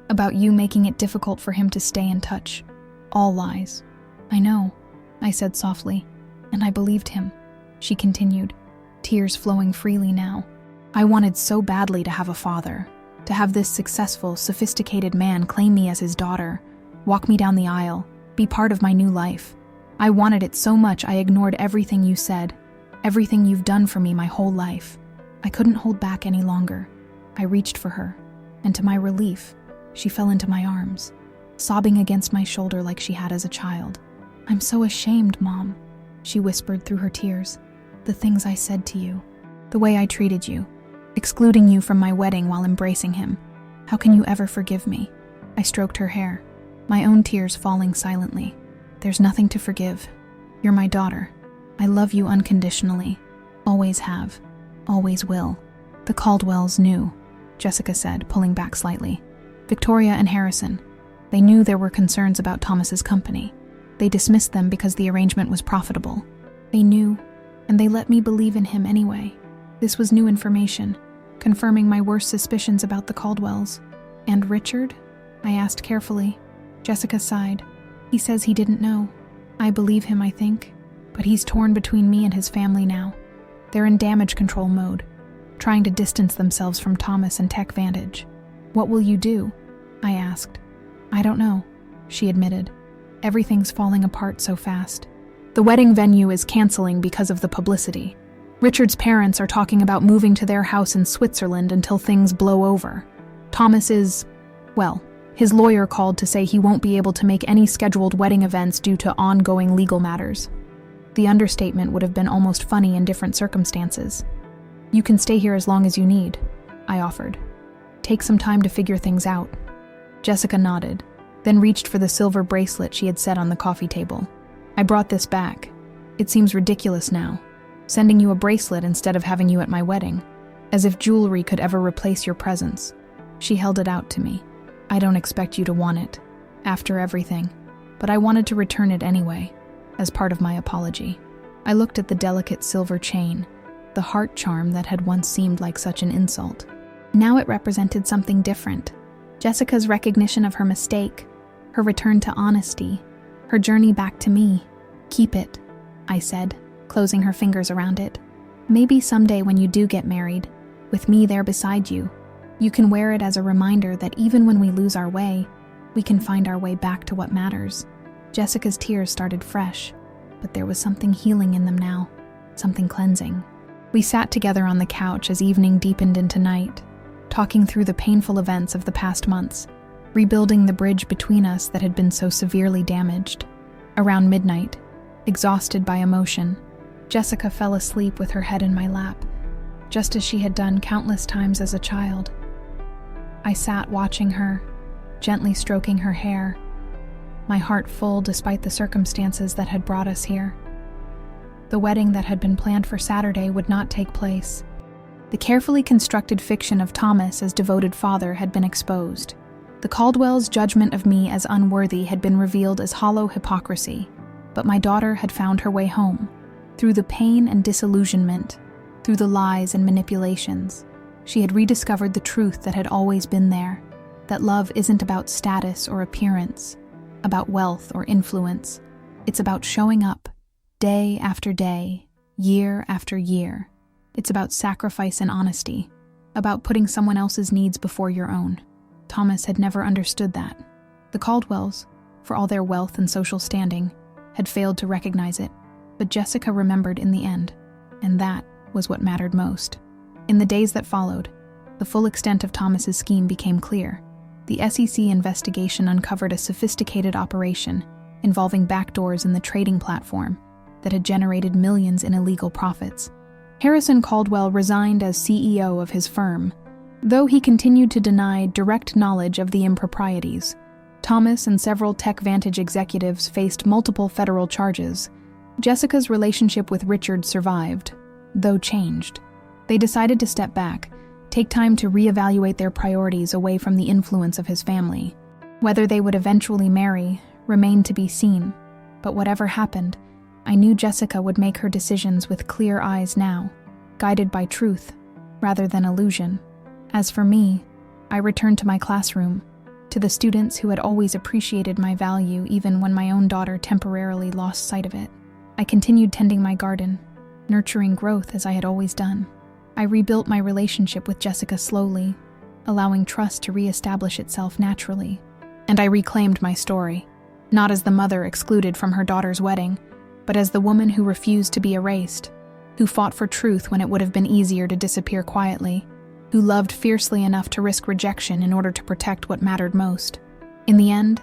About you making it difficult for him to stay in touch. All lies." "I know," I said softly, "and I believed him," she continued, tears flowing freely now. "I wanted so badly to have a father, to have this successful, sophisticated man claim me as his daughter, walk me down the aisle, be part of my new life. I wanted it so much I ignored everything you said, everything you've done for me my whole life. I couldn't hold back any longer. I reached for her, and to my relief, she fell into my arms, sobbing against my shoulder like she had as a child. "I'm so ashamed, Mom," she whispered through her tears. "The things I said to you, the way I treated you, excluding you from my wedding while embracing him. How can you ever forgive me?" I stroked her hair, my own tears falling silently. "There's nothing to forgive. You're my daughter. I love you unconditionally. Always have. Always will." "The Caldwells knew," Jessica said, pulling back slightly. "Victoria and Harrison. They knew there were concerns about Thomas's company. They dismissed them because the arrangement was profitable. They knew, and they let me believe in him anyway. This was new information, confirming my worst suspicions about the Caldwells." "And Richard?" I asked carefully. Jessica sighed. "He says he didn't know. I believe him, I think. But he's torn between me and his family now. They're in damage control mode, trying to distance themselves from Thomas and Tech Vantage." "What will you do?" I asked. "I don't know," she admitted. "Everything's falling apart so fast. The wedding venue is canceling because of the publicity. Richard's parents are talking about moving to their house in Switzerland until things blow over. Thomas is, well, His lawyer called to say he won't be able to make any scheduled wedding events due to ongoing legal matters. The understatement would have been almost funny in different circumstances. "You can stay here as long as you need," I offered. "Take some time to figure things out." Jessica nodded, then reached for the silver bracelet she had set on the coffee table. "I brought this back. It seems ridiculous now, sending you a bracelet instead of having you at my wedding, as if jewelry could ever replace your presence." She held it out to me. "I don't expect you to want it, after everything, but I wanted to return it anyway, as part of my apology." I looked at the delicate silver chain, the heart charm that had once seemed like such an insult. Now it represented something different. Jessica's recognition of her mistake, her return to honesty, her journey back to me. "Keep it," I said, closing her fingers around it. "Maybe someday when you do get married, with me there beside you, you can wear it as a reminder that even when we lose our way, we can find our way back to what matters." Jessica's tears started fresh, but there was something healing in them now, something cleansing. We sat together on the couch as evening deepened into night, talking through the painful events of the past months, rebuilding the bridge between us that had been so severely damaged. Around midnight, exhausted by emotion, Jessica fell asleep with her head in my lap, just as she had done countless times as a child. I sat watching her, gently stroking her hair, my heart full despite the circumstances that had brought us here. The wedding that had been planned for Saturday would not take place. The carefully constructed fiction of Thomas as devoted father had been exposed. The Caldwells' judgment of me as unworthy had been revealed as hollow hypocrisy, but my daughter had found her way home, through the pain and disillusionment, through the lies and manipulations. She had rediscovered the truth that had always been there, that love isn't about status or appearance, about wealth or influence. It's about showing up, day after day, year after year. It's about sacrifice and honesty, about putting someone else's needs before your own. Thomas had never understood that. The Caldwells, for all their wealth and social standing, had failed to recognize it, but Jessica remembered in the end, and that was what mattered most. In the days that followed, the full extent of Thomas's scheme became clear. The SEC investigation uncovered a sophisticated operation involving backdoors in the trading platform that had generated millions in illegal profits. Harrison Caldwell resigned as CEO of his firm. Though he continued to deny direct knowledge of the improprieties, Thomas and several TechVantage executives faced multiple federal charges. Jessica's relationship with Richard survived, though changed. They decided to step back, take time to reevaluate their priorities away from the influence of his family. Whether they would eventually marry remained to be seen, but whatever happened, I knew Jessica would make her decisions with clear eyes now, guided by truth rather than illusion. As for me, I returned to my classroom, to the students who had always appreciated my value even when my own daughter temporarily lost sight of it. I continued tending my garden, nurturing growth as I had always done. I rebuilt my relationship with Jessica slowly, allowing trust to reestablish itself naturally. And I reclaimed my story, not as the mother excluded from her daughter's wedding, but as the woman who refused to be erased, who fought for truth when it would have been easier to disappear quietly, who loved fiercely enough to risk rejection in order to protect what mattered most. In the end,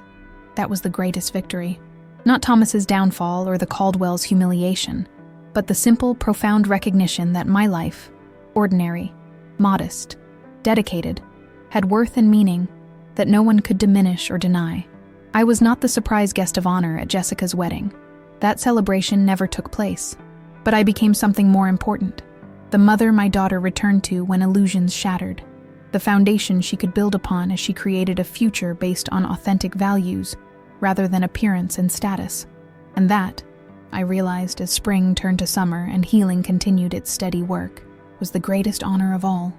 that was the greatest victory. Not Thomas's downfall or the Caldwells' humiliation, but the simple, profound recognition that my life, ordinary, modest, dedicated, had worth and meaning that no one could diminish or deny. I was not the surprise guest of honor at Jessica's wedding. That celebration never took place, but I became something more important. The mother my daughter returned to when illusions shattered, the foundation she could build upon as she created a future based on authentic values rather than appearance and status. And that, I realized as spring turned to summer and healing continued its steady work, was the greatest honor of all.